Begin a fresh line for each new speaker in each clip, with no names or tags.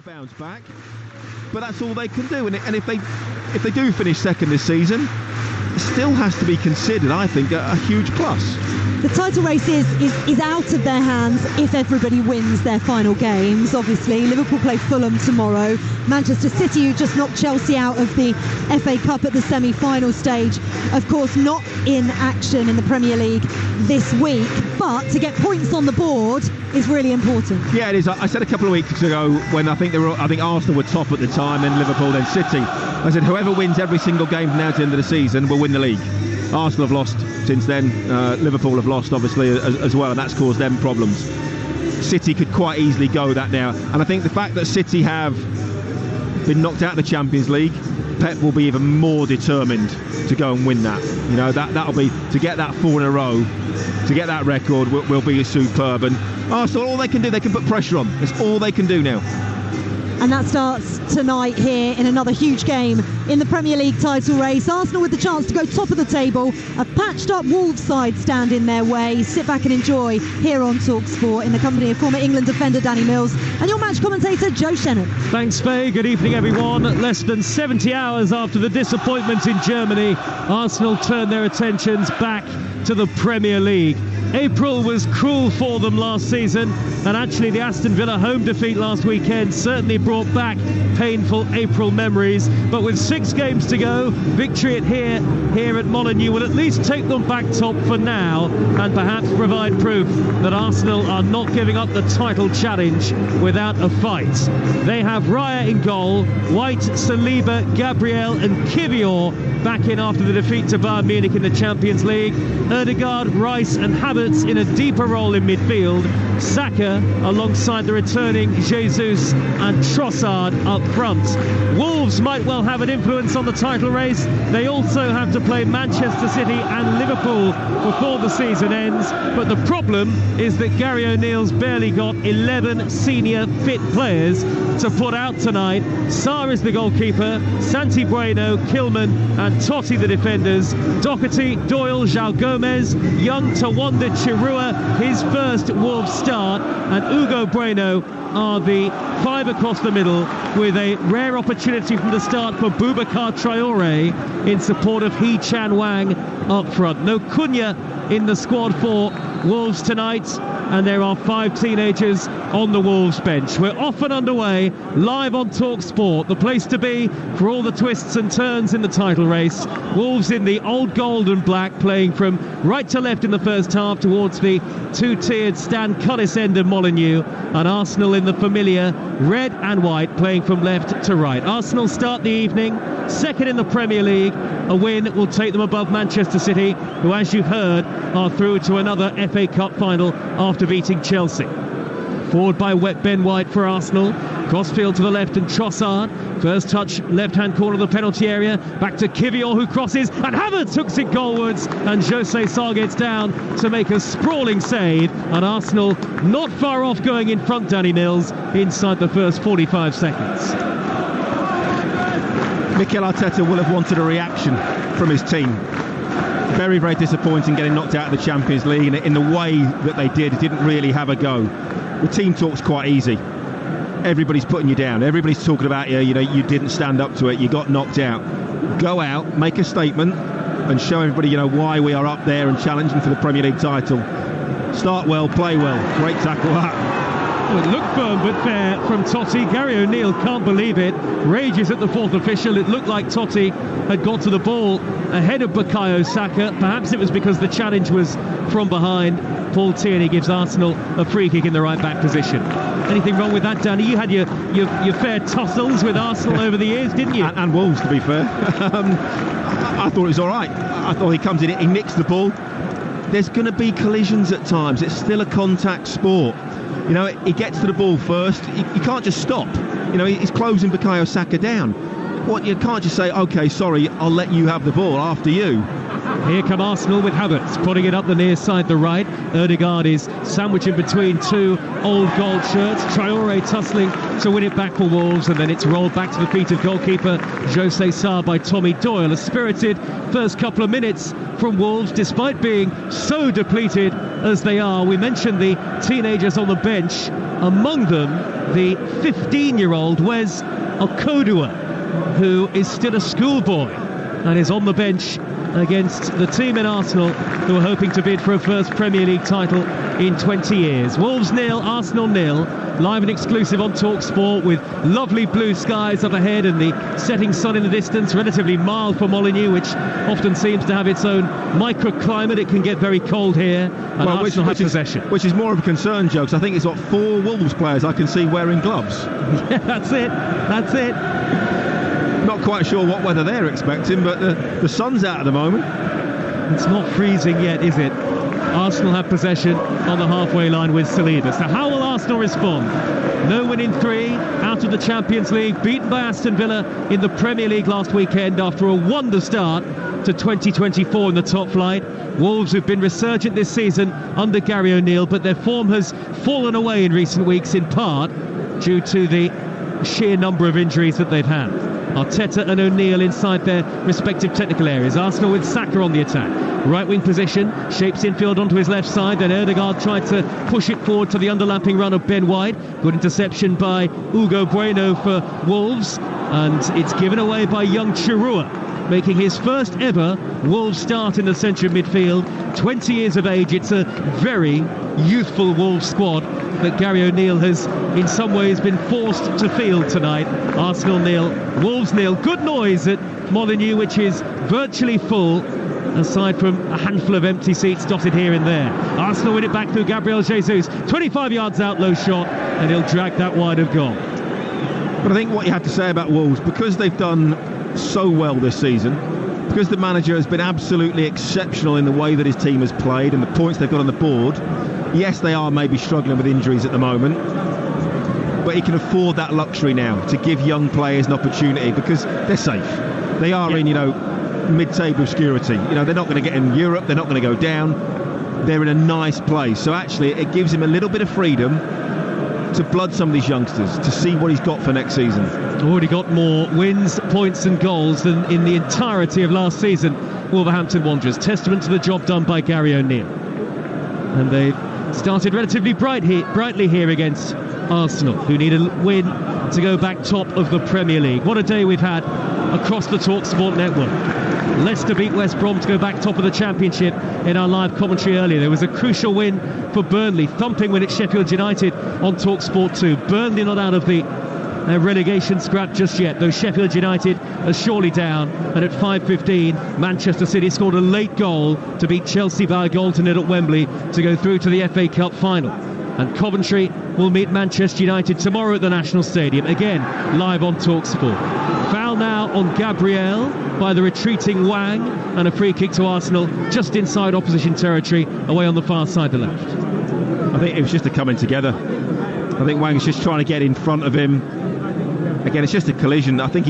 to bounce back, but that's all they can do. And if they do finish second this season, it still has to be considered, I think, a huge plus.
The title race is out of their hands if everybody wins their final games. Obviously, Liverpool play Fulham tomorrow. Manchester City, who just knocked Chelsea out of the FA Cup at the semi-final stage, of course not in action in the Premier League this week, but to get points on the board is really important.
Yeah, it is. I said a couple of weeks ago when I think Arsenal were top at the time, then Liverpool, then City. I said whoever wins every single game from now to the end of the season will win the league. Arsenal have lost since then. Liverpool have lost, obviously, as well, and that's caused them problems. City could quite easily go that now, and I think the fact that City have been knocked out of the Champions League, Pep will be even more determined to go and win that. You know, that'll be, to get that 4 in a row, to get that record will be superb. And Arsenal, all they can do, they can put pressure on. That's all they can do now.
And that starts tonight here in another huge game in the Premier League title race. Arsenal with the chance to go top of the table. A patched up Wolves side stand in their way. Sit back and enjoy here on Talksport in the company of former England defender Danny Mills and your match commentator Joe Shennan.
Thanks, Faye. Good evening, everyone. Less than 70 hours after the disappointment in Germany, Arsenal turn their attentions back to the Premier League. April was cruel for them last season, and actually the Aston Villa home defeat last weekend certainly brought back painful April memories. But with 6 games to go, victory here at Molineux will at least take them back top for now, and perhaps provide proof that Arsenal are not giving up the title challenge without a fight. They have Raya in goal, White, Saliba, Gabriel and Kivior back in after the defeat to Bayern Munich in the Champions League. Ødegaard, Rice and Havertz in a deeper role in midfield. Saka alongside the returning Jesus and Trossard up front. Wolves might well have an influence on the title race. They also have to play Manchester City and Liverpool before the season ends. But the problem is that Gary O'Neill's barely got 11 senior fit players to put out tonight. Sarr is the goalkeeper, Santi Bueno, Kilman and Totti the defenders. Doherty, Doyle, João Gomez, young Tawanda Chirua, his first Wolves start, and Hugo Bueno are the 5 across the middle, with a rare opportunity from the start for Boubacar Traoré in support of Hee Chan Wang up front. No Cunha in the squad for Wolves tonight, and there are 5 teenagers on the Wolves bench. We're off and underway, live on Talksport, the place to be for all the twists and turns in the title race. Wolves in the old gold and black, playing from right to left in the first half towards the 2-tiered Stan Cunnis end of Molineux, and Arsenal in the familiar red and white, playing from left to right. Arsenal start the evening second in the Premier League. A win will take them above Manchester City, who, as you've heard, are through to another FA Cup final after beating Chelsea. Forward by Ben White for Arsenal. Crossfield to the left and Trossard. First touch, left-hand corner of the penalty area. Back to Kivior, who crosses, and Havertz hooks it goalwards, and Jose Sarr gets down to make a sprawling save. And Arsenal not far off going in front, Danny Mills, inside the first 45 seconds.
Mikel Arteta will have wanted a reaction from his team. Very, very disappointing getting knocked out of the Champions League in the way that they did. It didn't really have a go. The team talk's quite easy. Everybody's putting you down. Everybody's talking about you know, you didn't stand up to it. You got knocked out. Go out, make a statement, and show everybody, you know, why we are up there and challenging for the Premier League title. Start well, play well. Great tackle that.
Well, it looked firm but fair from Totti. Gary O'Neill can't believe it. Rages at the fourth official. It looked like Totti had got to the ball ahead of Bukayo Saka. Perhaps it was because the challenge was from behind. Paul Tierney gives Arsenal a free kick in the right back position. Anything wrong with that, Danny? You had your fair tussles with Arsenal over the years, didn't you?
And Wolves, to be fair. I thought it was all right. I thought he comes in, he nicks the ball. There's going to be collisions at times. It's still a contact sport. You know, he gets to the ball first. You can't just stop. You know, he's closing Bukayo Saka down. What, you can't just say, OK, sorry, I'll let you have the ball after you.
Here come Arsenal with Havertz putting it up the near side, the right. Ødegaard is sandwiched in between 2 old gold shirts. Traoré tussling to win it back for Wolves, and then it's rolled back to the feet of goalkeeper Jose Sarr by Tommy Doyle. A spirited first couple of minutes from Wolves, despite being so depleted as they are. We mentioned the teenagers on the bench. Among them, the 15-year-old Wes Okodua, who is still a schoolboy and is on the bench against the team in Arsenal who are hoping to bid for a first Premier League title in 20 years. Wolves 0, Arsenal 0, live and exclusive on Talksport, with lovely blue skies up ahead and the setting sun in the distance, relatively mild for Molineux, which often seems to have its own microclimate. It can get very cold here, and Arsenal have possession.
Which is more of a concern, Joe, because I think it's got 4 Wolves players I can see wearing gloves.
Yeah, that's it.
Not quite sure what weather they're expecting, but the sun's out at the moment.
It's not freezing yet, is it? Arsenal have possession on the halfway line with Saliba. So how will Arsenal respond? No win in 3, out of the Champions League, beaten by Aston Villa in the Premier League last weekend after a wonder start to 2024 in the top flight. Wolves have been resurgent this season under Gary O'Neill, but their form has fallen away in recent weeks, in part due to the sheer number of injuries that they've had. Arteta and O'Neill inside their respective technical areas. Arsenal with Saka on the attack. Right wing position, shapes infield onto his left side. Then Ødegaard tried to push it forward to the underlapping run of Ben White. Good interception by Hugo Bueno for Wolves. And it's given away by young Chirua, making his first ever Wolves start in the centre of midfield. 20 years of age. It's a very youthful Wolves squad that Gary O'Neill has in some ways been forced to field tonight. Arsenal 0, Wolves 0. Good noise at Molineux, which is virtually full, aside from a handful of empty seats dotted here and there. Arsenal win it back through Gabriel Jesus, 25 yards out, low shot, and he'll drag that wide of goal.
But I think what you have to say about Wolves, because they've done so well this season, because the manager has been absolutely exceptional in the way that his team has played and the points they've got on the board. Yes, they are maybe struggling with injuries at the moment, but he can afford that luxury now to give young players an opportunity because they're safe. They are in, mid-table obscurity. They're not going to get in Europe, they're not going to go down. They're in a nice place. So actually, it gives him a little bit of freedom to blood some of these youngsters, to see what he's got for next season.
Already got more wins, points and goals than in the entirety of last season, Wolverhampton Wanderers. Testament to the job done by Gary O'Neill. And they've started relatively brightly here against Arsenal, who need a win to go back top of the Premier League. What a day we've had across the Talksport network. Leicester beat West Brom to go back top of the Championship in our live commentary earlier. There was a crucial win for Burnley, thumping win at Sheffield United on Talksport 2. Burnley not out of the relegation scrap just yet, though Sheffield United are surely down. And at 5:15, Manchester City scored a late goal to beat Chelsea by a goal to 0 at Wembley to go through to the FA Cup final. And Coventry will meet Manchester United tomorrow at the National Stadium, again live on Talksport. Foul now on Gabriel by the retreating Wang, and a free kick to Arsenal just inside opposition territory, away on the far side to the left.
I think it was just a coming together. I think Wang's just trying to get in front of him. Again, it's just a collision. I think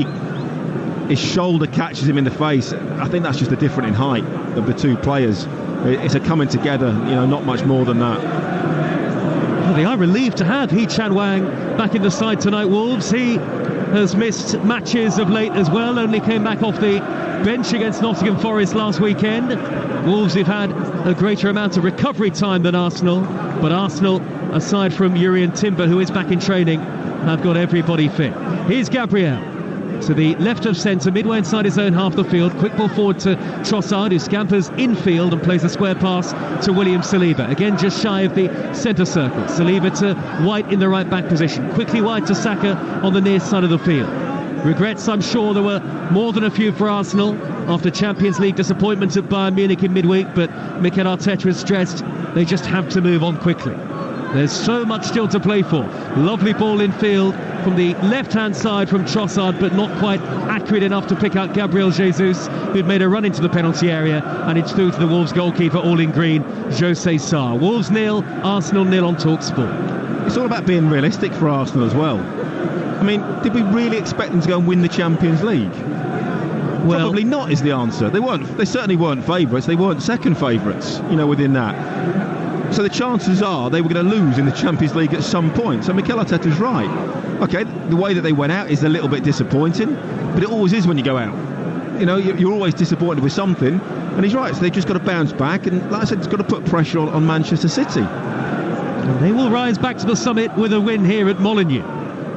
his shoulder catches him in the face. I think that's just a difference in height of the two players. It's a coming together, not much more than that.
Well, they are relieved to have Hee-Chan Wang back in the side tonight, Wolves. He has missed matches of late as well, only came back off the bench against Nottingham Forest last weekend. Wolves have had a greater amount of recovery time than Arsenal, but Arsenal, aside from Urian Timber, who is back in training, have got everybody fit. Here's Gabriel to the left of centre, midway inside his own half the field. Quick ball forward to Trossard, who scampers infield and plays a square pass to William Saliba. Again, just shy of the centre circle. Saliba to White in the right back position. Quickly wide to Saka on the near side of the field. Regrets, I'm sure, there were more than a few for Arsenal after Champions League disappointment at Bayern Munich in midweek, but Mikel Arteta has stressed they just have to move on quickly. There's so much still to play for. Lovely ball in field from the left-hand side from Trossard, but not quite accurate enough to pick out Gabriel Jesus, who'd made a run into the penalty area, and it's through to the Wolves goalkeeper, all in green, Jose Sarr. Wolves 0, Arsenal 0 on Talksport.
It's all about being realistic for Arsenal as well. I mean, did we really expect them to go and win the Champions League? Well, probably not is the answer. They certainly weren't favourites. They weren't second favourites, within that. So the chances are they were going to lose in the Champions League at some point. So Mikel Arteta's right. Okay, the way that they went out is a little bit disappointing, but it always is when you go out. You're always disappointed with something, and he's right. So they've just got to bounce back, and like I said, it's got to put pressure on Manchester City.
And they will rise back to the summit with a win here at Molineux.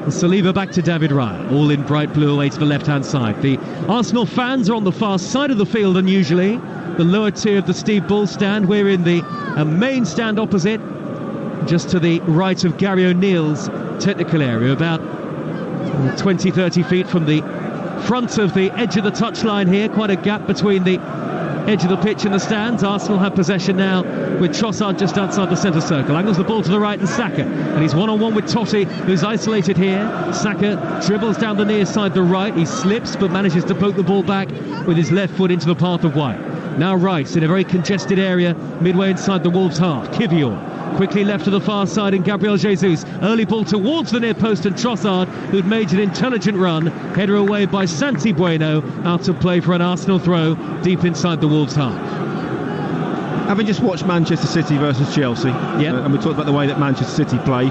Saliba back to David Raya, all in bright blue away to the left-hand side. The Arsenal fans are on the far side of the field unusually, the lower tier of the Steve Bull stand. We're in the main stand opposite, just to the right of Gary O'Neill's technical area, about 20-30 feet from the front of the edge of the touchline here. Quite a gap between the edge of the pitch and the stands. Arsenal have possession now with Trossard just outside the centre circle. Angles the ball to the right and Saka. And he's one-on-one with Totti, who's isolated here. Saka dribbles down the near side, the right. He slips but manages to poke the ball back with his left foot into the path of White. Now Rice in a very congested area midway inside the Wolves half. Kivior quickly left to the far side, and Gabriel Jesus. Early ball towards the near post, and Trossard, who'd made an intelligent run. Header away by Santi Bueno, out of play for an Arsenal throw deep inside the Wolves half.
Having just watched Manchester City versus Chelsea, and we talked about the way that Manchester City play,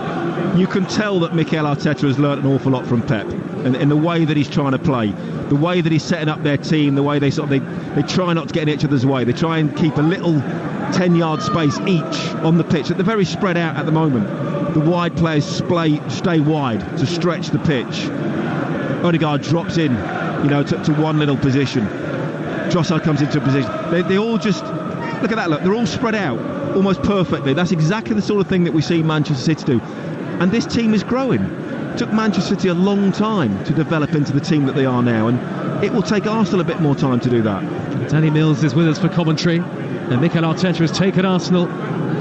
you can tell that Mikel Arteta has learnt an awful lot from Pep, and in the way that he's trying to play, the way that he's setting up their team, the way they try not to get in each other's way. They try and keep a little 10-yard space each on the pitch. They're very spread out at the moment. The wide players stay wide to stretch the pitch. Odegaard drops in, to one little position. Trossard comes into a position. They all just, look at that, look, they're all spread out almost perfectly. That's exactly the sort of thing that we see Manchester City do. And this team is growing. It took Manchester City a long time to develop into the team that they are now, and it will take Arsenal a bit more time to do that.
Danny Mills is with us for commentary, and Mikel Arteta has taken Arsenal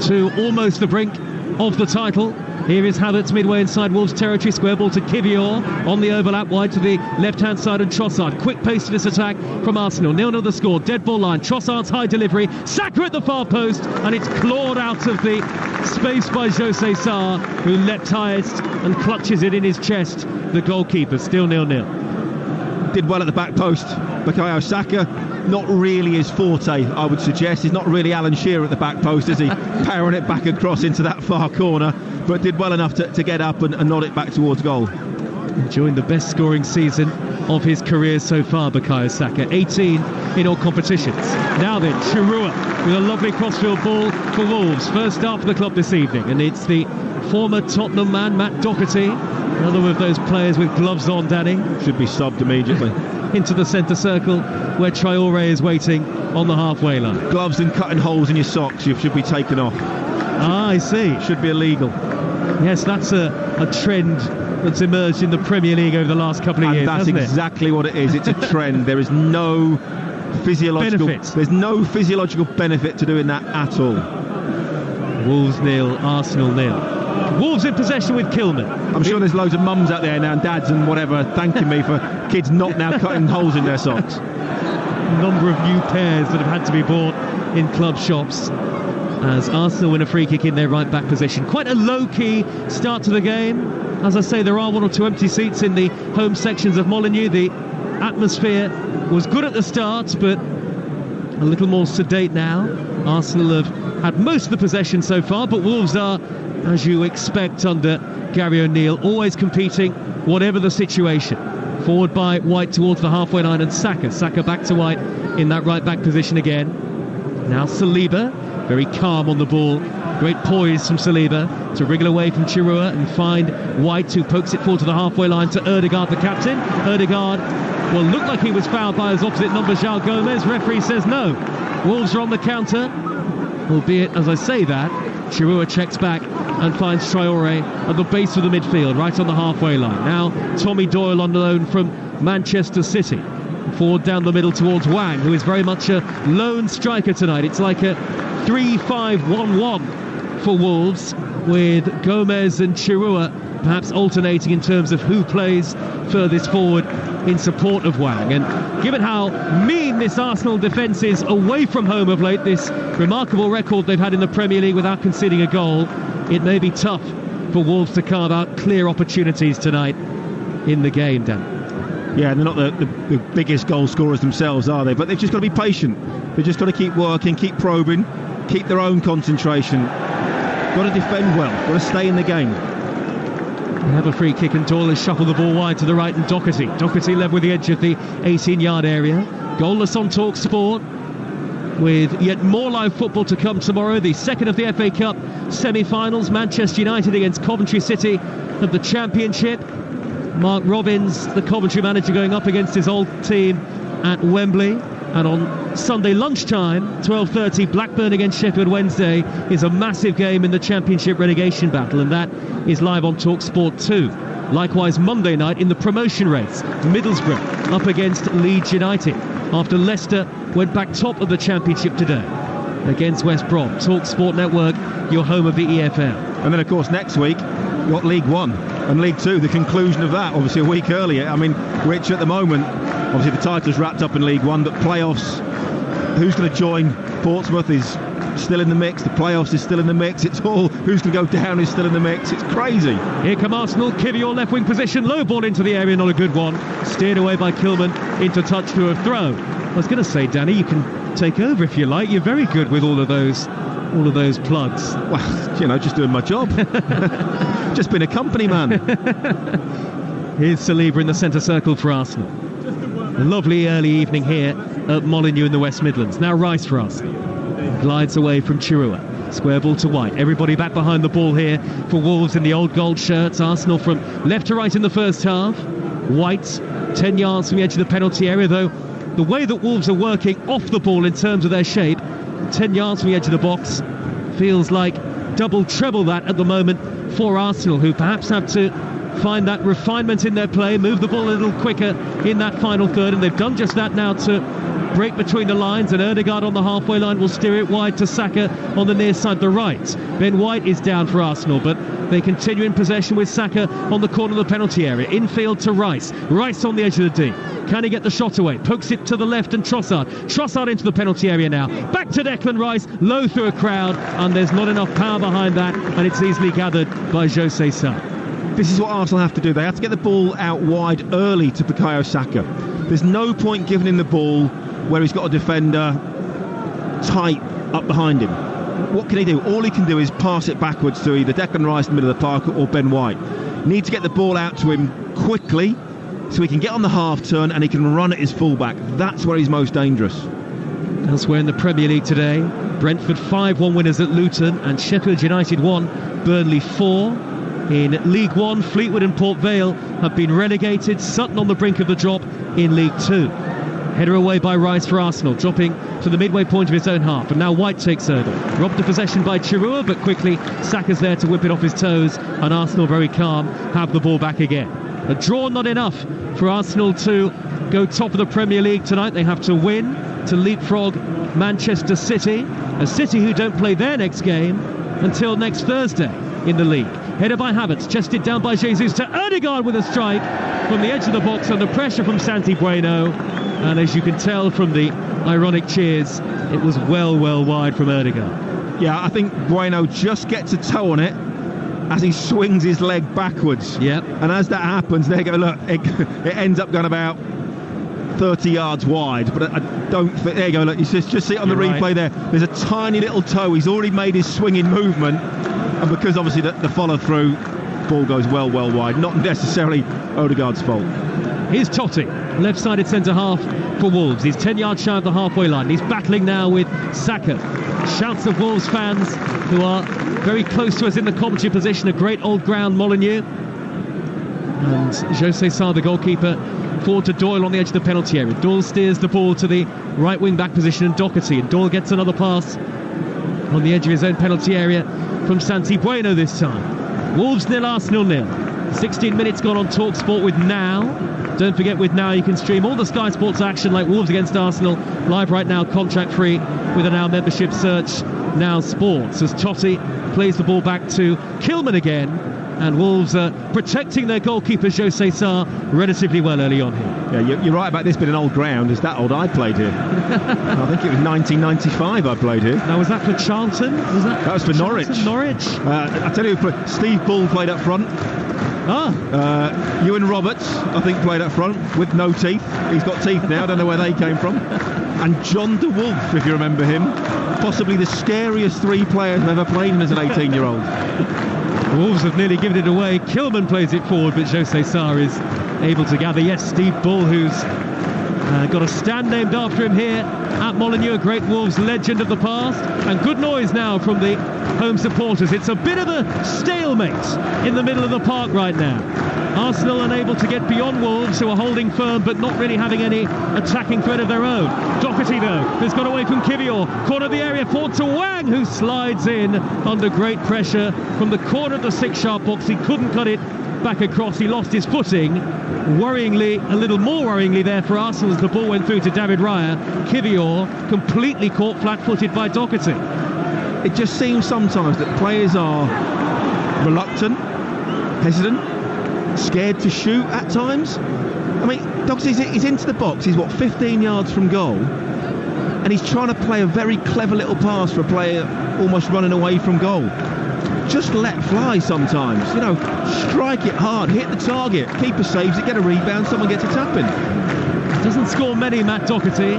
to almost the brink of the title. Here is Havertz midway inside Wolves territory, square ball to Kivior on the overlap wide to the left-hand side, and Trossard. Quick pace to this attack from Arsenal. 0-0 the score, dead ball line. Trossard's high delivery, Saka at the far post, and it's clawed out of the space by Jose Sarr, who leapt highest and clutches it in his chest. The goalkeeper, still 0-0.
Did well at the back post. Bukayo Saka, not really his forte, I would suggest. He's not really Alan Shearer at the back post, is he? Powering it back across into that far corner, but did well enough to get up and nod it back towards goal.
Enjoying the best scoring season of his career so far, Bukayo Saka. 18 in all competitions. Now then, Chirua with a lovely crossfield ball for Wolves. First start for the club this evening, and it's the former Tottenham man, Matt Doherty. Another of those players with gloves on, Danny.
Should be subbed immediately.
Into the centre circle where Traore is waiting on the halfway line.
Gloves and cutting holes in your socks should be taken off.
I see.
Should be illegal.
Yes, that's a trend that's emerged in the Premier League over the last couple of years,
that's exactly what it is. It's a trend. There is no physiological benefit. There's no physiological benefit to doing that at all.
Wolves 0, Arsenal 0. Wolves in possession with Kilman.
I'm sure there's loads of mums out there now, and dads and whatever, thanking me for kids not now cutting holes in their socks.
A number of new pairs that have had to be bought in club shops as Arsenal win a free kick in their right back position. Quite a low-key start to the game. As I say, there are one or two empty seats in the home sections of Molineux. The atmosphere was good at the start, but a little more sedate now. Arsenal have had most of the possession so far, but Wolves are, as you expect under Gary O'Neill, always competing whatever the situation. Forward by White towards the halfway line, and Saka back to White in that right back position again. Now Saliba, very calm on the ball. Great poise from Saliba to wriggle away from Chirua and find White, who pokes it forward to the halfway line to Ødegaard, the captain. Ødegaard will look like he was fouled by his opposite number, João Gomez. Referee says no. Wolves are on the counter, albeit, as I say that, Chirua checks back and finds Traore at the base of the midfield, right on the halfway line. Now Tommy Doyle on loan from Manchester City. Forward down the middle towards Wang, who is very much a lone striker tonight. It's like a 3-5-1-1 for Wolves, with Gomez and Chirua perhaps alternating in terms of who plays furthest forward in support of Wang. And given how mean this Arsenal defence is away from home of late, this remarkable record they've had in the Premier League without conceding a goal, it may be tough for Wolves to carve out clear opportunities tonight in the game, Dan.
Yeah, they're not the biggest goal scorers themselves, are they? But they've just got to be patient. They've just got to keep working, keep probing, keep their own concentration. Got to defend well, got to stay in the game.
They have a free kick, and Doyle has shuffled the ball wide to the right, and Doherty led with the edge of the 18-yard area. Goalless on Talksport. with yet more live football to come tomorrow. The second of the FA Cup semi-finals, Manchester United against Coventry City of the Championship. Mark Robbins, the Coventry manager, going up against his old team at Wembley. And on Sunday lunchtime, 12:30, Blackburn against Sheffield Wednesday is a massive game in the Championship relegation battle, and that is live on Talksport 2. Likewise, Monday night in the promotion race, Middlesbrough up against Leeds United, after Leicester went back top of the Championship today against West Brom. Talksport Network, your home of the EFL.
And then, of course, next week, you've got League One and League Two, the conclusion of that, obviously a week earlier. I mean, which at the moment, obviously the title's wrapped up in League One, but playoffs, who's going to join Portsmouth is still in the mix, the playoffs is still in the mix, it's all who's going to go down is still in the mix, it's crazy.
Here come Arsenal, Kivior left wing position, low ball into the area, not a good one, steered away by Kilman into touch through a throw. I was going to say, Danny, you can take over if you like, you're very good with all of those plugs.
Well, you know, just doing my job. Just been a company man.
Here's Saliba in the centre circle for Arsenal. A lovely early evening here at Molineux in the West Midlands. Now Rice for Arsenal. Glides away from Chirua. Square ball to White. Everybody back behind the ball here for Wolves in the old gold shirts. Arsenal from left to right in the first half. White 10 yards from the edge of the penalty area, though the way that Wolves are working off the ball in terms of their shape, 10 yards from the edge of the box, feels like double, treble that at the moment for Arsenal, who perhaps have to find that refinement in their play, move the ball a little quicker in that final third, and they've done just that now to break between the lines, and Ødegaard on the halfway line will steer it wide to Saka on the near side, the right. Ben White is down for Arsenal, but they continue in possession with Saka on the corner of the penalty area. Infield to Rice. Rice on the edge of the D. Can he get the shot away? Pokes it to the left and Trossard into the penalty area now. Back to Declan Rice, low through a crowd, and there's not enough power behind that, and it's easily gathered by Jose Sa.
This is what Arsenal have to do. They have to get the ball out wide early to Bukayo Saka. There's no point giving him the ball where he's got a defender tight up behind him. What can he do? All he can do is pass it backwards to either Declan Rice in the middle of the park or Ben White. Need to get the ball out to him quickly so he can get on the half turn and he can run at his fullback. That's where he's most dangerous.
Elsewhere in the Premier League today, Brentford 5-1 winners at Luton and Sheffield United 1, Burnley 4. In League One, Fleetwood and Port Vale have been relegated. Sutton on the brink of the drop in League Two. Header away by Rice for Arsenal, dropping to the midway point of his own half, and now White takes over. Robbed of possession by Chirua, but quickly Saka's there to whip it off his toes, and Arsenal, very calm, have the ball back again. A draw not enough for Arsenal to go top of the Premier League tonight. They have to win to leapfrog Manchester City, a City who don't play their next game until next Thursday in the league. Header by Havertz, chested down by Jesus to Ødegaard with a strike from the edge of the box under pressure from Santi Bueno. And as you can tell from the ironic cheers, it was well wide from Ødegaard.
Yeah, I think Bueno just gets a toe on it as he swings his leg backwards.
Yep.
And as that happens, there you go, look, it ends up going about 30 yards wide, but I don't think, there you go, look, you just see it on the replay right there. There's a tiny little toe. He's already made his swinging movement, and because obviously the follow-through, ball goes well wide, not necessarily Ødegaard's fault.
Here's Totti, left-sided centre-half for Wolves. He's 10 yards shy of the halfway line. He's battling now with Saka. Shouts of Wolves fans who are very close to us in the commentary position. A great old ground, Molineux. And Jose Sa, the goalkeeper, forward to Doyle on the edge of the penalty area. Doyle steers the ball to the right wing-back position and Doherty. And Doyle gets another pass on the edge of his own penalty area from Santi Bueno this time. Wolves 0, Arsenal 0. 16 minutes gone on Talksport with Now. Don't forget, with Now you can stream all the Sky Sports action like Wolves against Arsenal live right now, contract free, with a Now membership. Search Now Sports as Totti plays the ball back to Kilman again, and Wolves are protecting their goalkeeper Jose Sa relatively well early on here.
Yeah, you're right about this being an old ground. It's that old. I played here. I think it was 1995 I played here.
Now, was that for Charlton?
That was for Norwich.
Norwich.
I tell you, Steve Bull played up front. Ewan Roberts, I think, played up front with no teeth. He's got teeth now, I don't know where they came from. And John de Wolf, if you remember him, possibly the scariest three players I've ever played him as an 18-year-old.
Wolves have nearly given it away. Kilman plays it forward, but Jose Sa is able to gather. Yes, Steve Bull, who's Got a stand named after him here at Molineux, a great Wolves legend of the past. And good noise now from the home supporters. It's a bit of a stalemate in the middle of the park right now. Arsenal unable to get beyond Wolves, who are holding firm but not really having any attacking threat of their own. Doherty, though, has got away from Kivior. Corner of the area, forward to Wang, who slides in under great pressure from the corner of the six-yard box. He couldn't cut it back across. He lost his footing. Worryingly, a little more worryingly there for Arsenal, as the ball went through to David Raya. Kivior completely caught flat-footed by Doherty.
It just seems sometimes that players are reluctant, hesitant, scared to shoot at times. I mean, he's into the box. He's, 15 yards from goal? And he's trying to play a very clever little pass for a player almost running away from goal. Just let fly sometimes. Strike it hard, hit the target. Keeper saves it, get a rebound, someone gets a tap-in.
Doesn't score many, Matt Doherty.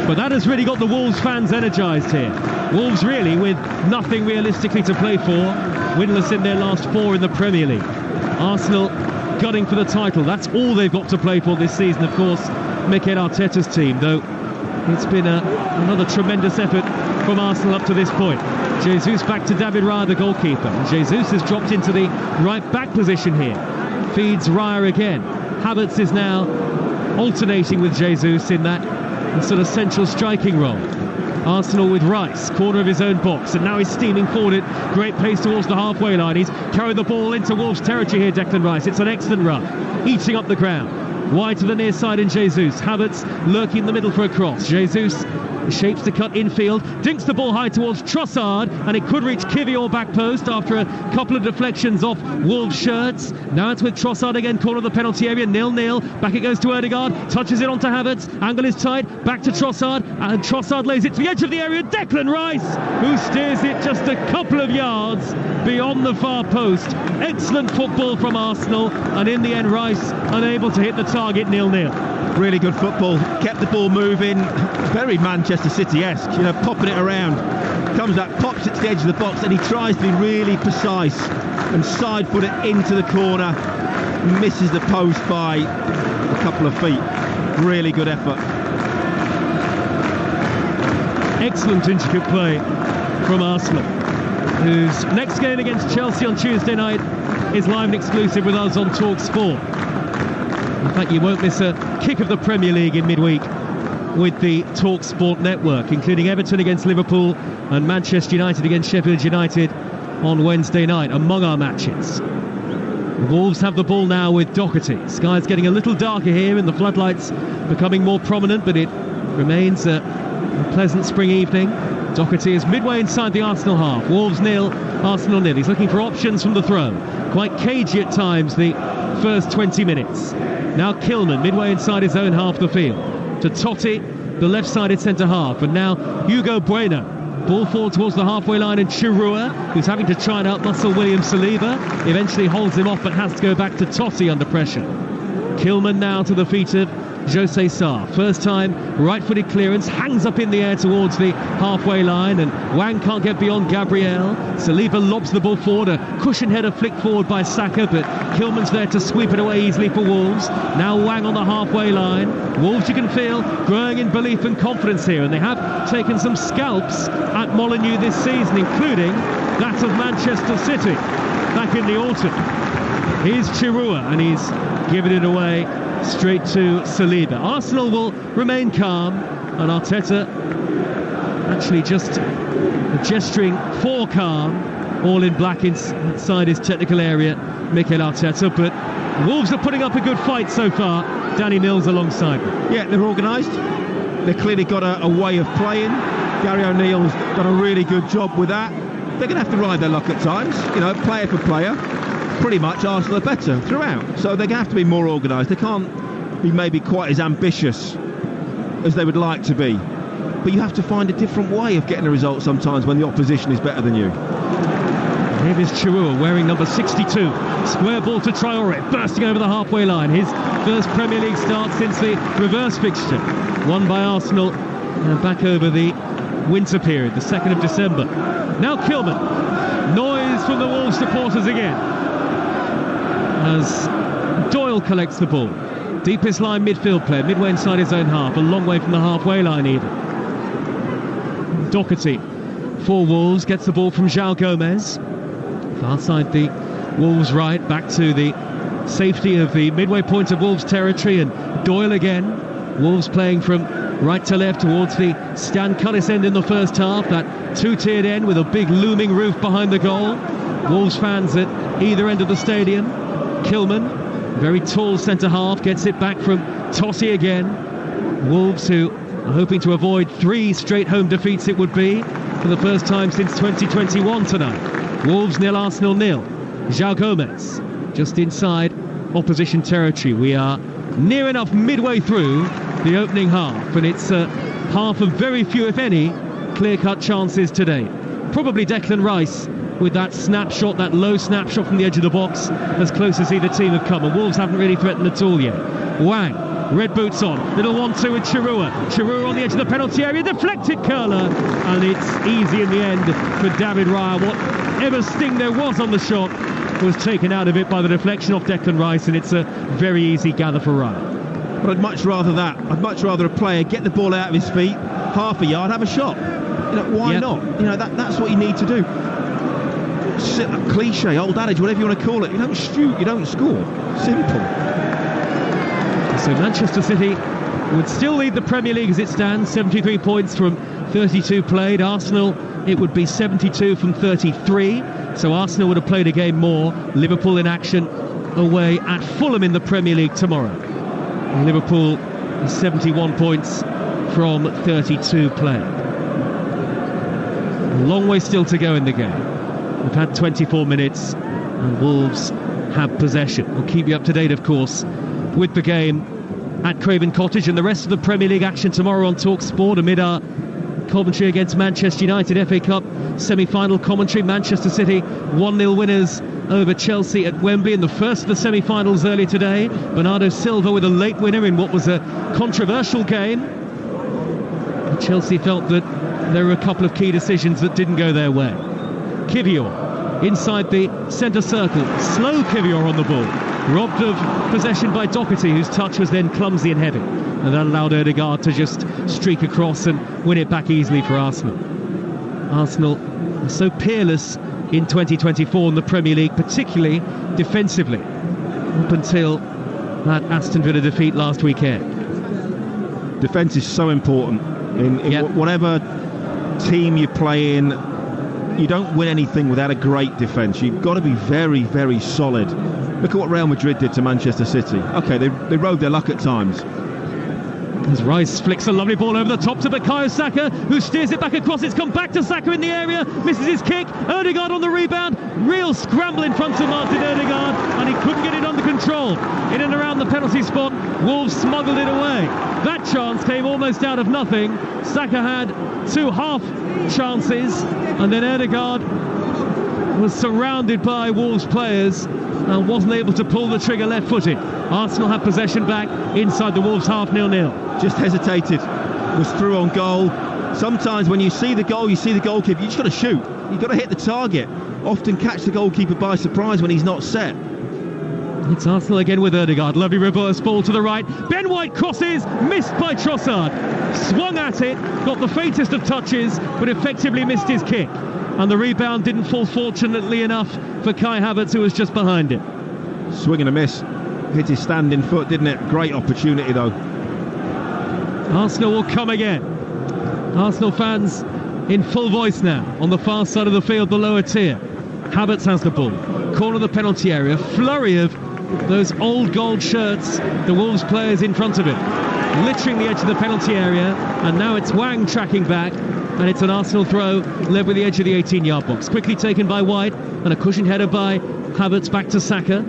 But that has really got the Wolves fans energised here. Wolves really with nothing realistically to play for. Winless in their last 4 in the Premier League. Arsenal gunning for the title. That's all they've got to play for this season, of course, Mikel Arteta's team, though it's been another tremendous effort from Arsenal up to this point. Jesus back to David Raya, the goalkeeper. And Jesus has dropped into the right-back position here. Feeds Raya again. Havertz is now alternating with Jesus in that sort of central striking role. Arsenal with Rice, corner of his own box, and now he's steaming forward at great pace towards the halfway line. He's carried the ball into Wolves territory here, Declan Rice. It's an excellent run, eating up the ground. Wide to the near side in Jesus. Havertz lurking in the middle for a cross. Jesus shapes to cut infield, dinks the ball high towards Trossard, and it could reach Kivior back post after a couple of deflections off Wolves shirts. Now it's with Trossard again, corner of the penalty area, 0-0. Back it goes to Ødegaard, touches it onto Havertz, angle is tight, back to Trossard, and Trossard lays it to the edge of the area. Declan Rice, who steers it just a couple of yards beyond the far post. Excellent football from Arsenal, and in the end Rice unable to hit the target. 0-0.
Really good football, kept the ball moving, very Manchester City-esque, popping it around, comes up, pops it to the edge of the box, and he tries to be really precise and side-foot it into the corner, misses the post by a couple of feet. Really good effort.
Excellent intricate play from Arsenal, whose next game against Chelsea on Tuesday night is live and exclusive with us on Talksport. In fact, you won't miss a kick of the Premier League in midweek with the Talksport network, including Everton against Liverpool and Manchester United against Sheffield United on Wednesday night, among our matches. The Wolves have the ball now with Doherty. Sky's getting a little darker here and the floodlights becoming more prominent, but it remains a pleasant spring evening. Doherty is midway inside the Arsenal half. Wolves 0, Arsenal 0. He's looking for options from the throw. Quite cagey at times, the first 20 minutes. Now Kilman, midway inside his own half of the field. To Totti, the left-sided centre-half. And now Hugo Bueno. Ball forward towards the halfway line, and Chirrua, who's having to try and outmuscle William Saliba, eventually holds him off but has to go back to Totti under pressure. Kilman now to the feet of Jose Sarr. First time, right-footed clearance, hangs up in the air towards the halfway line, and Wang can't get beyond Gabriel. Saliba lobs the ball forward, a cushion header flicked forward by Saka, but Kilman's there to sweep it away easily for Wolves. Now Wang on the halfway line. Wolves, you can feel, growing in belief and confidence here, and they have taken some scalps at Molineux this season, including that of Manchester City back in the autumn. Here's Chirrua, and he's given it away straight to Saliba. Arsenal will remain calm, and Arteta actually just gesturing for calm, all in black inside his technical area, Mikel Arteta. But Wolves are putting up a good fight so far. Danny Mills alongside them.
Yeah, they're organised. They've clearly got a way of playing. Gary O'Neill's done a really good job with that. They're going to have to ride their luck at times, player for player. Pretty much Arsenal are better throughout, so they're going to have to be more organised. They can't be maybe quite as ambitious as they would like to be, but you have to find a different way of getting a result sometimes when the opposition is better than you.
Here is Chirrua wearing number 62. Square ball to Traore, bursting over the halfway line. His first Premier League start since the reverse fixture, won by Arsenal back over the winter period, the 2nd of December. Now Kilman. Noise from the Wolves supporters again, as Doyle collects the ball. Deepest line midfield player, midway inside his own half, a long way from the halfway line even. Doherty for Wolves, gets the ball from João Gomez. Far side the Wolves right, back to the safety of the midway point of Wolves territory, and Doyle again. Wolves playing from right to left towards the Stan Cullis end in the first half, that two-tiered end with a big looming roof behind the goal. Wolves fans at either end of the stadium. Kilman, very tall centre-half, gets it back from Totti again. Wolves, who are hoping to avoid 3 straight home defeats, it would be, for the first time since 2021 tonight. Wolves 0, Arsenal 0. João Gomez, just inside opposition territory. We are near enough midway through the opening half, and it's a half of very few, if any, clear-cut chances today. Probably Declan Rice with that snapshot, that low snapshot from the edge of the box, as close as either team have come, and Wolves haven't really threatened at all yet. Wang, red boots on, little 1-2 with Chirua. Chirua on the edge of the penalty area, deflected curler, and it's easy in the end for David Raya. Whatever sting there was on the shot was taken out of it by the deflection off Declan Rice, and it's a very easy gather for Raya.
But I'd much rather that. I'd much rather a player get the ball out of his feet, half a yard, have a shot. Why not? That's what you need to do. Cliche, old adage, whatever you want to call it. You don't shoot, you don't score. Simple.
So Manchester City would still lead the Premier League as it stands, 73 points from 32 played. Arsenal, it would be 72 from 33. So Arsenal would have played a game more. Liverpool in action away at Fulham in the Premier League tomorrow. Liverpool 71 points from 32 played. A long way still to go in the game. We've had 24 minutes and Wolves have possession. We'll keep you up to date, of course, with the game at Craven Cottage and the rest of the Premier League action tomorrow on Talksport amid our Coventry against Manchester United FA Cup semi-final commentary. Manchester City 1-0 winners over Chelsea at Wembley in the first of the semi-finals earlier today. Bernardo Silva with a late winner in what was a controversial game. Chelsea felt that there were a couple of key decisions that didn't go their way. Kivior inside the centre circle, slow Kivior on the ball, robbed of possession by Doherty, whose touch was then clumsy and heavy, and that allowed Ødegaard to just streak across and win it back easily for Arsenal. Arsenal are so peerless in 2024 in the Premier League, particularly defensively, up until that Aston Villa defeat last weekend.
Defence is so important in whatever team you play in. You don't win anything without a great defence. You've got to be very, very solid. Look at what Real Madrid did to Manchester City. Okay, they rode their luck at times.
As Rice flicks a lovely ball over the top to Bukayo Saka, who steers it back across. It's come back to Saka in the area, misses his kick. Ødegaard on the rebound, real scramble in front of Martin Ødegaard, and he couldn't get it under control. In and around the penalty spot, Wolves smuggled it away. That chance came almost out of nothing. Saka had 2 half chances, and then Ødegaard was surrounded by Wolves players and wasn't able to pull the trigger left-footed. Arsenal have possession back inside the Wolves half, 0-0.
Just hesitated, was through on goal. Sometimes when you see the goal, you see the goalkeeper, you just got to shoot. You've got to hit the target. Often catch the goalkeeper by surprise when he's not set.
It's Arsenal again with Ødegaard. Lovely reverse ball to the right. Ben White crosses, missed by Trossard. Swung at it, got the faintest of touches, but effectively missed his kick. And the rebound didn't fall fortunately enough for Kai Havertz, who was just behind it.
Swing and a miss. Hit his standing foot, didn't it? Great opportunity though.
Arsenal will come again. Arsenal fans in full voice now on the far side of the field, the lower tier. Havertz has the ball. Corner of the penalty area. Flurry of those old gold shirts, the Wolves players in front of him, littering the edge of the penalty area, and now it's Wang tracking back, and it's an Arsenal throw led with the edge of the 18-yard box. Quickly taken by White, and a cushioned header by Havertz back to Saka.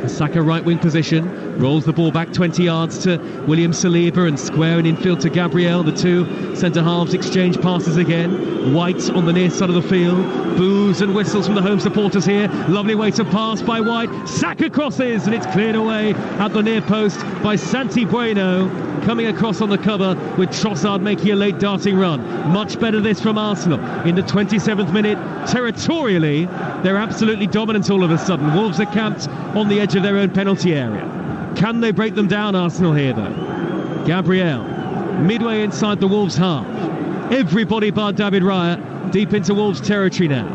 Saka right wing position, rolls the ball back 20 yards to William Saliba and squaring infield to Gabriel. The two centre halves exchange passes again. White on the near side of the field. Boos and whistles from the home supporters here. Lovely way to pass by White. Saka crosses and it's cleared away at the near post by Santi Bueno. Coming across on the cover with Trossard making a late darting run. Much better this from Arsenal in the 27th minute. Territorially, they're absolutely dominant all of a sudden. Wolves are camped on the edge of their own penalty area. Can they break them down, Arsenal, here, though? Gabriel, midway inside the Wolves half. Everybody bar David Raya deep into Wolves territory now.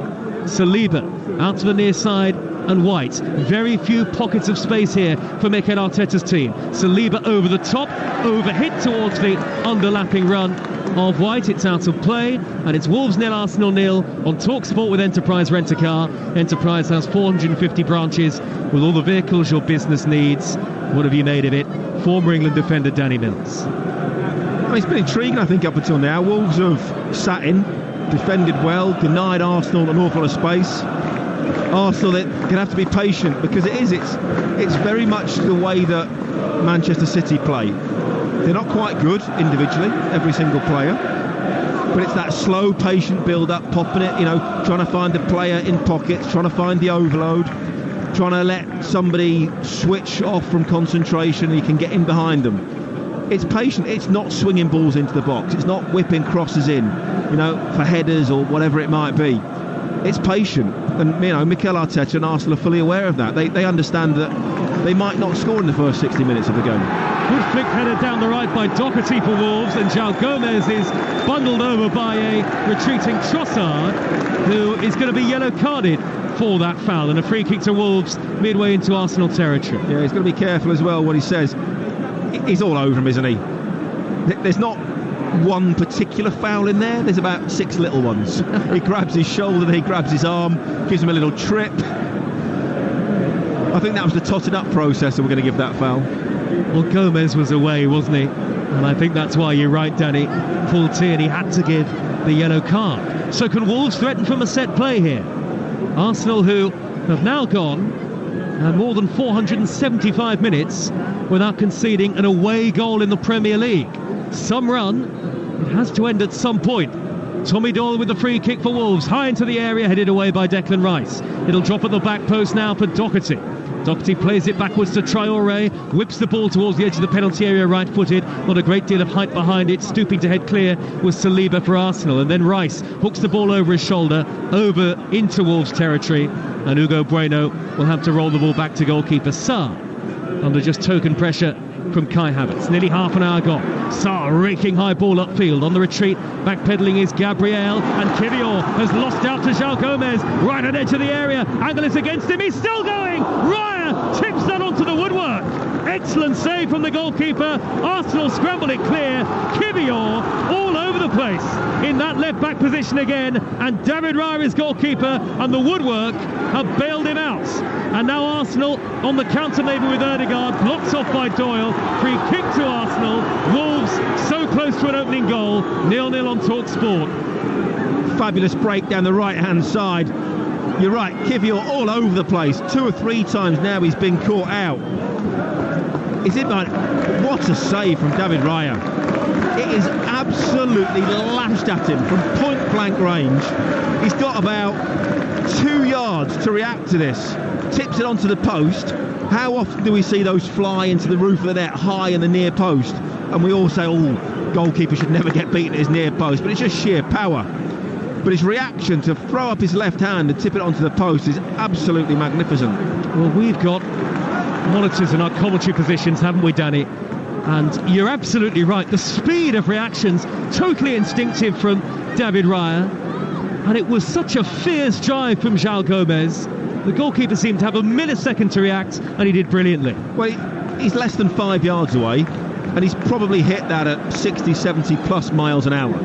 Saliba out to the near side, and White. Very few pockets of space here for Mikel Arteta's team. Saliba over the top, overhit towards the underlapping run of White. It's out of play, and it's Wolves 0, Arsenal 0 on Talksport with Enterprise Rent-A-Car. Enterprise has 450 branches with all the vehicles your business needs. What have you made of it? Former England defender Danny Mills.
It's been intriguing, I think, up until now. Wolves have sat in, defended well, denied Arsenal an awful lot of space. Arsenal, they're going to have to be patient, because it's very much the way that Manchester City play. They're not quite good individually, every single player, but it's that slow, patient build-up, popping it, trying to find the player in pockets, trying to find the overload, trying to let somebody switch off from concentration and you can get in behind them. It's patient. It's not swinging balls into the box. It's not whipping crosses in, for headers or whatever it might be. It's patient, and Mikel Arteta and Arsenal are fully aware of that. They understand that they might not score in the first 60 minutes of the game.
Good flick header down the right by Doherty for Wolves, and João Gomez is bundled over by a retreating Trossard, who is going to be yellow carded for that foul, and a free kick to Wolves midway into Arsenal territory.
Yeah, he's going to be careful as well what he says. He's all over him, isn't he? There's not one particular foul in there. There's about 6 little ones. He grabs his shoulder, he grabs his arm, gives him a little trip. I think that was the totted up process that we're going to give that foul.
Well, Gomez was away, wasn't he? And I think that's why you're right, Danny. Full Tierney had to give the yellow card. So can Wolves threaten from a set play here? Arsenal, who have now gone more than 475 minutes without conceding an away goal in the Premier League. Some run. It has to end at some point. Tommy Doyle with the free kick for Wolves, high into the area, headed away by Declan Rice. It'll drop at the back post now for Doherty. Doherty plays it backwards to Traoré, whips the ball towards the edge of the penalty area, right-footed. Not a great deal of height behind it. Stooping to head clear was Saliba for Arsenal, and then Rice hooks the ball over his shoulder, over into Wolves territory, and Hugo Bueno will have to roll the ball back to goalkeeper Sarr, under just token pressure from Kai Havertz. Nearly half an hour gone. Sarr raking high ball upfield. On the retreat, backpedaling is Gabriel, and Kivior has lost out to João Gomez, right at the edge of the area. Angle is against him, he's still going! Raya tips that onto the woodwork. Excellent save from the goalkeeper. Arsenal scramble it clear. Kivior all over the place in that left back position again, and David Raya is goalkeeper, and the woodwork have bailed him out. And now Arsenal on the counter, maybe with Ødegaard, blocked off by Doyle. Free kick to Arsenal. Wolves so close to an opening goal. 0-0 on Talksport.
Fabulous break down the right-hand side. You're right, Kivior all over the place. 2 or 3 times now he's been caught out. What a save from David Raya. It is absolutely lashed at him from point-blank range. He's got about 2 yards to react to this. Tips it onto the post. How often do we see those fly into the roof of the net high in the near post? And we all say, goalkeeper should never get beaten at his near post, but it's just sheer power. But his reaction to throw up his left hand and tip it onto the post is absolutely magnificent.
Well, we've got monitors in our commentary positions, haven't we, Danny? And you're absolutely right. The speed of reactions, totally instinctive from David Raya. And it was such a fierce drive from João Gomez. The goalkeeper seemed to have a millisecond to react, and he did brilliantly.
Well, he's less than 5 yards away, and he's probably hit that at 60, 70 plus miles an hour.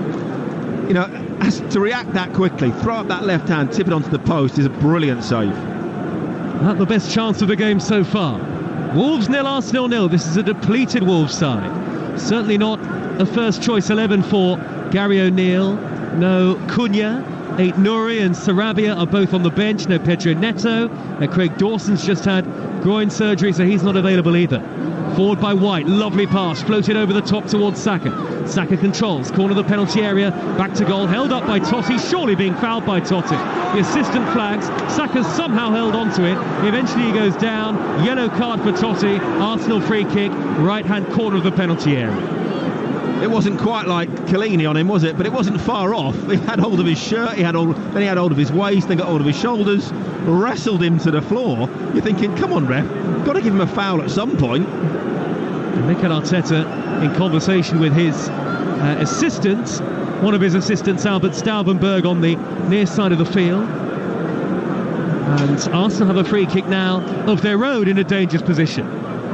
To react that quickly, throw up that left hand, tip it onto the post is a brilliant save.
Not the best chance of the game so far. Wolves 0, Arsenal 0. This is a depleted Wolves side. Certainly not a first choice 11 for Gary O'Neill. No Cunha. Aït-Nouri and Sarabia are both on the bench. No Pedro Neto. Craig Dawson's just had groin surgery, so he's not available either. Forward by White, lovely pass, floated over the top towards Saka. Saka controls, corner of the penalty area, back to goal, held up by Totti, surely being fouled by Totti. The assistant flags, Saka's somehow held onto it, eventually he goes down, yellow card for Totti, Arsenal free kick, right-hand corner of the penalty area.
It wasn't quite like Chiellini on him, was it? But it wasn't far off. He had hold of his shirt, then he had hold of his waist, then got hold of his shoulders, wrestled him to the floor. You're thinking, come on, ref, got to give him a foul at some point.
And Mikel Arteta in conversation with his assistant, one of his assistants, Albert Staubenberg, on the near side of the field. And Arsenal have a free kick now of their own in a dangerous position.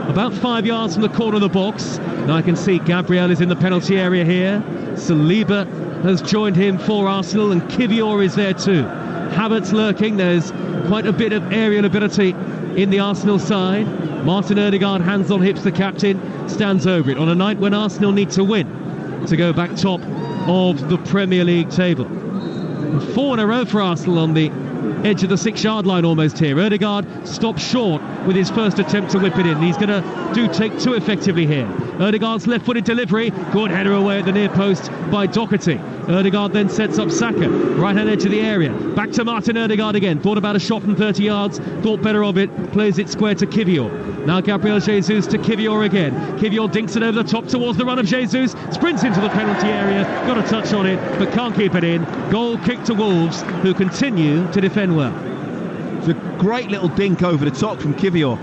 About 5 yards from the corner of the box. Now I can see Gabriel is in the penalty area here. Saliba has joined him for Arsenal, and Kivior is there too. Havertz lurking. There's quite a bit of aerial ability in the Arsenal side. Martin Ødegaard, hands on hips, the captain, stands over it on a night when Arsenal need to win to go back top of the Premier League table. 4 in a row for Arsenal on the edge of the 6-yard line almost here. Ødegaard stops short with his first attempt to whip it in. He's going to take 2 effectively here. Ødegaard's left-footed delivery, good header away at the near post by Doherty. Ødegaard then sets up Saka, right-hand edge of the area. Back to Martin Ødegaard again. Thought about a shot from 30 yards, thought better of it, plays it square to Kivior. Now Gabriel Jesus to Kivior again. Kivior dinks it over the top towards the run of Jesus, sprints into the penalty area, got a touch on it, but can't keep it in. Goal kick to Wolves, who continue to defend well.
It's a great little dink over the top from Kivior.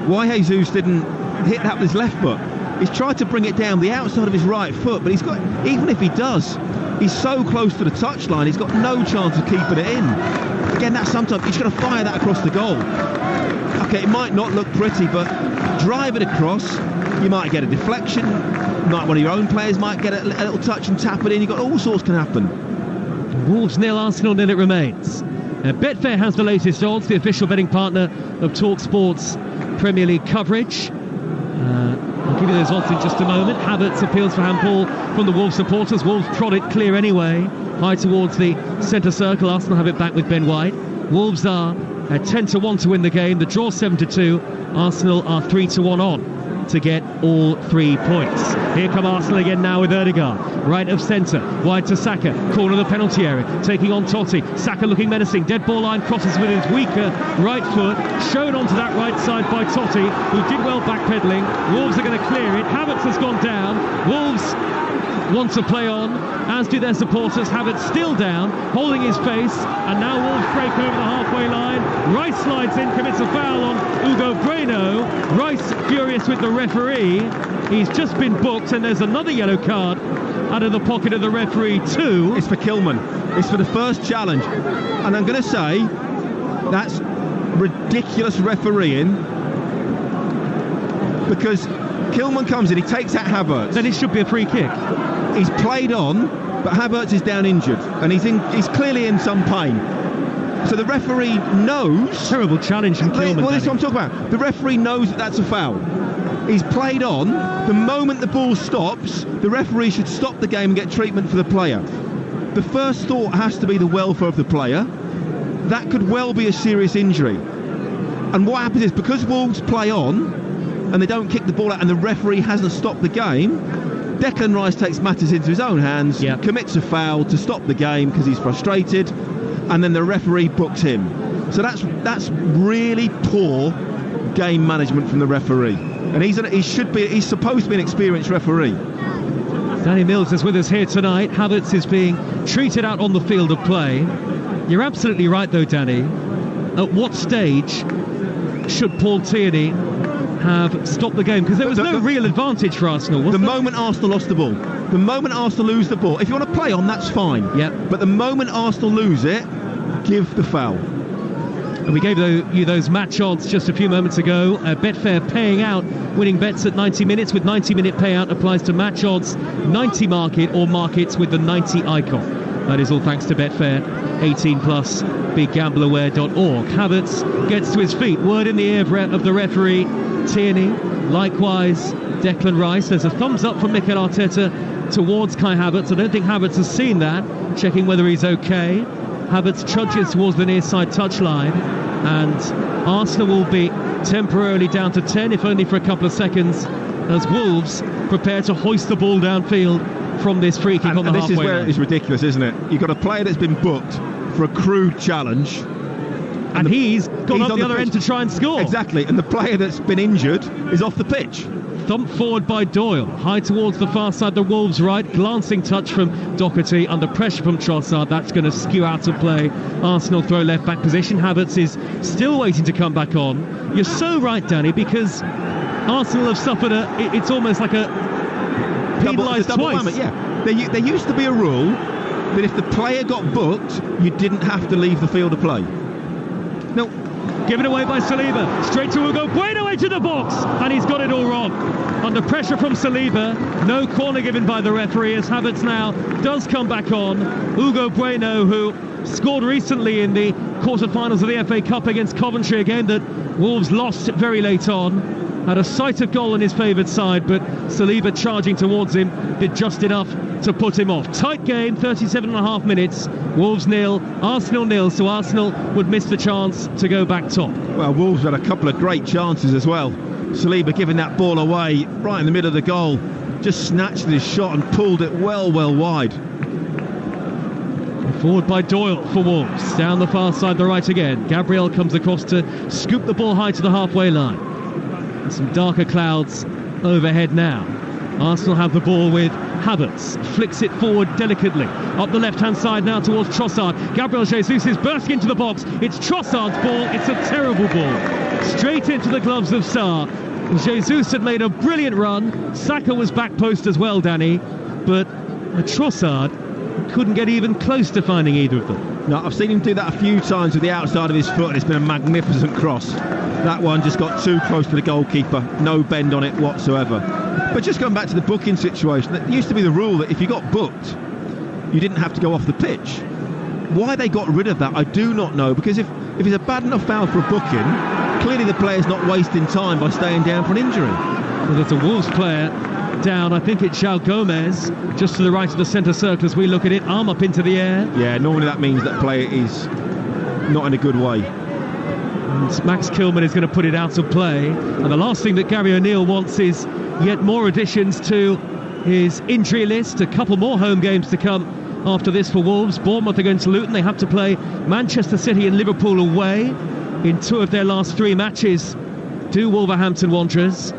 Why Jesus didn't hit that with his left foot? He's tried to bring it down the outside of his right foot, but even if he does, he's so close to the touchline, he's got no chance of keeping it in. Again, that's sometimes he's going to fire that across the goal. Okay, it might not look pretty, but drive it across, you might get a deflection, one of your own players might get a little touch and tap it in. You've got all sorts can happen.
Wolves 0, Arsenal 0 it remains. Betfair has the latest odds, the official betting partner of Talksport's Premier League coverage. I'll give you those odds in just a moment. Havertz appeals for handball from the Wolves supporters. Wolves prod it clear anyway, high towards the centre circle. Arsenal have it back with Ben White. Wolves are 10-1 to win the game. The draw 7-2. Arsenal are 3-1 on to get all 3 points. Here come Arsenal again now with Ødegaard, right of centre, wide to Saka, corner of the penalty area, taking on Totti. Saka looking menacing, dead ball line, crosses with his weaker right foot, shown onto that right side by Totti, who did well backpedaling. Wolves are going to clear it. Havertz has gone down. Wolves want to play on, as do their supporters. Havertz still down, holding his face, and now Wolves break over the halfway line. Rice slides in, commits a foul on Hugo Bueno. Rice furious with the referee. He's just been booked, and there's another yellow card out of the pocket of the referee too.
It's for Kilman. It's for the first challenge, and I'm going to say that's ridiculous refereeing, because Kilman comes in, he takes out Havertz.
Then it should be a free kick.
He's played on, but Havertz is down injured, and he's clearly in some pain. So the referee knows.
Terrible challenge from Kilman.
Well, that's what I'm talking about. The referee knows that that's a foul. He's played on. The moment the ball stops, the referee should stop the game and get treatment for the player. The first thought has to be the welfare of the player. That could well be a serious injury. And what happens is, because Wolves play on and they don't kick the ball out and the referee hasn't stopped the game, Declan Rice takes matters into his own hands, commits a foul to stop the game because he's frustrated, and then the referee books him. So that's really poor game management from the referee. And he's supposed to be an experienced referee.
Danny Mills is with us here tonight. Havertz is being treated out on the field of play. You're absolutely right though, Danny. At what stage should Paul Tierney have stopped the game? Because there was no real advantage for Arsenal, was there?
The moment Arsenal lost the ball. The moment Arsenal lose the ball. If you want to play on, that's fine.
Yep.
But the moment Arsenal lose it, give the foul.
And we gave you those match odds just a few moments ago. Betfair paying out winning bets at 90 minutes with 90-minute payout applies to match odds, 90 market or markets with the 90 icon. That is all thanks to Betfair. 18 plus, BigGambleAware.org. Havertz gets to his feet. Word in the ear of the referee, Tierney. Likewise, Declan Rice. There's a thumbs up from Mikel Arteta towards Kai Havertz. I don't think Havertz has seen that. Checking whether he's okay. Havertz trudges towards the near side touchline, and Arsenal will be temporarily down to 10, if only for a couple of seconds, as Wolves prepare to hoist the ball downfield from this free kick on the halfway line. This is
where it's ridiculous, isn't it? You've got a player that's been booked for a crude challenge,
and he's gone up the other end to try and score.
Exactly, and the player that's been injured is off the pitch.
Thumped forward by Doyle, high towards the far side, the Wolves right, glancing touch from Doherty, under pressure from Trossard, that's going to skew out of play. Arsenal throw left back position. Havertz is still waiting to come back on. You're so right, Danny, because Arsenal have suffered it's almost like a penalised twice.
Whammy, yeah. There used to be a rule that if the player got booked, you didn't have to leave the field of play. No.
Given away by Saliba, straight to Ugo Bueno into the box, and he's got it all wrong. Under pressure from Saliba, no corner given by the referee as Havertz now does come back on. Ugo Bueno, who scored recently in the quarter-finals of the FA Cup against Coventry, a game that Wolves lost very late on, had a sight of goal in his favoured side, but Saliba charging towards him did just enough to put him off. Tight game, 37.5 minutes, Wolves 0, Arsenal 0, so Arsenal would miss the chance to go back top.
Well, Wolves had a couple of great chances as well. Saliba giving that ball away right in the middle of the goal, just snatched his shot and pulled it well wide.
Forward by Doyle for Wolves, down the far side, the right again. Gabriel comes across to scoop the ball high to the halfway line. And some darker clouds overhead now. Arsenal have the ball with Havertz, flicks it forward delicately. Up the left-hand side now towards Trossard. Gabriel Jesus is bursting into the box. It's Trossard's ball. It's a terrible ball. Straight into the gloves of Sarr. Jesus had made a brilliant run. Saka was back post as well, Danny. But Trossard couldn't get even close to finding either of them.
No, I've seen him do that a few times with the outside of his foot, and it's been a magnificent cross. That one just got too close to the goalkeeper, no bend on it whatsoever. But just going back to the booking situation, it used to be the rule that if you got booked, you didn't have to go off the pitch. Why they got rid of that, I do not know, because if it's a bad enough foul for a booking, clearly the player's not wasting time by staying down for an injury.
Well, there's a Wolves player down, I think it's João Gomes, just to the right of the centre circle as we look at it, arm up into the air.
Yeah, normally that means that player is not in a good way.
And Max Kilman is going to put it out of play, and the last thing that Gary O'Neill wants is yet more additions to his injury list. A couple more home games to come after this for Wolves. Bournemouth against Luton. They have to play Manchester City and Liverpool away in 2 of their last 3 matches to Wolverhampton Wanderers,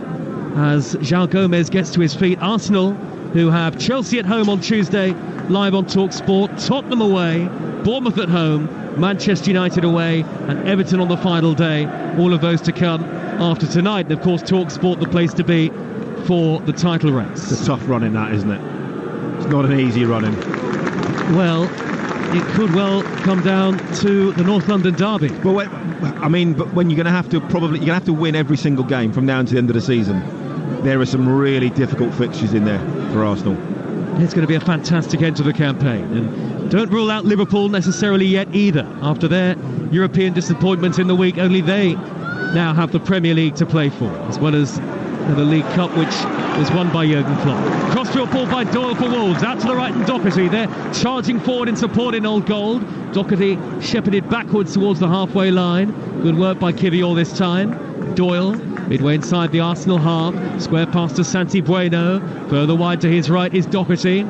as João Gomes gets to his feet. Arsenal, who have Chelsea at home on Tuesday, live on Talksport, Tottenham away, Bournemouth at home, Manchester United away, and Everton on the final day. All of those to come after tonight. And of course, Talksport, the place to be for the title race.
It's a tough run in that, isn't it? It's not an easy run in.
Well, it could well come down to the North London derby.
But when you're going to have to win every single game from now until the end of the season. There are some really difficult fixtures in there for Arsenal.
It's going to be a fantastic end to the campaign, and don't rule out Liverpool necessarily yet either. After their European disappointment in the week, only they now have the Premier League to play for, as well as the League Cup, which was won by Jurgen Klopp. Crossfield ball by Doyle for Wolves, out to the right, and Doherty there charging forward in support in Old Gold. Doherty shepherded backwards towards the halfway line. Good work by Kivior this time. Doyle midway inside the Arsenal half, square pass to Santi Bueno, further wide to his right is Doherty,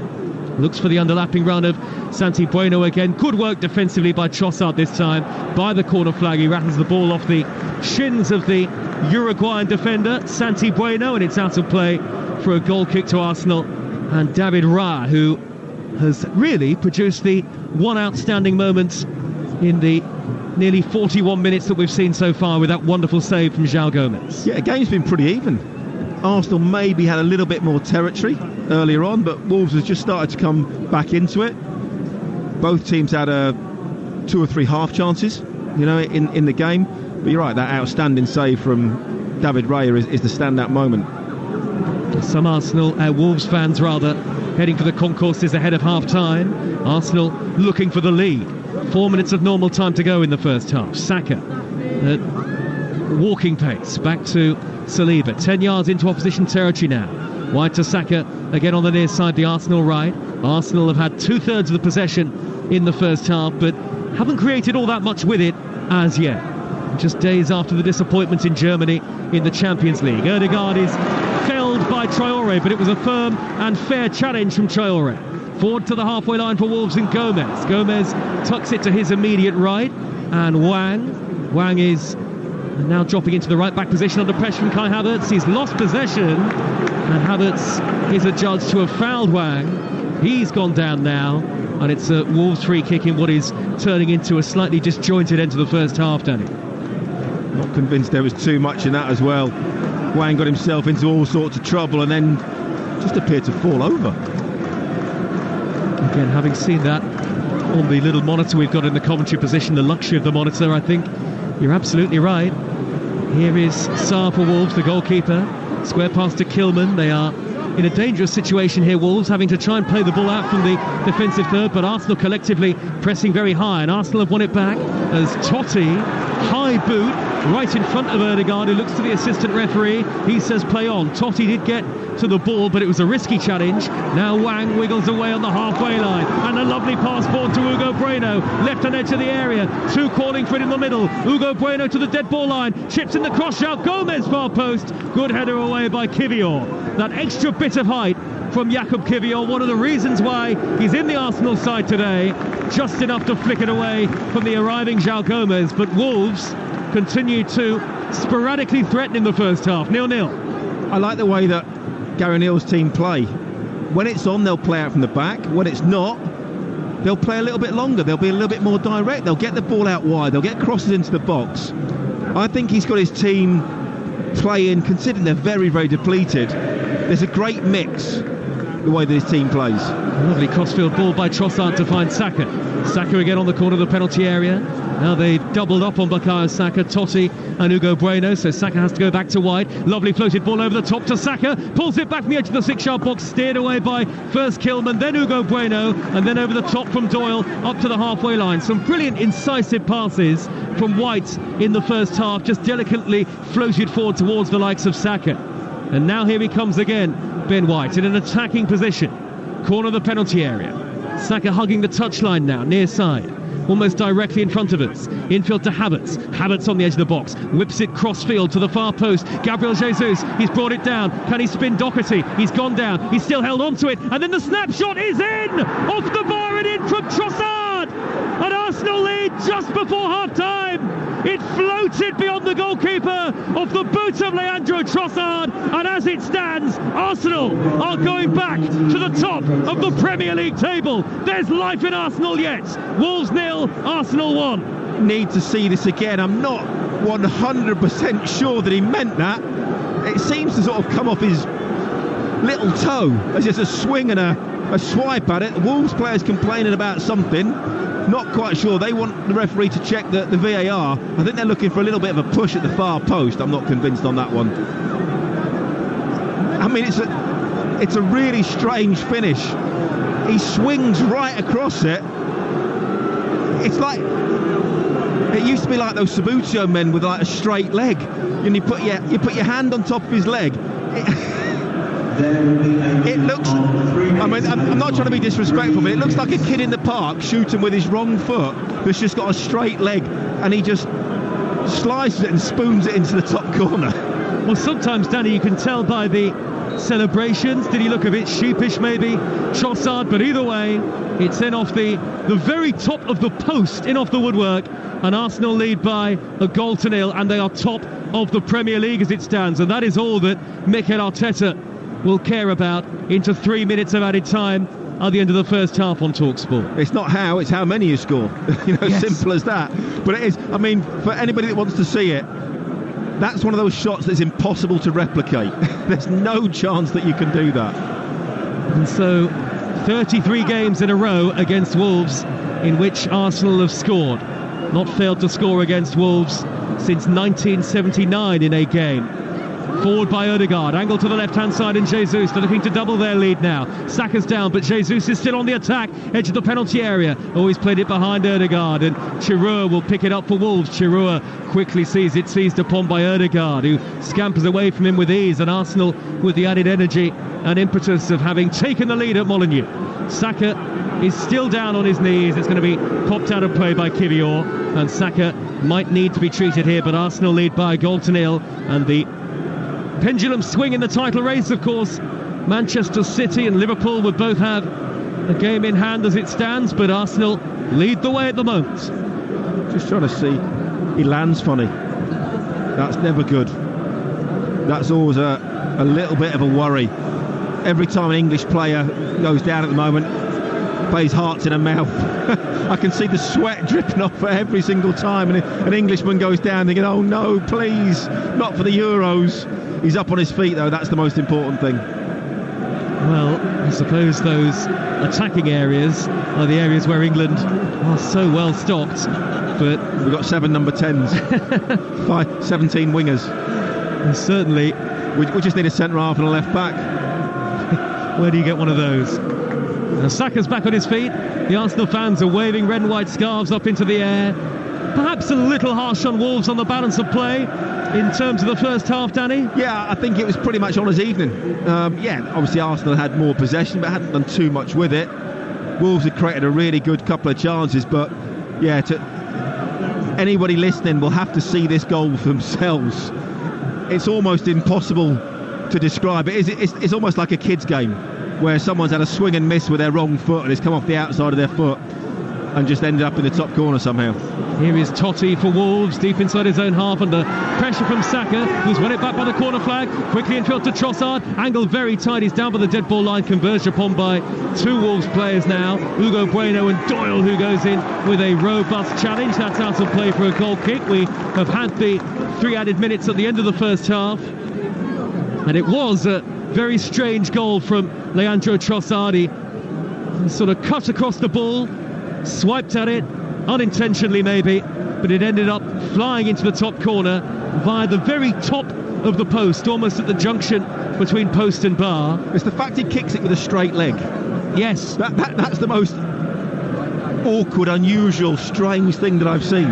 looks for the underlapping run of Santi Bueno again. Good work defensively by Trossard this time, by the corner flag. He rattles the ball off the shins of the Uruguayan defender Santi Bueno, and it's out of play for a goal kick to Arsenal. And David Raya, who has really produced the one outstanding moment in the nearly 41 minutes that we've seen so far, with that wonderful save from João Gomes.
Yeah, the game's been pretty even. Arsenal maybe had a little bit more territory earlier on, but Wolves has just started to come back into it. Both teams had 2 or 3 half chances, in the game. But you're right, that outstanding save from David Raya is the standout moment.
Some Wolves fans rather, heading for the concourses ahead of half-time. Arsenal looking for the lead. 4 minutes of normal time to go in the first half. Saka at walking pace, back to Saliba, 10 yards into opposition territory now. Wide to Saka, again on the near side, the Arsenal right. Arsenal have had 2/3 of the possession in the first half, but haven't created all that much with it as yet. Just days after the disappointment in Germany in the Champions League. Ødegaard is felled by Traoré, but it was a firm and fair challenge from Traoré. Forward to the halfway line for Wolves and Gomez. Gomez tucks it to his immediate right, and Wang Wang is now dropping into the right-back position under pressure from Kai Havertz. He's lost possession, and Havertz is adjudged to have fouled Wang. He's gone down now, and it's a Wolves free kick in what is turning into a slightly disjointed end to the first half, Danny.
Not convinced there was too much in that as well. Wang got himself into all sorts of trouble and then just appeared to fall over.
Again, having seen that on the little monitor we've got in the commentary position, the luxury of the monitor, I think you're absolutely right. Here is Sarr for Wolves, the goalkeeper. Square pass to Kilman. They are in a dangerous situation here, Wolves, having to try and play the ball out from the defensive third, but Arsenal collectively pressing very high, and Arsenal have won it back as Totti, high boot, right in front of Ødegaard, who looks to the assistant referee. He says play on. Totti did get to the ball, but it was a risky challenge. Now Wang wiggles away on the halfway line, and a lovely pass forward to Hugo Bueno, left-hand edge of the area, two calling for it in the middle. Hugo Bueno to the dead ball line, chips in the cross, João Gomez far post, good header away by Kivior. That extra bit of height from Jakub Kivior, one of the reasons why he's in the Arsenal side today, just enough to flick it away from the arriving João Gomez. But Wolves continue to sporadically threaten in the first half. 0-0.
I like the way that Gary Neal's team play. When it's on, they'll play out from the back. When it's not, they'll play a little bit longer. They'll be a little bit more direct. They'll get the ball out wide. They'll get crosses into the box. I think he's got his team playing, considering they're very, very depleted. There's a great mix the way that his team plays.
Lovely crossfield ball by Trossard to find Saka. Saka again on the corner of the penalty area. Now they've doubled up on Bukayo Saka, Totti and Hugo Bueno, so Saka has to go back to wide. Lovely floated ball over the top to Saka, pulls it back from the edge of the 6-yard box, steered away by first Kilman, then Hugo Bueno, and then over the top from Doyle up to the halfway line. Some brilliant incisive passes from White in the first half, just delicately floated forward towards the likes of Saka. And now here he comes again, Ben White in an attacking position, corner of the penalty area. Saka hugging the touchline now, near side, almost directly in front of us. Infield to Havertz. Havertz on the edge of the box, whips it cross-field to the far post. Gabriel Jesus, he's brought it down. Can he spin Doherty? He's gone down. He's still held on to it. And then the snapshot is in! Off the bar and in from Trossard! An Arsenal lead just before half-time. It floated beyond the goalkeeper off the boot of Leandro Trossard, and as it stands, Arsenal are going back to the top of the Premier League table. There's life in Arsenal yet. Wolves 0, Arsenal 1.
Need to see this again. I'm not 100% sure that he meant that. It seems to sort of come off his little toe as just a swing and a swipe at it. The Wolves players complaining about something. Not quite sure. They want the referee to check the VAR. I think they're looking for a little bit of a push at the far post. I'm not convinced on that one. I mean, it's a really strange finish. He swings right across it. It's like, it used to be like those Sabutio men with like a straight leg, and you put your hand on top of his leg. It looks, I mean, I'm not trying to be disrespectful, but it looks like a kid in the park shooting with his wrong foot who's just got a straight leg, and he just slices it and spoons it into the top corner.
Well, sometimes, Danny, you can tell by the celebrations. Did he look a bit sheepish, maybe, Trossard? But either way, it's in off the very top of the post, in off the woodwork, and Arsenal lead by a 0-0, and they are top of the Premier League as it stands, and that is all that Mikel Arteta will care about into 3 minutes of added time at the end of the first half on Talksport.
It's not how, it's how many you score. Yes. Simple as that. But it is, I mean, for anybody that wants to see it, that's one of those shots that's impossible to replicate. There's no chance that you can do that.
And so 33 games in a row against Wolves in which Arsenal have scored. Not failed to score against Wolves since 1979 in a game. Forward by Ødegaard, angle to the left-hand side, and Jesus, they're looking to double their lead now. Saka's down, but Jesus is still on the attack, edge of the penalty area. Always played it behind Ødegaard, and Chirua will pick it up for Wolves. Chirua quickly sees it seized upon by Ødegaard, who scampers away from him with ease, and Arsenal with the added energy and impetus of having taken the lead at Molineux. Saka is still down on his knees. It's going to be popped out of play by Kivior, and Saka might need to be treated here, but Arsenal lead by a 0-0, and the pendulum swing in the title race, of course. Manchester City and Liverpool would both have a game in hand as it stands, but Arsenal lead the way at the moment.
Just trying to see he lands funny. That's never good. That's always a little bit of a worry. Every time an English player goes down at the moment, plays hearts in her mouth. I can see the sweat dripping off every single time, and an Englishman goes down thinking, oh no, please, not for the Euros. He's up on his feet though, that's the most important thing.
Well, I suppose those attacking areas are the areas where England are so well stocked, but
we've got 7 number 10s, 17 wingers.
And certainly
we just need a centre half and a left back.
Where do you get one of those? Now, Saka's back on his feet. The Arsenal fans are waving red and white scarves up into the air. Perhaps a little harsh on Wolves on the balance of play in terms of the first half, Danny?
Yeah, I think it was pretty much on his evening. Obviously Arsenal had more possession but hadn't done too much with it. Wolves had created a really good couple of chances, but yeah, to anybody listening will have to see this goal for themselves. It's almost impossible to describe it. It's almost like a kid's game where someone's had a swing and miss with their wrong foot and it's come off the outside of their foot and just ended up in the top corner somehow.
Here is Totti for Wolves, deep inside his own half under pressure from Saka, who's won it back by the corner flag. Quickly infield to Trossard, angled very tight, he's down by the dead ball line, converged upon by 2 Wolves players now, Hugo Bueno and Doyle, who goes in with a robust challenge. That's out of play for a goal kick. We have had the 3 added minutes at the end of the first half, and it was a very strange goal from Leandro Trossard. He sort of cut across the ball, swiped at it, unintentionally maybe, but it ended up flying into the top corner via the very top of the post, almost at the junction between post and bar.
It's the fact he kicks it with a straight leg.
Yes.
That's the most awkward, unusual, strange thing that I've seen.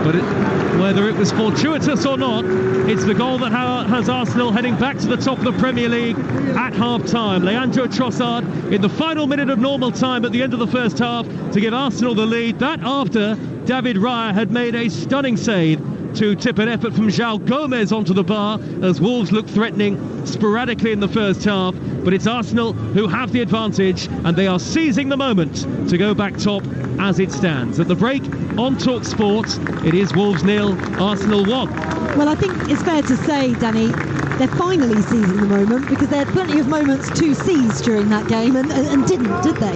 But whether it was fortuitous or not, it's the goal that has Arsenal heading back to the top of the Premier League at half-time. Leandro Trossard in the final minute of normal time at the end of the first half to give Arsenal the lead. That after David Raya had made a stunning save to tip an effort from João Gomez onto the bar as Wolves looked threatening sporadically in the first half. But it's Arsenal who have the advantage, and they are seizing the moment to go back top as it stands. At the break on Talksport, it is Wolves 0, Arsenal 1.
Well, I think it's fair to say, Danny, they're finally seizing the moment, because they had plenty of moments to seize during that game and didn't, did they?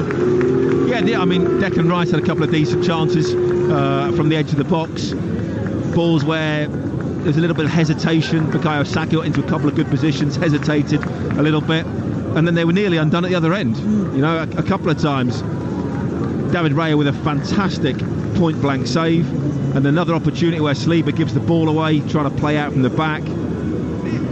Yeah, I mean, Declan Rice had a couple of decent chances from the edge of the box. Balls where there's a little bit of hesitation. Bukayo Saka got into a couple of good positions, hesitated a little bit, and then they were nearly undone at the other end. You know, a couple of times. David Raya with a fantastic point-blank save, and another opportunity where Saliba gives the ball away, trying to play out from the back.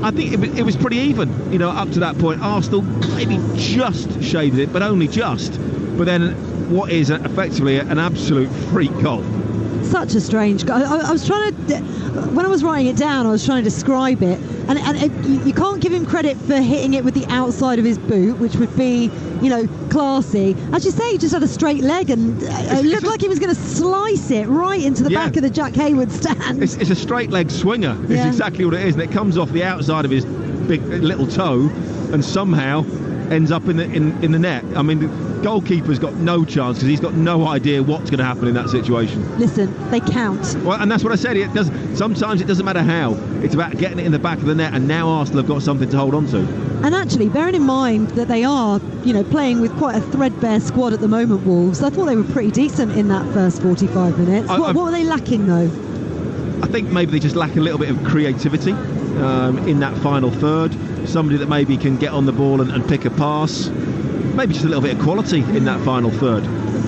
I think it was pretty even, you know, up to that point. Arsenal maybe just shaded it, but only just. But then what is effectively an absolute freak goal.
Such a strange goal. I was trying to, when I was writing it down, I was trying to describe it, and you can't give him credit for hitting it with the outside of his boot, which would be, you know, classy. As you say, he just had a straight leg, and it looked like he was going to slice it right into the back of the Jack Hayward stand.
It's a straight leg swinger. It's exactly what it is, and it comes off the outside of his big little toe, and somehow ends up in the net. I mean, the goalkeeper's got no chance because he's got no idea what's going to happen in that situation.
Listen, they count.
Well, and that's what I said. Sometimes it doesn't matter how. It's about getting it in the back of the net, and now Arsenal have got something to hold on to.
And actually, bearing in mind that they are, you know, playing with quite a threadbare squad at the moment, Wolves, I thought they were pretty decent in that first 45 minutes. What were they lacking, though?
I think maybe they just lack a little bit of creativity in that final third. Somebody that maybe can get on the ball and pick a pass. Maybe just a little bit of quality in that final third.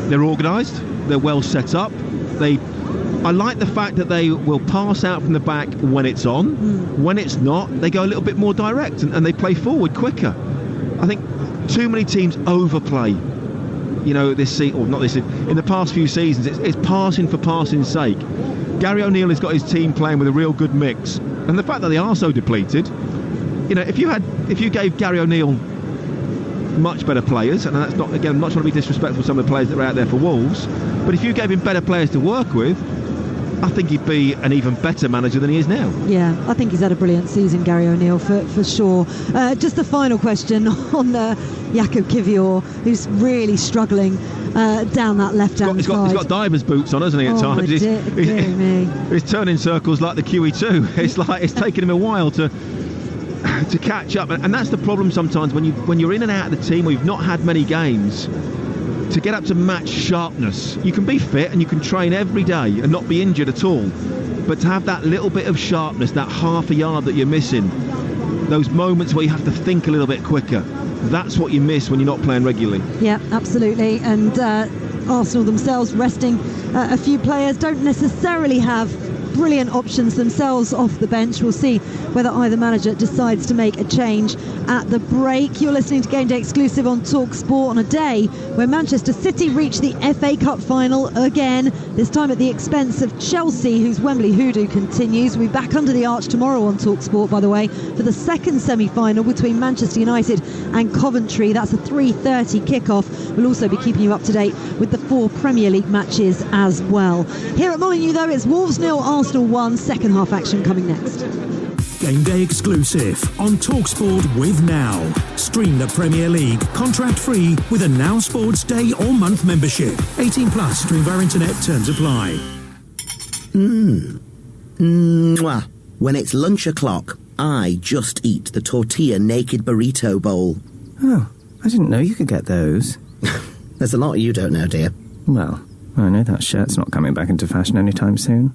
They're organised. They're well set up. I like the fact that they will pass out from the back when it's on. When it's not, they go a little bit more direct and they play forward quicker. I think too many teams overplay. You know, this season, or not this season, in the past few seasons, it's passing for passing's sake. Gary O'Neill has got his team playing with a real good mix, and the fact that they are so depleted, you know, if you gave Gary O'Neill much better players, and that's not, again, I'm not trying to be disrespectful to some of the players that are out there for Wolves, but if you gave him better players to work with, I think he'd be an even better manager than he is now.
Yeah, I think he's had a brilliant season, Gary O'Neill, for sure. Just a final question on Jakub Kivior, who's really struggling down that left-hand side.
He's got divers boots on, hasn't he, at times? He's turning circles like the QE2. It's like it's taken him a while to catch up, and that's the problem sometimes when you're in and out of the team, or you've not had many games. To get up to match sharpness, you can be fit and you can train every day and not be injured at all, but to have that little bit of sharpness, that half a yard that you're missing, those moments where you have to think a little bit quicker, that's what you miss when you're not playing regularly. Yeah, absolutely. And Arsenal themselves resting a few players, don't necessarily have brilliant options themselves off the bench. We'll see whether either manager decides to make a change at the break. You're listening to Game Day Exclusive on Talksport on a day where Manchester City reached the FA Cup final again, this time at the expense of Chelsea, whose Wembley hoodoo continues. We'll be back under the arch tomorrow on Talksport, by the way, for the second semi-final between Manchester United and Coventry. That's a 3:30 kickoff. We'll also be keeping you up to date with the 4 Premier League matches as well. Here at Molineux, though, it's Wolves 0, Arsenal 1. Second half action coming next.
Game Day Exclusive on TalkSport with Now. Stream the Premier League contract free with a Now Sports Day or month membership. 18 plus. Stream via internet. Terms apply.
Mwah. When it's lunch o'clock, I just eat the tortilla naked burrito bowl.
Oh, I didn't know you could get those.
There's a lot you don't know, dear.
Well, I know that shirt's not coming back into fashion anytime soon.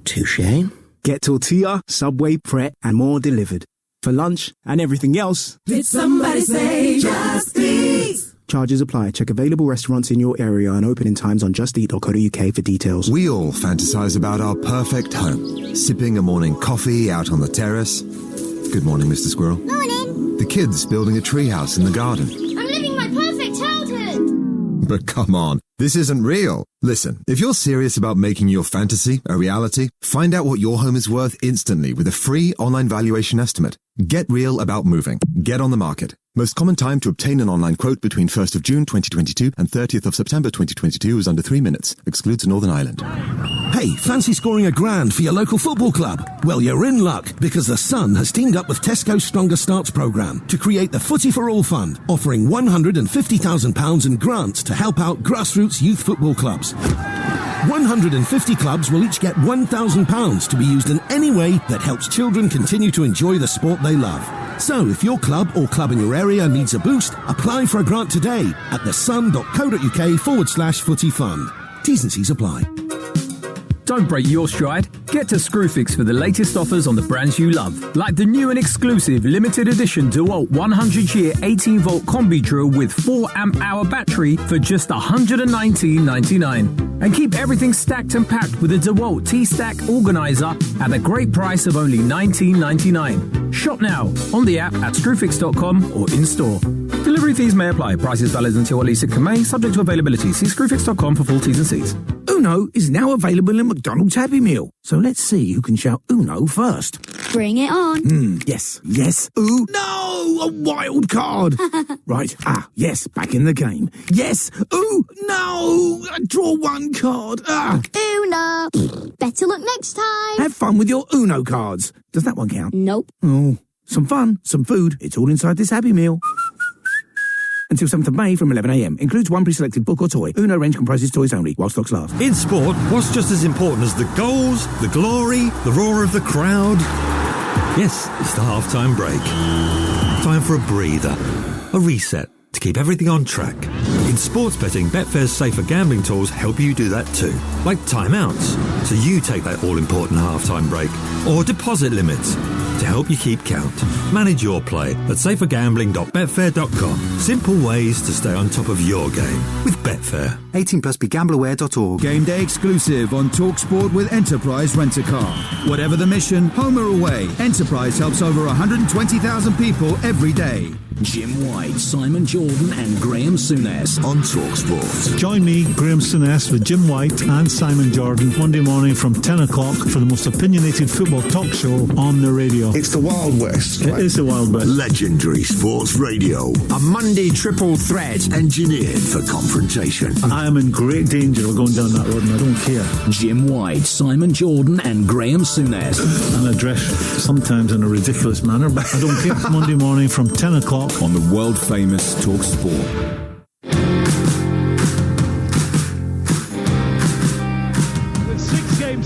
Touché.
Get tortilla, Subway, Pret, and more delivered. For lunch and everything else.
Did somebody say Just Eat?
Charges apply. Check available restaurants in your area and opening times on justeat.co.uk for details.
We all fantasize about our perfect home. Sipping a morning coffee out on the terrace. Good morning, Mr. Squirrel.
Morning.
The kids building a treehouse in the garden.
I'm living my perfect childhood.
But come on, this isn't real. Listen, if you're serious about making your fantasy a reality, find out what your home is worth instantly with a free online valuation estimate. Get real about moving. Get on the market. Most common time to obtain an online quote between 1st of June 2022 and 30th of September 2022 is under 3 minutes. Excludes Northern Ireland.
Hey, fancy scoring £1,000 for your local football club? Well, you're in luck, because The Sun has teamed up with Tesco's Stronger Starts programme to create the Footy for All Fund, offering £150,000 in grants to help out grassroots youth football clubs. 150 clubs will each get £1,000 to be used in any way that helps children continue to enjoy the sport they love. So if your club or club in your area needs a boost, apply for a grant today at thesun.co.uk/footy fund. T's and C's apply.
Don't break your stride. Get to Screwfix for the latest offers on the brands you love, like the new and exclusive limited edition DeWalt 100-year 18-volt combi drill with 4 amp-hour battery for just $119.99. And keep everything stacked and packed with a DeWalt T-Stack organizer at a great price of only $19.99. Shop now on the app at screwfix.com or in-store. Delivery fees may apply. Prices valid until at least 6th of May, subject to availability. See screwfix.com for full T's and C's.
Uno is now available in McDonald's Happy Meal. So let's see who can shout Uno first.
Bring it on.
Yes. Ooh, no! A wild card! Right. Yes, back in the game. Yes! Ooh, no! Draw 1 card.
Uno. Better luck next time.
Have fun with your Uno cards. Does that one count?
Nope.
Oh, some fun, some food. It's all inside this Happy Meal. Until 7th of May from 11 a.m. Includes 1 pre-selected book or toy. Uno range comprises toys only, while stocks last.
In sport, what's just as important as the goals, the glory, the roar of the crowd? Yes, it's the half-time break. Time for a breather, a reset, to keep everything on track. In sports betting, Betfair's safer gambling tools help you do that too. Like timeouts, so you take that all-important half-time break. Or deposit limits, to help you keep count. Manage your play at safergambling.betfair.com. Simple ways to stay on top of your game with Betfair.
18 plus begambleaware.org.
Game Day Exclusive on Talksport with Enterprise Rent-A-Car. Whatever the mission, home or away, Enterprise helps over 120,000 people every day.
Jim White, Simon Jordan and Graham Souness on Talksport.
Join me, Graham Souness, with Jim White and Simon Jordan Monday morning from 10 o'clock for the most opinionated football talk show on the radio.
It's the Wild West.
It is the Wild West.
Legendary sports radio. A Monday triple threat engineered for confrontation.
I am in great danger of going down that road and I don't care.
Jim White, Simon Jordan and Graham Souness.
And I dress sometimes in a ridiculous manner, but I don't care. Monday morning from 10 o'clock
on the world famous Talksport.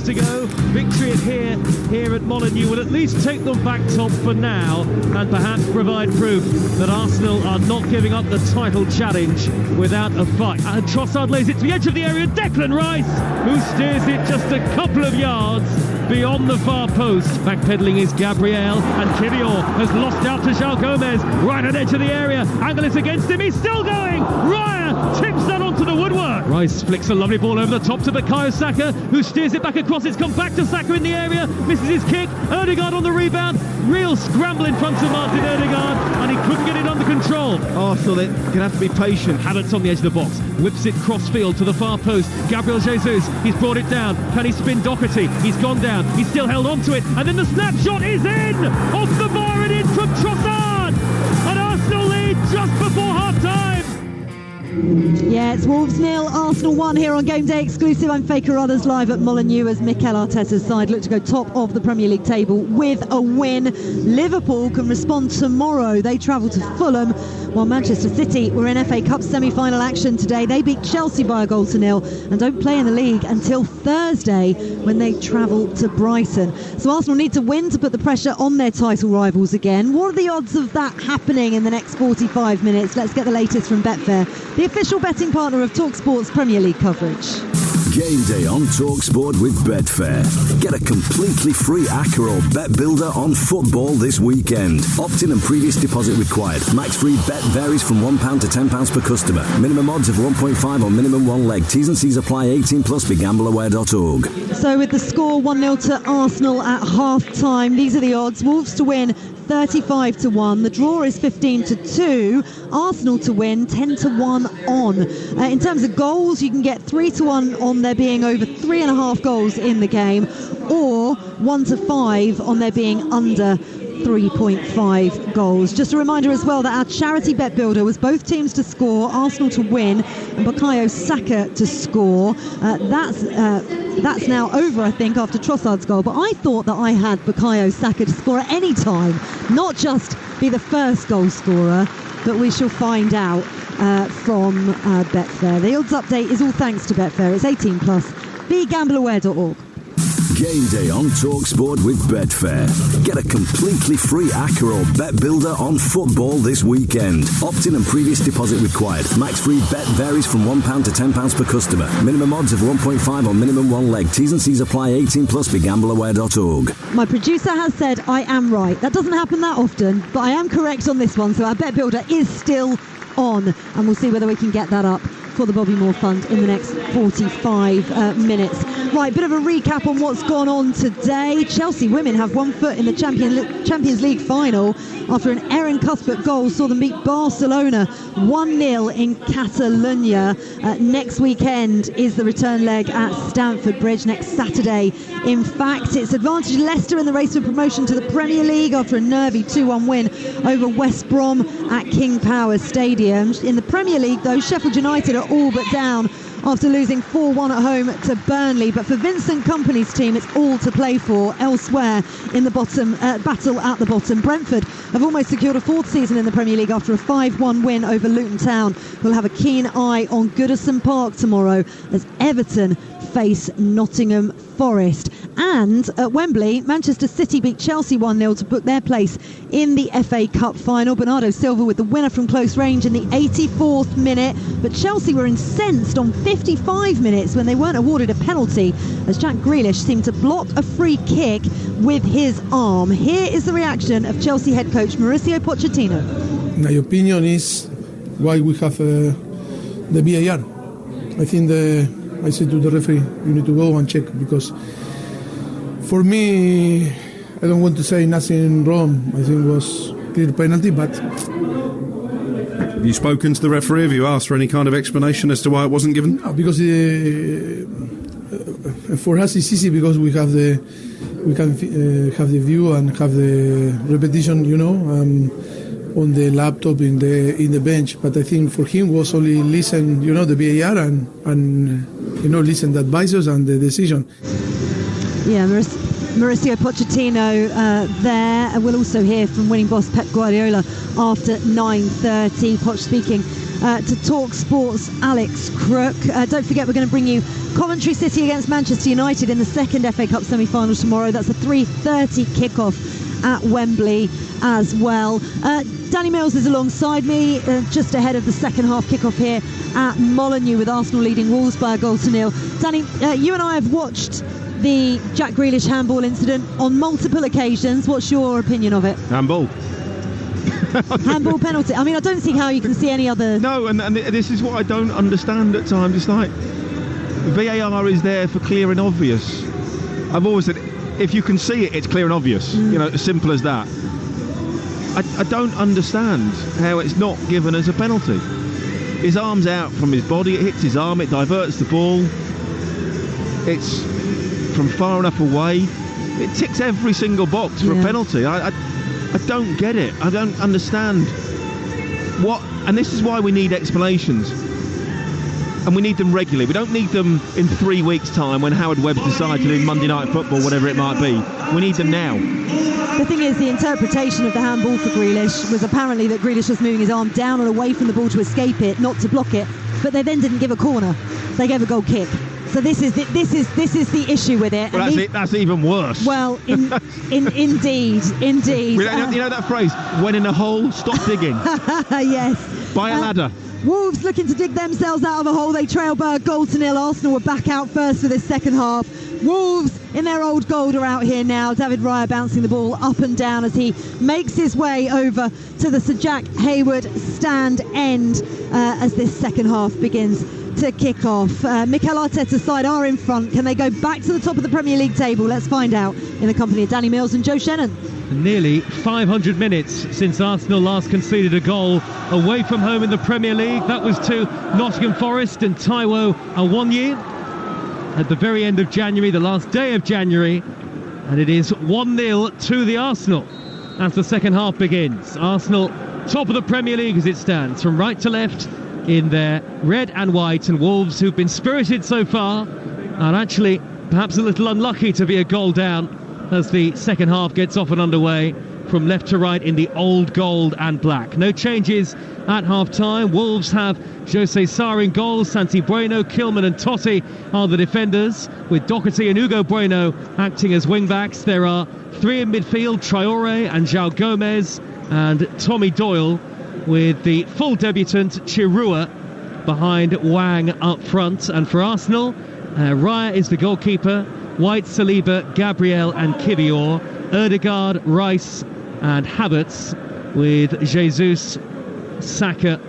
To go, victory here at Molineux will at least take them back top for now and perhaps provide proof that Arsenal are not giving up the title challenge without a fight. And Trossard lays it to the edge of the area. Declan Rice, who steers it just a couple of yards beyond the far post. Backpedaling is Gabriel, and Kivior has lost out to João Gomez right at the edge of the area. Angle is against him, he's still going. Raya tips that onto the woodwork. Rice flicks a lovely ball over the top to Bukayo Saka, who steers it back across. It's come back to Saka in the area, misses his kick. Ødegaard on the rebound, real scramble in front of Martin Ødegaard, and he couldn't get it under control.
Arsenal going to have to be patient.
Havertz on the edge of the box, whips it cross field to the far post. Gabriel Jesus, he's brought it down. Can he spin Doherty? He's gone down, he's still held on to it, and then the snapshot is in! Off the bar and in from Trossard! And Arsenal lead just before half-time!
Yeah, it's Wolves 0, Arsenal 1 here on Game Day Exclusive. I'm Faye Carruthers live at Molineux as Mikel Arteta's side look to go top of the Premier League table with a win. Liverpool can respond tomorrow. They travel to Fulham, while Manchester City were in FA Cup semi-final action today. They beat Chelsea by 1-0 and don't play in the league until Thursday when they travel to Brighton. So Arsenal need to win to put the pressure on their title rivals again. What are the odds of that happening in the next 45 minutes? Let's get the latest from Betfair, the official betting partner of Talksport's Premier League coverage.
Game day on Talksport with Betfair. Get a completely free ACCA or bet builder on football this weekend. Opt-in and previous deposit required. Max free bet varies from £1 to £10 per customer. Minimum odds of 1.5 on minimum one leg. T's and C's apply. 18 plus. BeGambleAware.org.
So with the score 1-0 to Arsenal at half-time, these are the odds. Wolves to win 35-1. The draw is 15-2. Arsenal to win 10-1 on. In terms of goals, you can get 3-1 on there being over 3.5 goals in the game, or 1-5 on there being under 3.5 goals. Just a reminder as well that our charity bet builder was both teams to score, Arsenal to win and Bukayo Saka to score. That's now over, I think, after Trossard's goal, but I thought that I had Bukayo Saka to score at any time, not just be the first goal scorer, but we shall find out from Betfair. The odds update is all thanks to Betfair. It's 18 plus. BeGambleAware.org.
Game day on Talksport with Betfair. Get a completely free ACCA or bet builder on football this weekend. Opt-in and previous deposit required. Max free bet varies from £1 to £10 per customer. Minimum odds of 1.5 on minimum one leg. T's and C's apply. 18 plus. BeGambleAware.org.
My producer has said I am right. That doesn't happen that often, but I am correct on this one. So our bet builder is still on, and we'll see whether we can get that up for the Bobby Moore Fund in the next 45 minutes. Right, bit of a recap on what's gone on today. Chelsea women have one foot in the Champions League final after an Erin Cuthbert goal saw them beat Barcelona 1-0 in Catalonia. Next weekend is the return leg at Stamford Bridge, next Saturday. In fact, it's advantage Leicester in the race for promotion to the Premier League after a nervy 2-1 win over West Brom at King Power Stadium. In the Premier League, though, Sheffield United are all but down after losing 4-1 at home to Burnley. But for Vincent Kompany's team, it's all to play for elsewhere in the bottom battle at the bottom. Brentford have almost secured a fourth season in the Premier League after a 5-1 win over Luton Town. We'll have a keen eye on Goodison Park tomorrow as Everton face Nottingham Forest. And at Wembley, Manchester City beat Chelsea 1-0 to book their place in the FA Cup final. Bernardo Silva with the winner from close range in the 84th minute. But Chelsea were incensed on 55 minutes when they weren't awarded a penalty, as Jack Grealish seemed to block a free kick with his arm. Here is the reaction of Chelsea head coach Mauricio Pochettino.
My opinion is why we have the VAR. I think I said to the referee, you need to go and check, because for me, I don't want to say nothing wrong. I think it was clear penalty, but
Have you spoken to the referee? Have you asked for any kind of explanation as to why it wasn't given?
No, because for us it's easy because we can have the view and have the repetition, on the laptop in the bench. But I think for him was only listen, the VAR and listen the advisors and the decision.
Yeah, Mauricio Pochettino there, and we'll also hear from winning boss Pep Guardiola after 9:30. Poch speaking to Talksport's Alex Crook. Don't forget, we're going to bring you Coventry City against Manchester United in the second FA Cup semi-final tomorrow. That's a 3:30 kickoff at Wembley as well. Danny Mills is alongside me just ahead of the second half kickoff here at Molineux, with Arsenal leading Wolves by 1-0. Danny, you and I have watched the Jack Grealish handball incident on multiple occasions. What's your opinion of it?
Handball.
Handball penalty. I mean, I don't see how you can see any other...
No, and this is what I don't understand at times. It's like VAR is there for clear and obvious. I've always said, if you can see it, it's clear and obvious. As simple as that. I don't understand how it's not given as a penalty. His arm's out from his body, it hits his arm, it diverts the ball. It's from far enough away. It ticks every single box for a penalty. I don't get it. I don't understand what, and this is why we need explanations. And we need them regularly. We don't need them in 3 weeks' time when Howard Webb decides to do Monday Night Football, whatever it might be. We need them now.
The thing is, the interpretation of the handball for Grealish was apparently that Grealish was moving his arm down and away from the ball to escape it, not to block it. But they then didn't give a corner. They gave a goal kick. So this is the issue with it.
Well, that's even worse.
Well, indeed.
You know that phrase, when in a hole, stop digging.
Yes.
By a ladder.
Wolves looking to dig themselves out of a hole. They trail by 1-0. Arsenal were back out first for this second half. Wolves in their old gold are out here now. David Raya bouncing the ball up and down as he makes his way over to the Sir Jack Hayward stand end as this second half begins to kick off. Mikel Arteta's side are in front. Can they go back to the top of the Premier League table? Let's find out in the company of Danny Mills and Joe Shennan.
Nearly 500 minutes since Arsenal last conceded a goal away from home in the Premier League. That was to Nottingham Forest and Taiwo Awoniyi at the very end of January, the last day of January. And it is 1-0 to the Arsenal as the second half begins. Arsenal top of the Premier League as it stands, from right to left in their red and white, and Wolves, who've been spirited so far, are actually perhaps a little unlucky to be a goal down as the second half gets off and underway from left to right in the old gold and black. No changes at half-time. Wolves have Jose Sarr in goal, Santi Bueno, Kilman and Totti are the defenders, with Doherty and Hugo Bueno acting as wing-backs. There are three in midfield, Traore and João Gomez and Tommy Doyle, with the full debutant Chirua behind Wang up front. And for Arsenal, Raya is the goalkeeper, White, Saliba, Gabriel and Kivior, Ødegaard, Rice and Havertz, with Jesus, Saka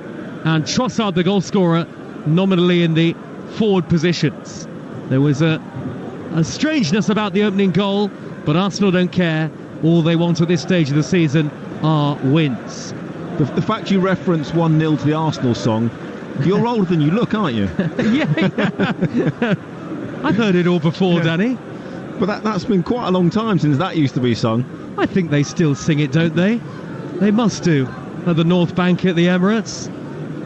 and Trossard the goal scorer, nominally in the forward positions. There was a strangeness about the opening goal, but Arsenal don't care. All they want at this stage of the season are wins.
The fact you reference 1-0 to the Arsenal song, you're older than you look, aren't you?
Yeah. I've heard it all before, Danny.
But that's been quite a long time since that used to be sung.
I think they still sing it, don't they? They must do, at the North Bank at the Emirates.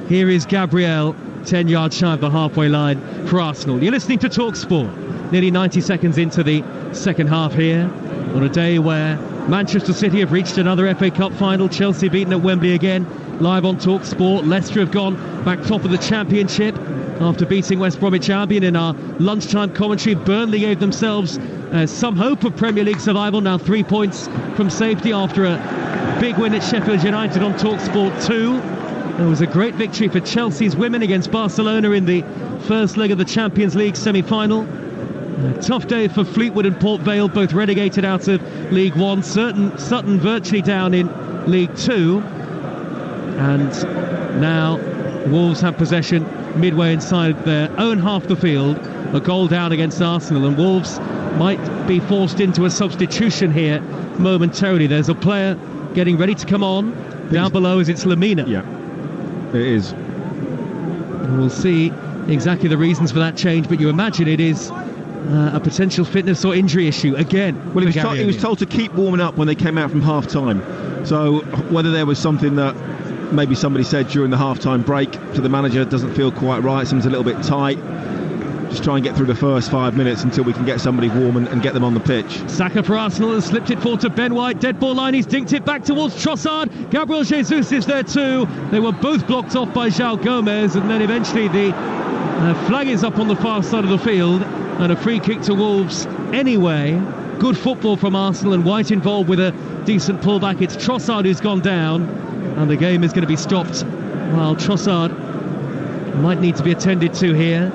Here is Gabriel, 10 yards shy of the halfway line for Arsenal. You're listening to Talksport, nearly 90 seconds into the second half here, on a day where Manchester City have reached another FA Cup final, Chelsea beaten at Wembley again, live on Talksport. Leicester have gone back top of the Championship after beating West Bromwich Albion in our lunchtime commentary. Burnley gave themselves some hope of Premier League survival, now 3 points from safety after a big win at Sheffield United on Talksport 2. There was a great victory for Chelsea's women against Barcelona in the first leg of the Champions League semi-final. A tough day for Fleetwood and Port Vale, both relegated out of League One. Sutton virtually down in League Two. And now Wolves have possession midway inside their own half of the field. A goal down against Arsenal, and Wolves might be forced into a substitution here momentarily. There's a player getting ready to come on. Down below as it's Lamina.
Yeah. It is.
And we'll see exactly the reasons for that change, but you imagine it is a potential fitness or injury issue again.
Well, he was told to keep warming up when they came out from half-time. So whether there was something that maybe somebody said during the half-time break to the manager, doesn't feel quite right, something's a little bit tight, just try and get through the first 5 minutes until we can get somebody warm and get them on the pitch.
Saka for Arsenal has slipped it forward to Ben White. Dead ball line, he's dinked it back towards Trossard. Gabriel Jesus is there too. They were both blocked off by João Gomez, and then eventually the flag is up on the far side of the field and a free kick to Wolves anyway. Good football from Arsenal, and White involved with a decent pullback. It's Trossard who's gone down, and the game is going to be stopped while Trossard might need to be attended to here.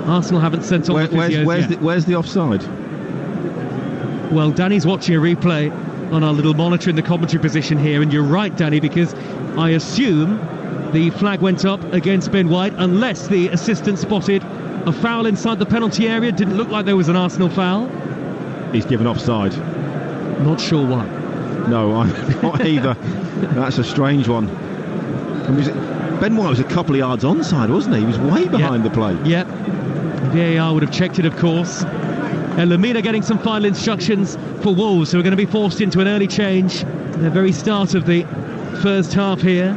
Arsenal haven't sent on the physios yet.
Where's the offside?
Well, Danny's watching a replay on our little monitor in the commentary position here, and you're right, Danny, because I assume the flag went up against Ben White unless the assistant spotted a foul inside the penalty area. Didn't look like there was an Arsenal foul.
He's given offside.
Not sure why.
No, I'm not either. That's a strange one. Ben White was a couple of yards onside, wasn't he? He was way behind the play.
Yep. VAR would have checked it, of course. And Lamina getting some final instructions for Wolves, who are going to be forced into an early change at the very start of the first half here.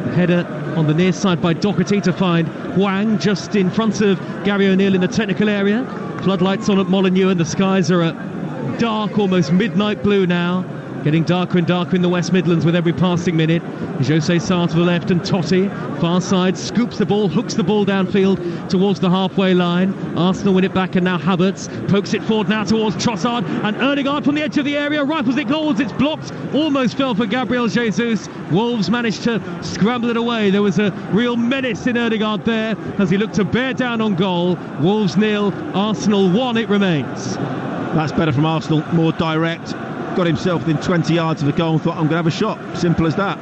The header on the near side by Doherty to find Hwang just in front of Gary O'Neill in the technical area. Floodlights on at Molineux, and the skies are a dark, almost midnight blue now. Getting darker and darker in the West Midlands with every passing minute. Jose Sarr to the left, and Totti, far side, scoops the ball, hooks the ball downfield towards the halfway line. Arsenal win it back, and now Havertz pokes it forward now towards Trossard, and Erdegaard from the edge of the area, rifles it goals, it's blocked, almost fell for Gabriel Jesus. Wolves managed to scramble it away. There was a real menace in Erdegaard there as he looked to bear down on goal. Wolves 0, Arsenal 1 it remains.
That's better from Arsenal, more direct. Got himself within 20 yards of the goal and thought, I'm going to have a shot. Simple as that.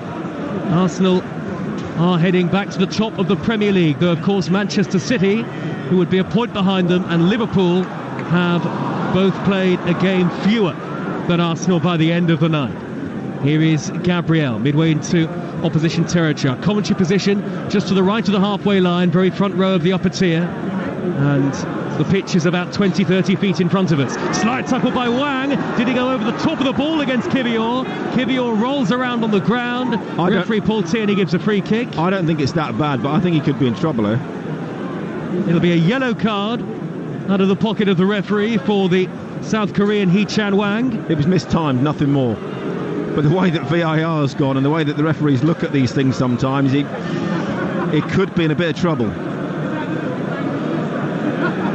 Arsenal are heading back to the top of the Premier League, though of course Manchester City, who would be a point behind them, and Liverpool have both played a game fewer than Arsenal by the end of the night. Here is Gabriel, midway into opposition territory. Our commentary position just to the right of the halfway line, very front row of the upper tier, and the pitch is about 20-30 feet in front of us. Slide tackle by Hwang. Did he go over the top of the ball against Kivior? Kivior rolls around on the ground. Referee Paul Tierney gives a free kick.
I don't think it's that bad, but I think he could be in trouble here.
It'll be a yellow card out of the pocket of the referee for the South Korean Hee-chan Hwang.
It was mistimed, nothing more. But the way that VAR's gone and the way that the referees look at these things sometimes, it could be in a bit of trouble.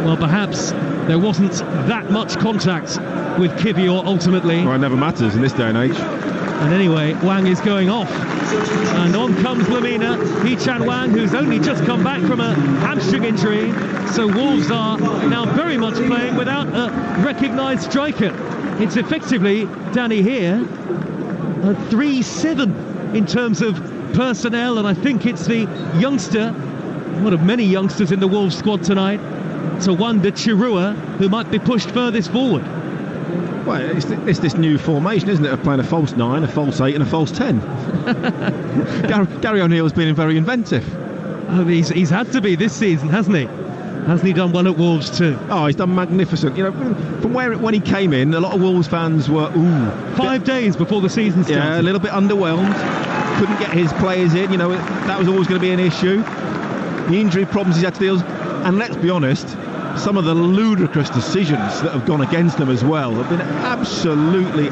Well, perhaps there wasn't that much contact with Kivior ultimately.
Well, it never matters in this day and age.
And anyway, Hwang is going off. And on comes Lamina, Hee-chan Hwang, who's only just come back from a hamstring injury. So Wolves are now very much playing without a recognised striker. It's effectively, Danny here, a 3-7 in terms of personnel. And I think it's the youngster, one of many youngsters in the Wolves squad tonight, Tawanda Chirua, who might be pushed furthest forward.
Well, it's this new formation, isn't it, of playing a false 9, a false 8 and a false 10. Gary O'Neill's been very inventive.
Oh, he's had to be this season, hasn't he? Hasn't he done well at Wolves too?
Oh, he's done magnificent. You know, from when he came in, a lot of Wolves fans were
5 days before the season started.
Yeah, a little bit underwhelmed. Couldn't get his players in. You know, that was always going to be an issue. The injury problems he's had to deal with, and let's be honest, some of the ludicrous decisions that have gone against them as well have been absolutely.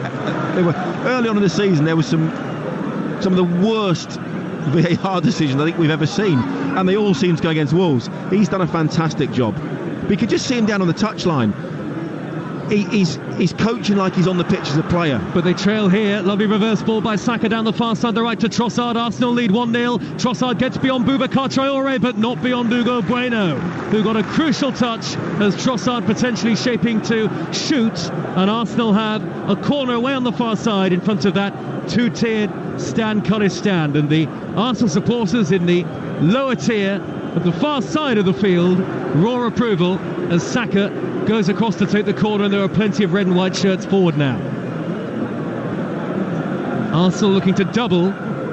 They were early on in the season. There was some of the worst VAR decisions I think we've ever seen, and they all seem to go against Wolves. He's done a fantastic job. We could just see him down on the touchline. He's coaching like he's on the pitch as a player.
But they trail here. Lovely reverse ball by Saka down the far side, the right to Trossard. Arsenal lead 1-0. Trossard gets beyond Boubacar Traoré, but not beyond Hugo Bueno, who got a crucial touch as Trossard potentially shaping to shoot. And Arsenal have a corner away on the far side in front of that two-tiered stand Curtis stand. And the Arsenal supporters in the lower tier at the far side of the field roar approval as Saka goes across to take the corner, and there are plenty of red and white shirts forward now. Arsenal looking to double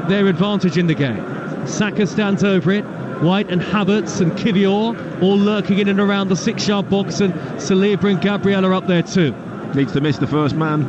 their advantage in the game. Saka stands over it. White and Havertz and Kivior all lurking in and around the 6-yard box, and Saliba and Gabriel are up there too.
Needs to miss the first man.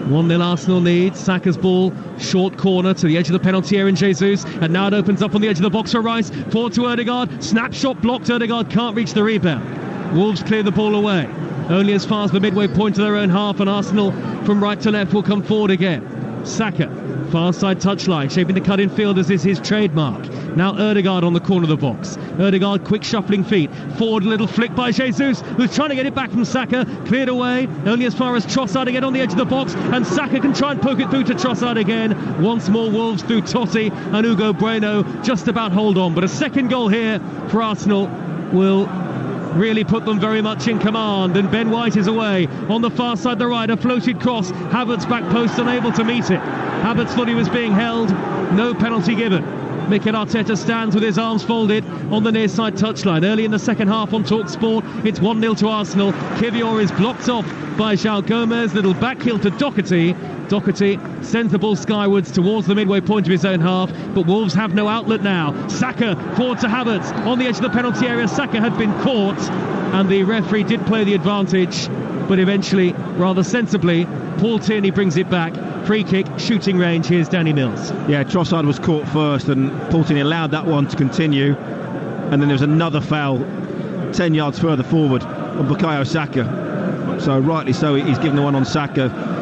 1-0 Arsenal needs. Saka's ball, short corner to the edge of the penalty area in Jesus, and now it opens up on the edge of the box for Rice. Forward to Ødegaard. Snapshot blocked. Ødegaard can't reach the rebound. Wolves clear the ball away. Only as far as the midway point of their own half, and Arsenal from right to left will come forward again. Saka, far side touchline, shaping the cut-in field as is his trademark. Now Ødegaard on the corner of the box. Ødegaard, quick shuffling feet. Forward, a little flick by Jesus, who's trying to get it back from Saka. Cleared away, only as far as Trossard again on the edge of the box. And Saka can try and poke it through to Trossard again. Once more Wolves through Totti and Hugo Bueno just about hold on. But a second goal here for Arsenal will really put them very much in command, and Ben White is away on the far side, the right, a floated cross. Havertz back post, unable to meet it. Havertz thought he was being held, no penalty given. Mikel Arteta stands with his arms folded on the near side touchline. Early in the second half on Talksport, it's 1-0 to Arsenal. Kivior is blocked off by João Gomes, little back heel to Doherty. Doherty sends the ball skywards towards the midway point of his own half, but Wolves have no outlet now. Saka forward to Havertz on the edge of the penalty area. Saka had been caught, and the referee did play the advantage, but eventually, rather sensibly, Paul Tierney brings it back. Free kick, shooting range. Here's Danny Mills.
Yeah, Trossard was caught first, and Paul Tierney allowed that one to continue, and then there was another foul 10 yards further forward on Bukayo Saka. So rightly so, he's given the one on Saka.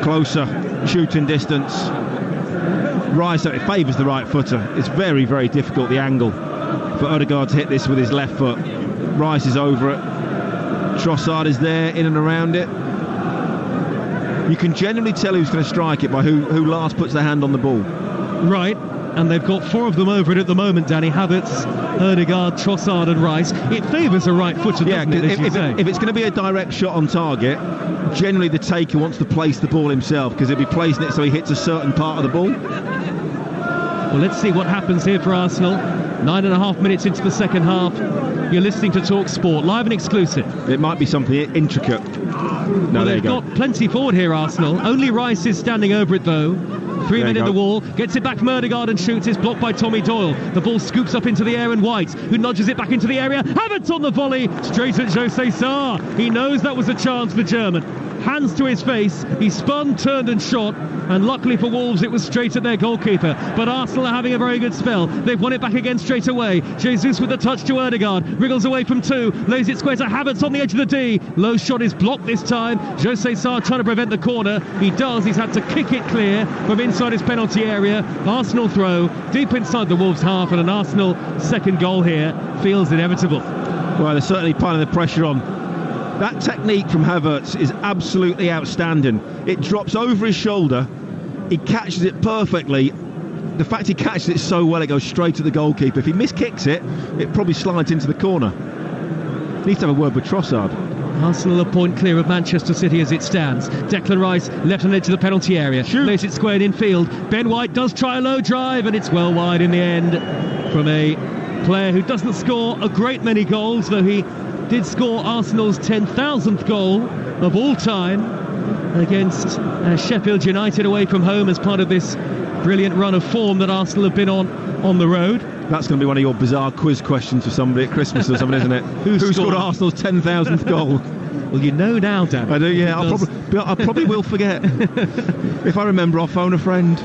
Closer shooting distance. Rice, it favours the right footer. It's very, very difficult, the angle for Ødegaard to hit this with his left foot. Rice is over it. Trossard is there, in and around it. You can generally tell who's going to strike it by who last puts their hand on the ball.
Right, and they've got 4 of them over it at the moment, Danny. Havertz, Ødegaard, Trossard and Rice. It favours a right footer, doesn't it, as you say?
If it's going to be a direct shot on target, generally the taker wants to place the ball himself, because he'll be placing it so he hits a certain part of the ball.
Well, let's see what happens here for Arsenal. 9.5 minutes into the second half. You're listening to Talksport, live and exclusive.
It might be something intricate.
Well, they've got plenty forward here, Arsenal. Only Rice is standing over it, though. 3 men in the wall, gets it back from Ødegaard and shoots. It's blocked by Tommy Doyle. The ball scoops up into the air, and White, who nudges it back into the area. Havertz on the volley, straight at Jose Sarr. He knows that was a chance for German. Hands to his face, he spun, turned and shot, and luckily for Wolves it was straight at their goalkeeper. But Arsenal are having a very good spell. They've won it back again straight away. Jesus with the touch to Ødegaard, wriggles away from 2, lays it square to Havertz on the edge of the D. Low shot is blocked this time. Jose Sarr trying to prevent the corner. He does, he's had to kick it clear from inside his penalty area. Arsenal throw deep inside the Wolves half, and an Arsenal second goal here feels inevitable.
Well, they're certainly piling the pressure on. That technique from Havertz is absolutely outstanding. It drops over his shoulder, he catches it perfectly. The fact he catches it so well, it goes straight to the goalkeeper. If he miskicks it, it probably slides into the corner. Needs to have a word with Trossard.
Arsenal a point clear of Manchester City as it stands. Declan Rice left on the edge of the penalty area. Lays it squared in field. Ben White does try a low drive, and it's well wide in the end from a player who doesn't score a great many goals, though he did score Arsenal's 10,000th goal of all time against Sheffield United away from home as part of this brilliant run of form that Arsenal have been on the road.
That's going to be one of your bizarre quiz questions for somebody at Christmas or something, isn't it? Who scored Arsenal's 10,000th goal?
Well, you know now, Dan.
I do, yeah. I probably will forget. If I remember, I'll phone a friend.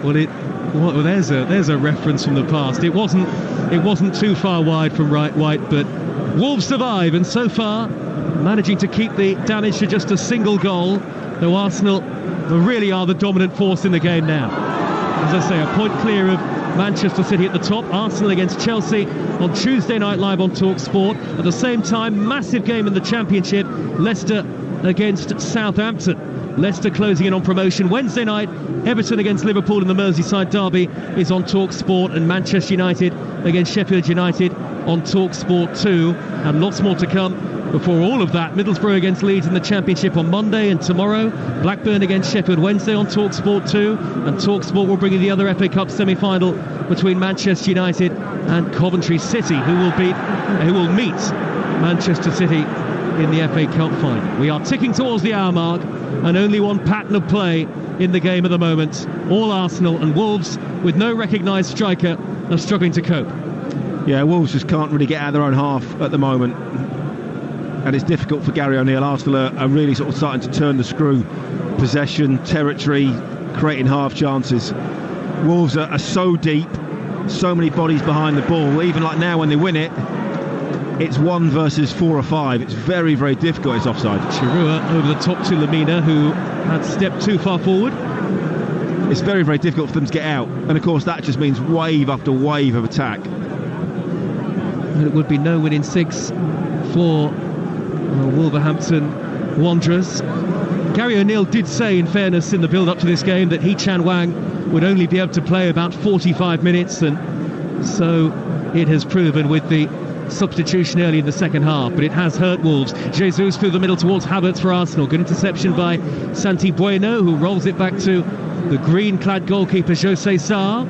Well, there's a reference from the past. It wasn't too far wide from White, but Wolves survive, and so far managing to keep the damage to just a single goal, though Arsenal really are the dominant force in the game now. As I say, a point clear of Manchester City at the top. Arsenal against Chelsea on Tuesday night live on Talksport. At the same time, massive game in the Championship, Leicester against Southampton. Leicester closing in on promotion. Wednesday night, Everton against Liverpool in the Merseyside derby is on Talksport, and Manchester United against Sheffield United on Talksport 2, and lots more to come. Before all of that, Middlesbrough against Leeds in the Championship on Monday, and tomorrow Blackburn against Sheffield Wednesday on Talksport 2, and Talksport will bring you the other FA Cup semi-final between Manchester United and Coventry City, who will meet Manchester City in the FA Cup final. We are ticking towards the hour mark, and only one pattern of play in the game at the moment. All Arsenal, and Wolves, with no recognised striker, are struggling to cope.
Yeah, Wolves just can't really get out of their own half at the moment, and it's difficult for Gary O'Neill. Arsenal are really sort of starting to turn the screw. Possession, territory, creating half chances. Wolves are so deep, so many bodies behind the ball. Even like now when they win it, it's 1 versus 4 or 5. It's very, very difficult. It's offside.
Chirua over the top to Lamina, who had stepped too far forward.
It's very, very difficult for them to get out, and of course that just means wave after wave of attack.
And it would be no winning 6 for Wolverhampton Wanderers. Gary O'Neill did say, in fairness, in the build-up to this game, that Hee-Chan Wang would only be able to play about 45 minutes, and so it has proven with the substitution early in the second half, but it has hurt Wolves. Jesus through the middle towards Havertz for Arsenal. Good interception by Santi Bueno, who rolls it back to the green-clad goalkeeper Jose Sarr.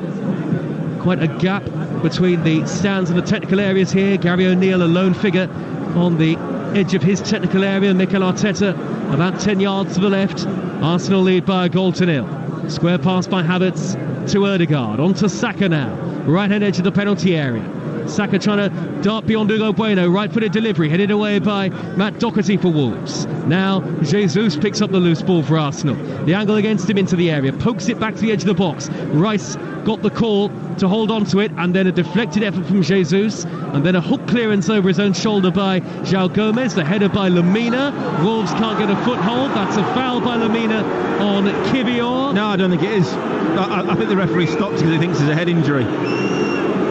Quite a gap between the stands and the technical areas here. Gary O'Neill, a lone figure on the edge of his technical area. Mikel Arteta about 10 yards to the left. Arsenal lead by a goal to 0. Square pass by Havertz to Ødegaard. On to Saka now. Right-hand edge of the penalty area. Saka trying to dart beyond Hugo Bueno. Right-footed delivery headed away by Matt Doherty for Wolves. Now Jesus picks up the loose ball for Arsenal. The angle against him into the area. Pokes it back to the edge of the box. Rice got the call to hold on to it, and then a deflected effort from Jesus, and then a hook clearance over his own shoulder by João Gomes. The header by Lamina. Wolves can't get a foothold. That's a foul by Lamina on Kivior.
No, I don't think it is. I think the referee stops because he thinks it's a head injury.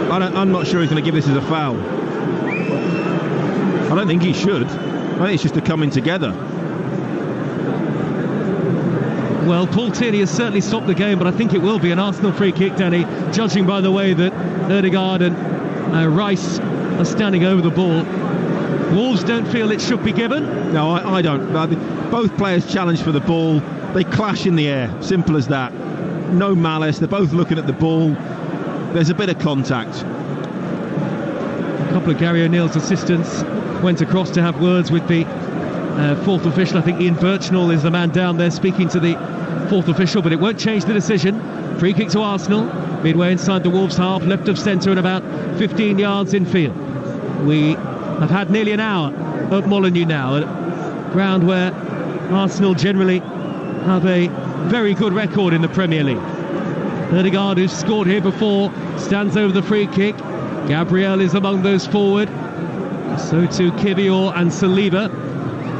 I'm not sure he's going to give this as a foul. I don't think he should. I think it's just a coming together.
Well, Paul Tierney has certainly stopped the game, but I think it will be an Arsenal free kick, Danny, judging by the way that Ødegaard and Rice are standing over the ball. Wolves don't feel it should be given.
No, I don't. Both players challenge for the ball. They clash in the air. Simple as that. No malice. They're both looking at the ball. There's a bit of contact.
A couple of Gary O'Neill's assistants went across to have words with the fourth official. I think Ian Birchnall is the man down there speaking to the fourth official, but it won't change the decision. Free kick to Arsenal, midway inside the Wolves half, left of centre and about 15 yards infield. We have had nearly an hour at Molineux now, a ground where Arsenal generally have a very good record in the Premier League. Ødegaard, who's scored here before, stands over the free kick. Gabriel is among those forward. So too Kivior and Saliba.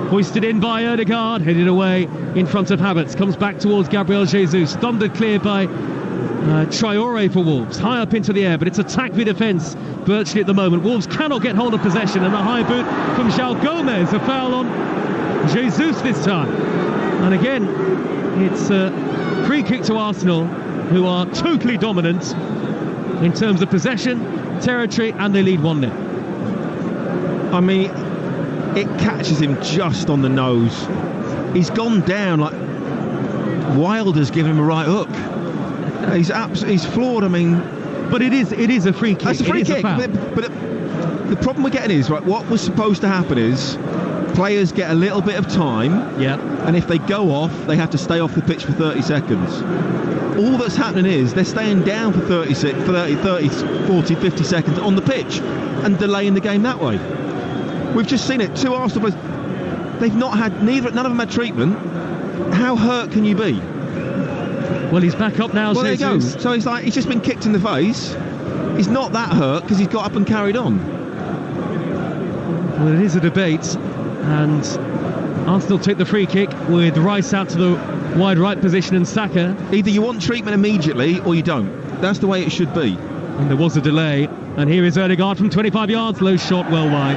Hoisted in by Ødegaard, headed away in front of Havertz. Comes back towards Gabriel Jesus. Thundered clear by Traoré for Wolves. High up into the air, but it's attack v defence virtually at the moment. Wolves cannot get hold of possession, and a high boot from João Gomes. A foul on Jesus this time. And again, it's a free kick to Arsenal, who are totally dominant in terms of possession, territory, and they lead 1-0.
I mean, it catches him just on the nose. He's gone down like Wilder's given him a right hook. He's floored. I mean,
but it is a free kick.
That's a free kick. But the problem we're getting is, right, what was supposed to happen is players get a little bit of time, and if they go off, they have to stay off the pitch for 30 seconds. All that's happening is they're staying down for 30, 40, 50 seconds on the pitch and delaying the game that way. We've just seen it. 2 Arsenal players, they've not had, none of them had treatment. How hurt can you be?
Well, he's back up now.
Well, there you go. So he's just been kicked in the face. He's not that hurt because he's got up and carried on.
Well, it is a debate, and Arsenal take the free kick with Rice out to the wide right position and Saka.
Either you want treatment immediately or you don't. That's the way it should be.
And there was a delay, and here is Ødegaard from 25 yards, low shot, well wide.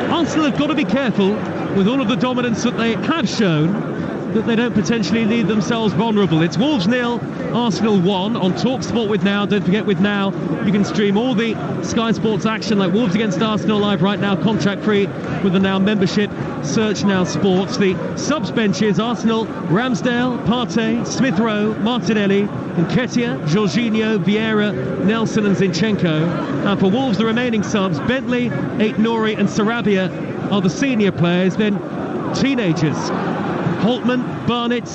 Arsenal have got to be careful with all of the dominance that they have shown, that they don't potentially leave themselves vulnerable. It's Wolves 0, Arsenal 1 on Talksport with Now. Don't forget, with Now you can stream all the Sky Sports action like Wolves against Arsenal live right now, contract free with the Now membership. Search Now Sports. The subs benches: Arsenal, Ramsdale, Partey, Smith Rowe, Martinelli, Nketiah, Jorginho, Vieira, Nelson and Zinchenko. And for Wolves, the remaining subs: Bentley, Aït-Nouri and Sarabia are the senior players. Then teenagers: Holtman, Barnett,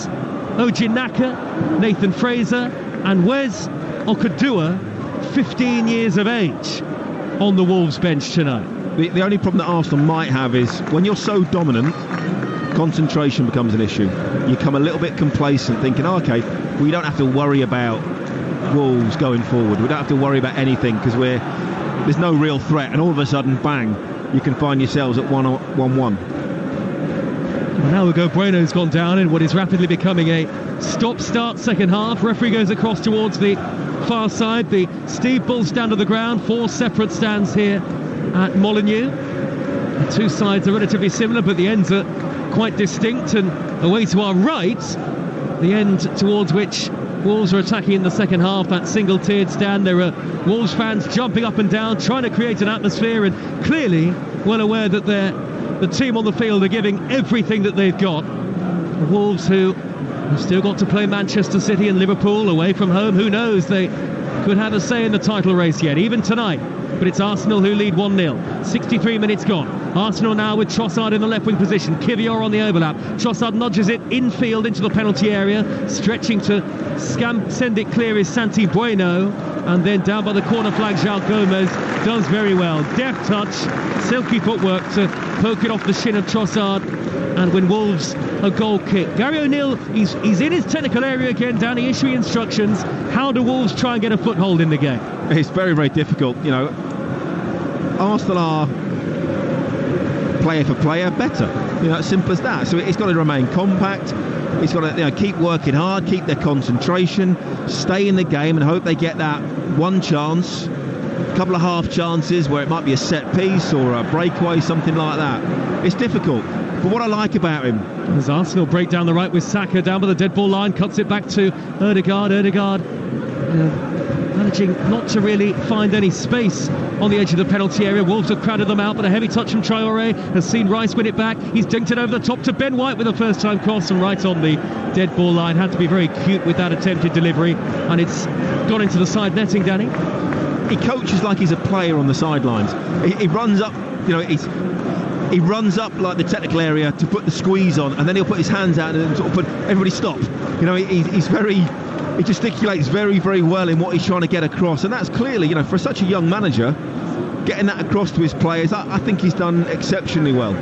Ojinaka, Nathan Fraser and Wes Okudua, 15 years of age, on the Wolves bench tonight.
The only problem that Arsenal might have is when you're so dominant, concentration becomes an issue. You come a little bit complacent, thinking, oh, okay, we don't have to worry about Wolves going forward. We don't have to worry about anything because there's no real threat. And all of a sudden, bang, you can find yourselves at 1-1.
Now Hugo Bueno's gone down in what is rapidly becoming a stop-start second half. Referee goes across towards the far side. The Steve Bull's down to the ground. 4 separate stands here at Molineux. The two sides are relatively similar, but the ends are quite distinct. And away to our right, the end towards which Wolves are attacking in the second half, that single-tiered stand. There are Wolves fans jumping up and down, trying to create an atmosphere, and clearly well aware that the team on the field are giving everything that they've got. The Wolves, who have still got to play Manchester City and Liverpool away from home. Who knows, they could have a say in the title race yet, even tonight. But it's Arsenal who lead 1-0. 63 minutes gone. Arsenal now with Trossard in the left wing position. Kivior on the overlap. Trossard nudges it infield into the penalty area. Stretching to send it clear is Santi Bueno. And then down by the corner flag, João Gomez does very well. Deft touch, silky footwork to poke it off the shin of Trossard and win Wolves a goal kick. Gary O'Neill, he's in his technical area again, Danny, issuing instructions. How do Wolves try and get a foothold in the game?
It's very, very difficult. You know, Arsenal are player for player better. You know, it's simple as that. So it's got to remain compact. It's got to keep working hard, keep their concentration, stay in the game and hope they get that one chance, a couple of half chances where it might be a set piece or a breakaway, something like that. It's difficult. But what I like about him,
as Arsenal break down the right with Saka down by the dead ball line, cuts it back to Ødegaard. Managing not to really find any space on the edge of the penalty area. Wolves have crowded them out, but a heavy touch from Traoré has seen Rice win it back. He's dinked it over the top to Ben White with a first-time cross and right on the dead ball line. Had to be very cute with that attempted delivery, and it's gone into the side netting, Danny.
He coaches like he's a player on the sidelines. He runs up, he runs up like the technical area to put the squeeze on, and then he'll put his hands out and sort of put everybody stop. He gesticulates very, very well in what he's trying to get across, and that's clearly, for such a young manager, getting that across to his players, I think he's done exceptionally well.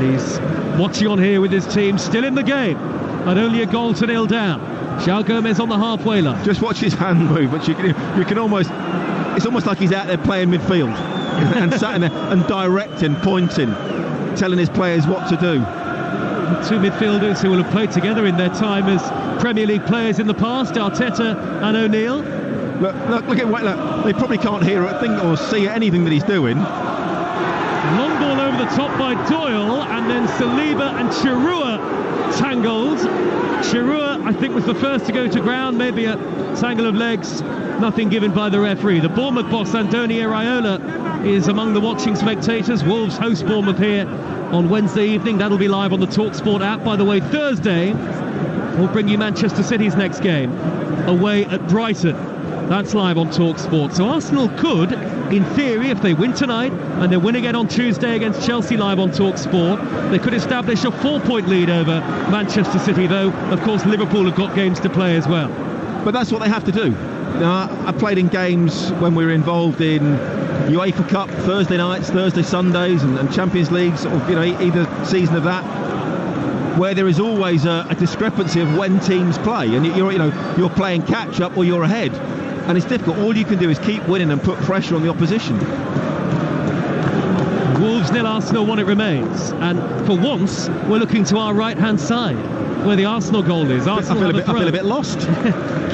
He's watching on here with his team, still in the game, and only a goal to 0 down. João Gomez on the halfway line.
Just watch his hand movements. You can almost, it's almost like he's out there playing midfield and sat in there and directing, pointing, telling his players what to do.
Two midfielders who will have played together in their time as Premier League players in the past, Arteta and O'Neill.
Look at White. Look, they probably can't hear or think or see anything that he's doing.
Long ball over the top by Doyle, and then Saliba and Chirrua tangled. Chirrua, I think, was the first to go to ground, maybe a tangle of legs, nothing given by the referee. The Bournemouth boss, Andoni Iraola, is among the watching spectators. Wolves host Bournemouth here on Wednesday evening. That'll be live on the Talksport app. By the way, Thursday we'll bring you Manchester City's next game away at Brighton. That's live on Talksport. So Arsenal could, in theory, if they win tonight and they win again on Tuesday against Chelsea live on Talksport, they could establish a 4-point lead over Manchester City, though of course Liverpool have got games to play as well.
But that's what they have to do. I played in games when we were involved in UEFA Cup, Thursday nights, Thursday Sundays, and Champions League, sort of, either season of that, where there is always a discrepancy of when teams play, and you're playing catch up or you're ahead, and it's difficult. All you can do is keep winning and put pressure on the opposition.
Wolves 0, Arsenal 1 it remains, and for once we're looking to our right hand side where the Arsenal goal is. Arsenal
I feel a bit lost.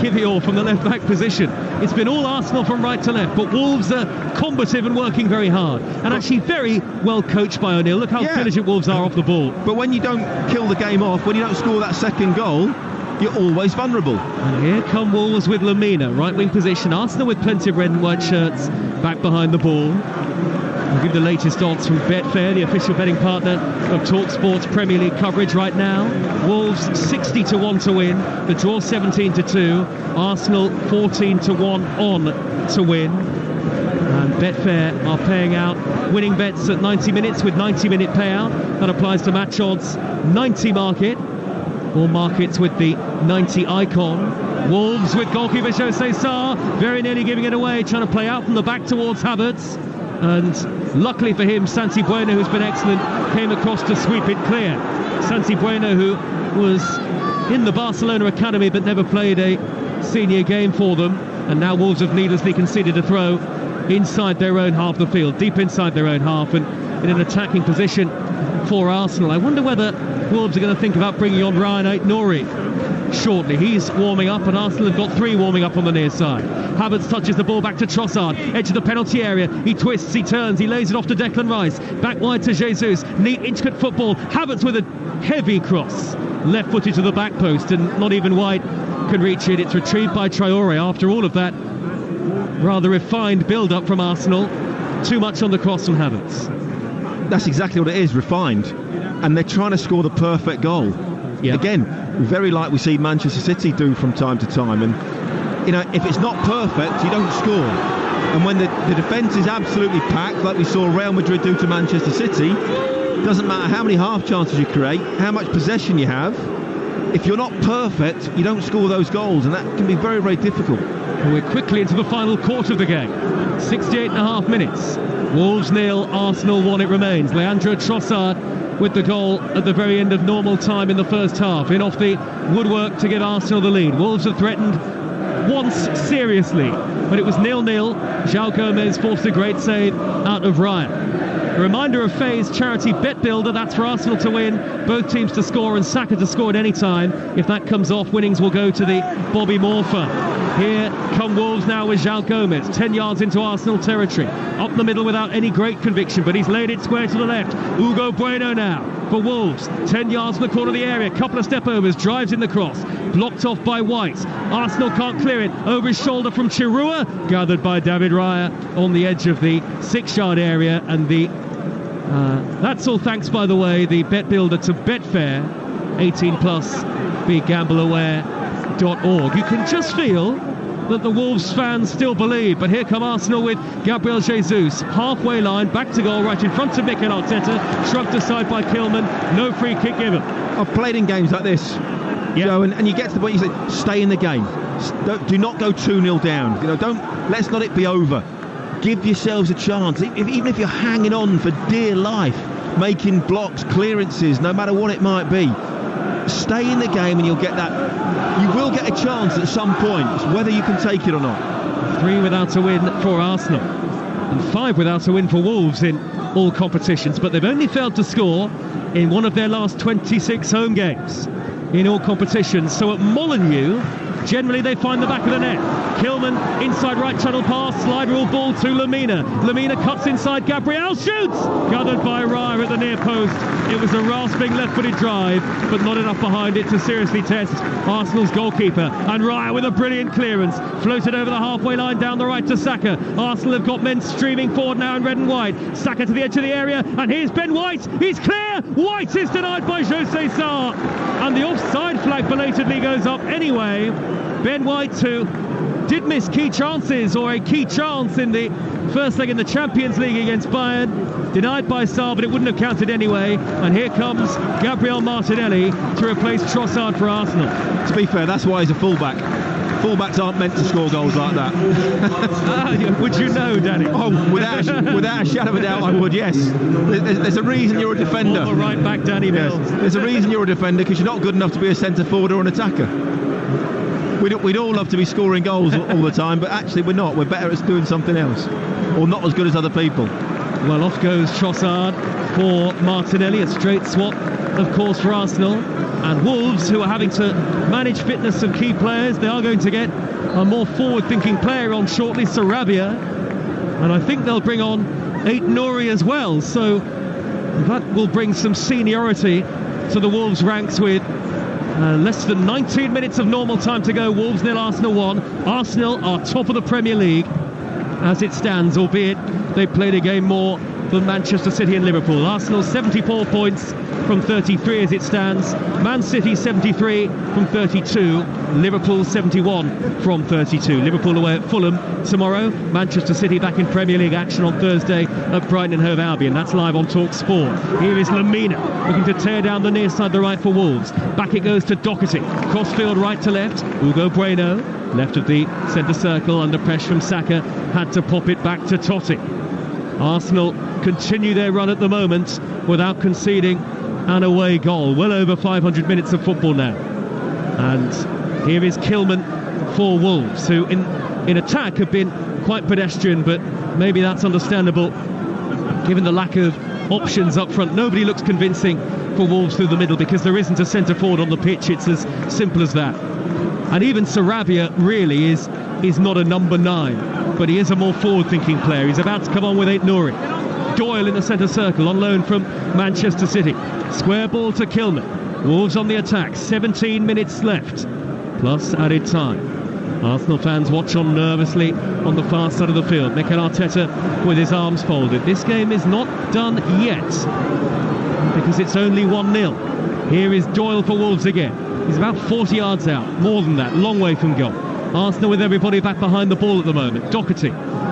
Kivior from the left back position. It's been all Arsenal from right to left, but Wolves are combative and working very hard, and actually very well coached by O'Neill. Look how diligent Wolves are off the ball.
But when you don't kill the game off, when you don't score that second goal, you're always vulnerable.
And here come Wolves with Lamina, right wing position. Arsenal with plenty of red and white shirts back behind the ball. We'll give the latest odds from Betfair, the official betting partner of Talksport's Premier League coverage right now. Wolves 60-1 to win, the draw 17-2, Arsenal 14-1 on to win. And Betfair are paying out winning bets at 90 minutes with 90-minute payout. That applies to match odds 90 market. All markets with the 90 icon. Wolves with goalkeeper Jose Sarr very nearly giving it away, trying to play out from the back towards Havertz. And luckily for him, Santi Bueno, who's been excellent, came across to sweep it clear. Santi Bueno, who was in the Barcelona academy but never played a senior game for them. And now Wolves have needlessly conceded a throw inside their own half of the field, deep inside their own half, and in an attacking position for Arsenal. I wonder whether Wolves are going to think about bringing on Ryan Ait-Nouri shortly. He's warming up, and Arsenal have got 3 warming up on the near side. Havertz touches the ball back to Trossard, edge of the penalty area. He twists, he turns, he lays it off to Declan Rice. Back wide to Jesus. Neat, intricate football. Havertz with a heavy cross. Left-footed to the back post, and not even White can reach it. It's retrieved by Traore after all of that rather refined build-up from Arsenal. Too much on the cross from Havertz.
That's exactly what it is, refined. And they're trying to score the perfect goal.
Yeah.
Again, very like we see Manchester City do from time to time. And, you know, if it's not perfect, you don't score. And when the defence is absolutely packed, like we saw Real Madrid do to Manchester City, doesn't matter how many half chances you create, how much possession you have, if you're not perfect, you don't score those goals. And that can be very, very difficult.
We're quickly into the final quarter of the game. 68.5 minutes. Wolves 0, Arsenal 1 it remains. Leandro Trossard with the goal at the very end of normal time in the first half. In off the woodwork to give Arsenal the lead. Wolves have threatened once seriously, but it was 0-0. João Gomez forced a great save out of Ryan. A reminder of Faye's charity bet builder. That's for Arsenal to win, both teams to score, and Saka to score at any time. If that comes off, winnings will go to the Bobby Moore Fund. Here come Wolves now with João Gomez, 10 yards into Arsenal territory. Up the middle without any great conviction, but he's laid it square to the left. Hugo Bueno now for Wolves, 10 yards from the corner of the area. Couple of step-overs, drives in the cross. Blocked off by White. Arsenal can't clear it. Over his shoulder from Chirua. Gathered by David Raya on the edge of the 6-yard area. And the that's all thanks, by the way, the bet builder to Betfair. 18 plus, begambleaware.org. You can just feel that the Wolves fans still believe. But here come Arsenal with Gabriel Jesus. Halfway line, back to goal, right in front of Mikel Arteta. Shrugged aside by Kilman. No free kick given.
I've played in games like this. You know, and you get to the point you say, stay in the game. Do not go 2-0 down. You know, let's not it be over. Give yourselves a chance. Even if you're hanging on for dear life, making blocks, clearances, no matter what it might be, stay in the game and you'll get that. You will get a chance at some point. It's whether you can take it or not.
3 without a win for Arsenal and 5 without a win for Wolves in all competitions, but they've only failed to score in one of their last 26 home games in all competitions. So at Molineux, generally they find the back of the net. Kilman, inside right channel pass, slide rule ball to Lamina. Lamina cuts inside, Gabriel shoots! Gathered by Raya at the near post. It was a rasping left-footed drive, but not enough behind it to seriously test Arsenal's goalkeeper. And Raya with a brilliant clearance, floated over the halfway line down the right to Saka. Arsenal have got men streaming forward now in red and white. Saka to the edge of the area, and here's Ben White. He's clear! White is denied by Jose Sarr. And the offside flag belatedly goes up anyway. Ben White, who did miss key chances, or a key chance in the first leg in the Champions League against Bayern, denied by Sarr, but it wouldn't have counted anyway. And here comes Gabriel Martinelli to replace Trossard for Arsenal.
To be fair, that's why he's a fullback. Fullbacks aren't meant to score goals like that.
Would you know, Danny?
Oh, without a shadow of a doubt, I would, yes. There's a reason you're a defender.
Or right back, Danny Mills.
Yes. There's a reason you're a defender, because you're not good enough to be a centre forward or an attacker. We'd all love to be scoring goals all the time, but actually we're not. We're better at doing something else, or not as good as other people.
Well, off goes Trossard for Martinelli. A straight swap, of course, for Arsenal. And Wolves, who are having to manage fitness of key players, they are going to get a more forward-thinking player on shortly, Sarabia. And I think they'll bring on Ait-Nouri as well. So that will bring some seniority to the Wolves ranks with less than 19 minutes of normal time to go. Wolves 0, Arsenal 1. Arsenal are top of the Premier League as it stands, albeit they played a game more for Manchester City and Liverpool. Arsenal 74 points from 33 as it stands. Man City 73 from 32. Liverpool 71 from 32. Liverpool away at Fulham tomorrow. Manchester City back in Premier League action on Thursday at Brighton and Hove Albion. That's live on Talksport. Here is Lamina looking to tear down the near side, the right for Wolves. Back it goes to Doherty. Crossfield right to left. Hugo Bueno, left of the centre circle under pressure from Saka, had to pop it back to Totti. Arsenal continue their run at the moment without conceding an away goal. Well over 500 minutes of football now. And here is Kilman for Wolves, who in attack have been quite pedestrian, but maybe that's understandable given the lack of options up front. Nobody looks convincing for Wolves through the middle because there isn't a centre forward on the pitch. It's as simple as that. And even Sarabia really is not a number 9, but he is a more forward-thinking player. He's about to come on with Aït-Nouri. Doyle in the centre circle on loan from Manchester City. Square ball to Kilman. Wolves on the attack. 17 minutes left, plus added time. Arsenal fans watch on nervously on the far side of the field. Mikel Arteta with his arms folded. This game is not done yet because it's only 1-0. Here is Doyle for Wolves again. He's about 40 yards out, more than that, long way from goal. Arsenal with everybody back behind the ball at the moment. Doherty,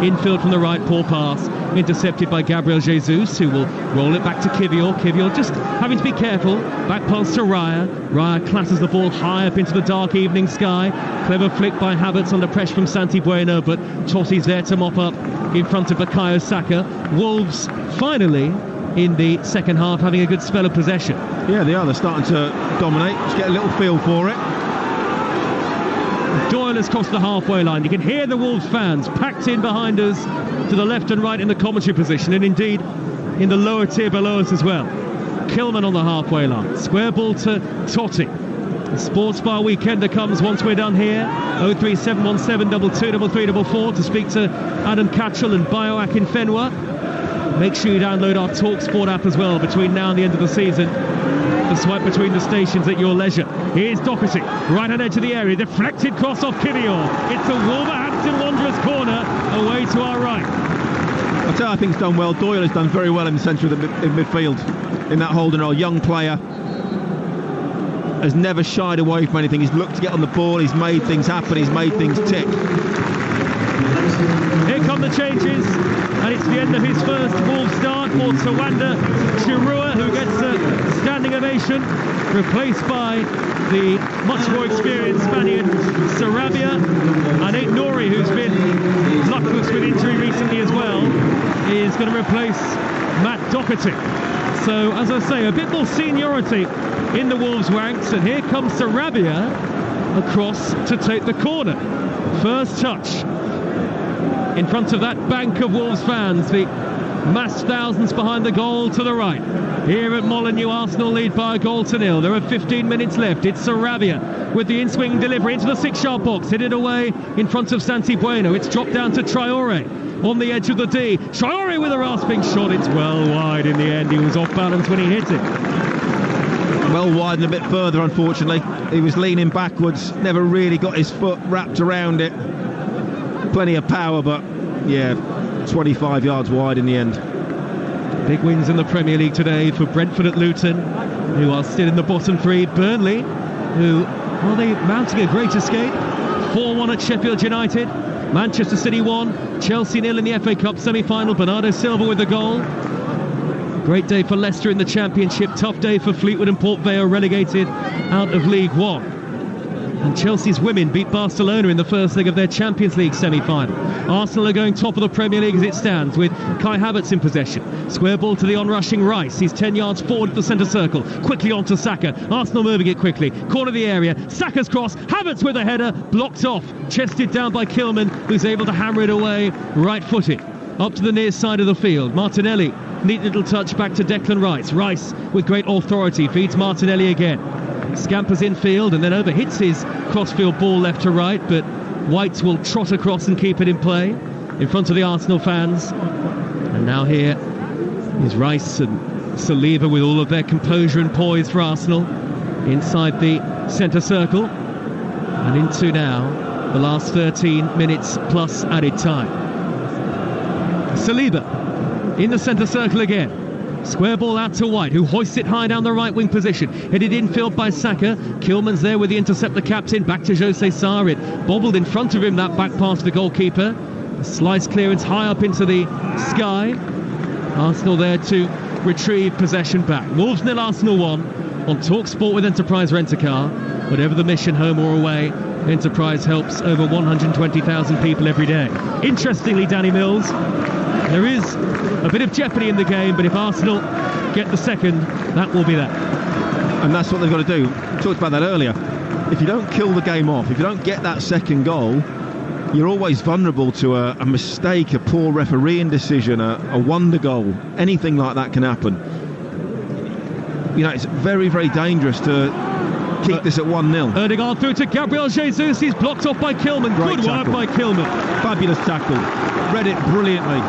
infield from the right, poor pass, intercepted by Gabriel Jesus, who will roll it back to Kivior. Kivior just having to be careful. Back pass to Raya. Raya classes the ball high up into the dark evening sky. Clever flick by Havertz under pressure from Santi Bueno, but Totti's there to mop up in front of Bukayo Saka. Wolves finally in the second half having a good spell of possession.
Yeah, they are. They're starting to dominate. Just get a little feel for it.
Doyle has crossed the halfway line. You can hear the Wolves fans packed in behind us to the left and right in the commentary position, and indeed in the lower tier below us as well. Kilman on the halfway line. Square ball to Totti. The Sports Bar Weekender comes once we're done here. 03717 223344 to speak to Adam Catchell and Bioac in Fenwa. Make sure you download our Talksport app as well between now and the end of the season. To swipe between the stations at your leisure. Here's Doherty, right hand edge of the area, deflected cross off Kivior. It's a Wolverhampton Wanderers corner, away to our right.
I'll tell you, I think he's done well. Doyle has done very well in the centre of the midfield in that holding role. Young player, has never shied away from anything. He's looked to get on the ball, he's made things happen, he's made things tick.
Here come the changes, and it's the end of his first Wolves start for Tawanda Chirua, who gets a standing ovation, replaced by the much more experienced Spaniard Sarabia, and Aït-Nouri, who's been luckless with injury recently as well, is going to replace Matt Doherty. So, as I say, a bit more seniority in the Wolves ranks, and here comes Sarabia across to take the corner. First touch in front of that bank of Wolves fans, the massed thousands behind the goal to the right. Here at Molineux, Arsenal lead by a goal to 0. There are 15 minutes left. It's Sarabia with the in-swing delivery into the 6-yard box, hit it away in front of Santi Bueno. It's dropped down to Traoré on the edge of the D. Traoré with a rasping shot. It's well wide in the end. He was off balance when he hit it.
Well wide and a bit further, unfortunately. He was leaning backwards, never really got his foot wrapped around it. Plenty of power, but yeah, 25 yards wide in the end.
Big wins in the Premier League today for Brentford at Luton, who are still in the bottom 3. Burnley, who are they mounting a great escape? 4-1 at Sheffield United. Manchester City 1, Chelsea 0 in the FA Cup semi-final. Bernardo Silva with the goal. Great day for Leicester in the Championship. Tough day for Fleetwood and Port Vale, relegated out of League One. And Chelsea's women beat Barcelona in the first leg of their Champions League semi-final. Arsenal are going top of the Premier League as it stands, with Kai Havertz in possession. Square ball to the on-rushing Rice. He's 10 yards forward at the centre circle. Quickly on to Saka. Arsenal moving it quickly. Corner of the area. Saka's cross. Havertz with a header. Blocked off. Chested down by Kilman, who's able to hammer it away right-footed. Up to the near side of the field. Martinelli. Neat little touch back to Declan Rice. Rice with great authority feeds Martinelli again. Scampers infield and then overhits his crossfield ball left to right, but White will trot across and keep it in play in front of the Arsenal fans. And now here is Rice and Saliba with all of their composure and poise for Arsenal inside the centre circle. And into now the last 13 minutes plus added time. Saliba in the centre circle again. Square ball out to White, who hoists it high down the right wing position. Headed infield by Saka. Kilman's there with the intercept, the captain. Back to Jose Sarr. It bobbled in front of him, that back pass to the goalkeeper. A slice clearance high up into the sky. Arsenal there to retrieve possession back. Wolves 0, Arsenal 1 on Talksport with Enterprise Rent-A-Car. Whatever the mission, home or away, Enterprise helps over 120,000 people every day. Interestingly, Danny Mills, there is a bit of jeopardy in the game, but if Arsenal get the second, that will be that.
And that's what they've got to do. We talked about that earlier. If you don't kill the game off, if you don't get that second goal, you're always vulnerable to a mistake, a poor refereeing decision, a wonder goal. Anything like that can happen. You know, it's very, very dangerous to keep this at 1-0.
Ødegaard through to Gabriel Jesus. He's blocked off by Kilman. Good work by Kilman.
Fabulous tackle. Read it brilliantly.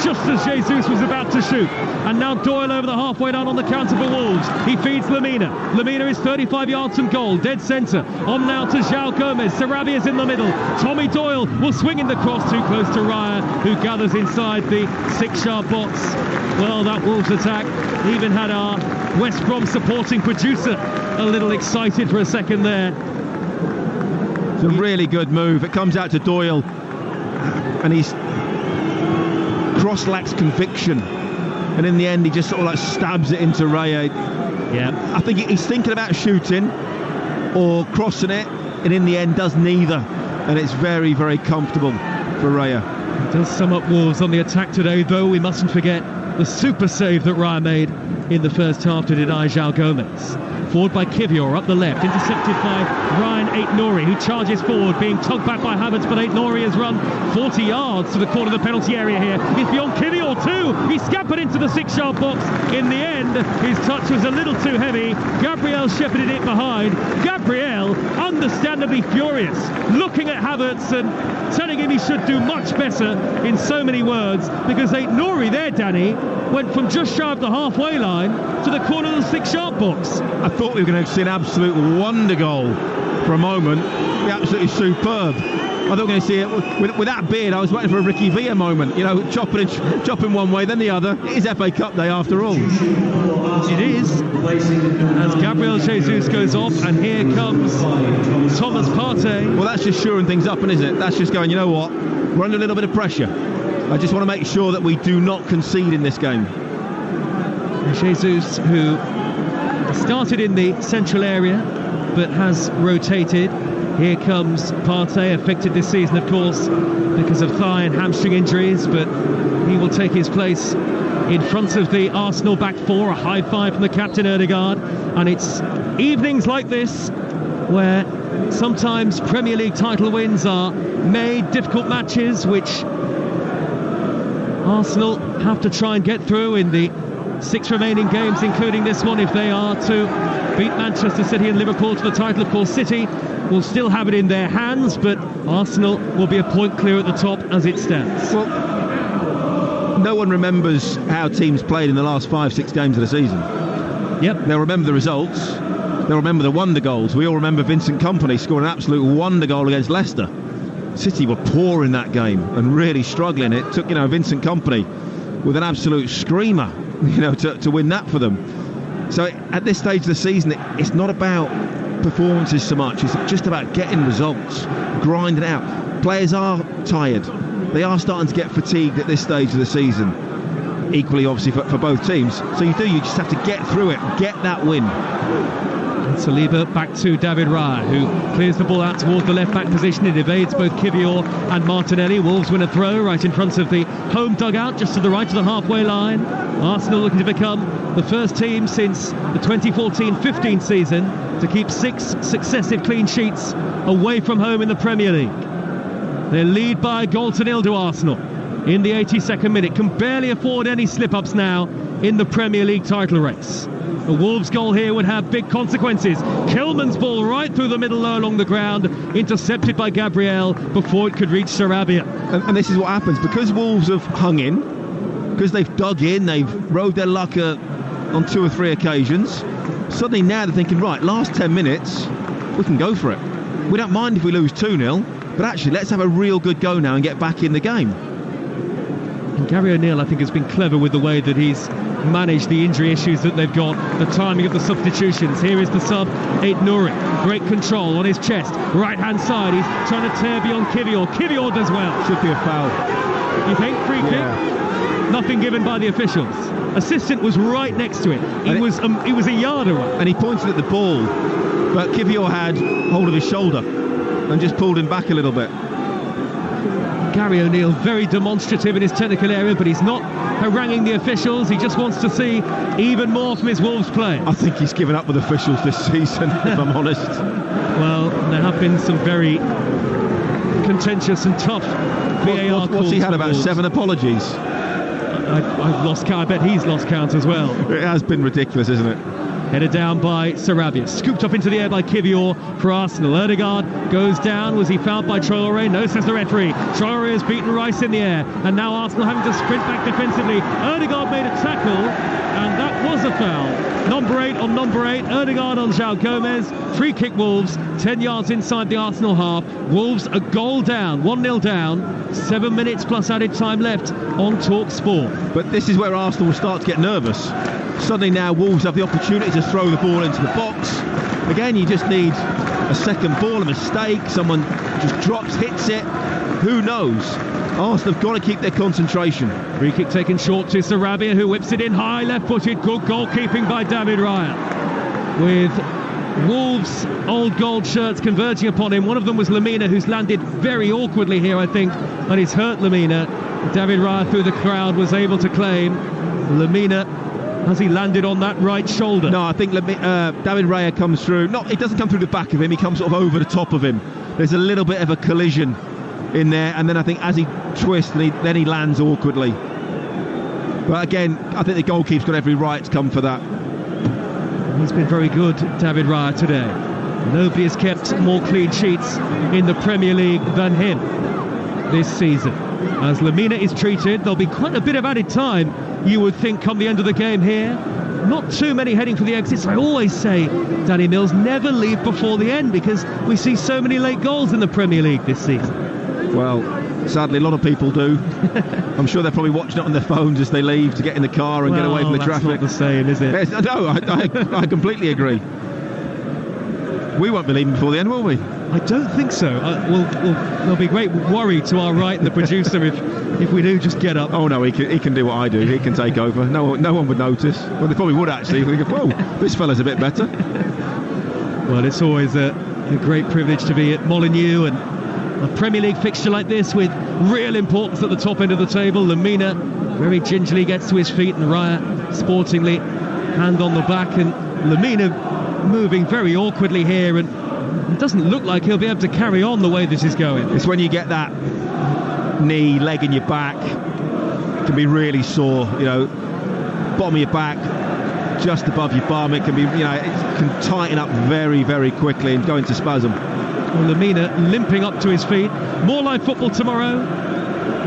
Just as Jesus was about to shoot. And now Doyle over the halfway line on the counter for Wolves. He feeds Lemina. Lemina is 35 yards from goal. Dead centre. On now to João Gomes. Sarabia's in the middle. Tommy Doyle will swing in the cross too close to Raya, who gathers inside the 6-yard box. Well, that Wolves attack even had our West Brom supporting producer a little excited for a second there.
It's a really good move. It comes out to Doyle, and he's cross lacks conviction, and in the end he just sort of like stabs it into Raya.
Yeah,
I think he's thinking about shooting or crossing it, and in the end does neither, and it's very, very comfortable for Raya.
It does sum up Wolves on the attack today, though. We mustn't forget the super save that Raya made in the first half to deny João Gomes. Forward by Kivior, up the left, intercepted by Ryan Aït-Nouri, who charges forward, being tugged back by Havertz, but Aït-Nouri has run 40 yards to the corner of the penalty area here. He's beyond Kivior too. He scampered into the 6-yard box. In the end, his touch was a little too heavy. Gabriel shepherded it behind. Gabriel, understandably furious, looking at Havertz and telling him he should do much better in so many words, because Aït-Nouri there, Danny, went from just shy of the halfway line to the corner of the 6-yard box.
I thought we were going to see an absolute wonder goal for a moment. Be absolutely superb. I thought we were going to see it with that beard. I was waiting for a Ricky Villa moment, you know, chopping one way then the other. It is FA Cup day after all.
It is, as Gabriel Jesus goes off, and here comes Thomas Partey.
Well, that's just shoring things up, isn't it? That's just going, you know what, we're under a little bit of pressure. I just want to make sure that we do not concede in this game.
Jesus, who started in the central area but has rotated. Here comes Partey, affected this season of course because of thigh and hamstring injuries, but he will take his place in front of the Arsenal back four. A high five from the captain Ødegaard, and it's evenings like this where sometimes Premier League title wins are made, difficult matches which Arsenal have to try and get through in the 6 remaining games, including this one, if they are to beat Manchester City and Liverpool to the title. Of course, City will still have it in their hands, but Arsenal will be a point clear at the top as it stands.
Well, no one remembers how teams played in the last 5-6 games of the season.
Yep.
They'll remember the results. They'll remember the wonder goals. We all remember Vincent Kompany scoring an absolute wonder goal against Leicester. City were poor in that game and really struggling. It took, Vincent Kompany with an absolute screamer, to win that for them. So at this stage of the season, it's not about performances so much. It's just about getting results, grinding out. Players are tired. They are starting to get fatigued at this stage of the season. Equally, obviously, for both teams. So you just have to get through it, get that win.
Saliba back to David Raya, who clears the ball out towards the left-back position. It evades both Kivior and Martinelli. Wolves win a throw right in front of the home dugout, just to the right of the halfway line. Arsenal looking to become the first team since the 2014-15 season to keep 6 successive clean sheets away from home in the Premier League. They lead by a goal to nil to Arsenal in the 82nd minute. Can barely afford any slip-ups now in the Premier League title race. The Wolves goal here would have big consequences. Kilman's ball right through the middle low along the ground, intercepted by Gabriel before it could reach Sarabia.
And this is what happens, because Wolves have hung in, because they've dug in, they've rode their luck on 2 or 3 occasions. Suddenly now they're thinking, right, last 10 minutes, we can go for it. We don't mind if we lose 2-0, but actually let's have a real good go now and get back in the game.
And Gary O'Neill, I think, has been clever with the way that he's managed the injury issues that they've got, the timing of the substitutions. Here is the sub, Ait Nouri. Great control on his chest. Right-hand side, he's trying to tear beyond Kivior. Kivior does well.
Should be a foul.
You think? Free kick? Nothing given by the officials. Assistant was right next to it. He was a yard away.
And he pointed at the ball, but Kivior had hold of his shoulder and just pulled him back a little bit.
Gary O'Neill, very demonstrative in his technical area, but he's not haranguing the officials. He just wants to see even more from his Wolves players.
I think he's given up with officials this season, if I'm honest.
Well, there have been some very contentious and tough VAR calls.
What's he had, about 7 apologies?
I've lost count. I bet he's lost count as well.
It has been ridiculous, isn't it?
Headed down by Sarabia, scooped up into the air by Kivior for Arsenal. Erdegaard goes down. Was he fouled by Traoré? No, says the referee. Traoré has beaten Rice in the air, and now Arsenal having to sprint back defensively. Erdegaard made a tackle, and that was a foul. Number 8 on number 8. Erdegaard on João Gomez. Free kick Wolves, 10 yards inside the Arsenal half. Wolves a goal down, 1-0 down. 7 minutes plus added time left on Talksport.
But this is where Arsenal will start to get nervous. Suddenly now Wolves have the opportunity to throw the ball into the box. Again, you just need a second ball, a mistake, someone just drops, hits it. Who knows? Arsenal have got to keep their concentration.
Free kick taken short to Sarabia, who whips it in high, left-footed. Good goalkeeping by David Raya. With Wolves' old gold shirts converging upon him. One of them was Lemina, who's landed very awkwardly here, I think, and he's hurt Lemina. David Raya, through the crowd, was able to claim Lemina. Has he landed on that right shoulder?
No, I think David Raya comes through. It doesn't come through the back of him. He comes sort of over the top of him. There's a little bit of a collision in there, and then I think as he twists, then he lands awkwardly. But again, I think the goalkeeper's got every right to come for that.
He's been very good, David Raya, today. Nobody has kept more clean sheets in the Premier League than him this season. As Lemina is treated, there'll be quite a bit of added time, you would think, come the end of the game here. Not too many heading for the exits. I always say, Danny Mills, never leave before the end, because we see so many late goals in the Premier League this season.
Well, sadly, a lot of people do. I'm sure they're probably watching it on their phones as they leave to get in the car and get away from the traffic.
That's not the same, is it?
No, I completely agree. We won't be leaving before the end, will we?
I don't think so. There'll be great worry to our right and the producer if we do just get up.
Oh no, he can do what I do. He can take over. No one would notice. Well, they probably would actually. They go, whoa, this fella's a bit better.
Well, it's always a great privilege to be at Molineux, and a Premier League fixture like this with real importance at the top end of the table. Lemina very gingerly gets to his feet, and Raya sportingly hand on the back, and Lemina moving very awkwardly here, and it doesn't look like he'll be able to carry on the way this is going.
It's when you get that knee, leg in your back, it can be really sore, bottom of your back, just above your bum. It can be, it can tighten up very, very quickly and go into spasm.
Well, Lemina limping up to his feet. More live football tomorrow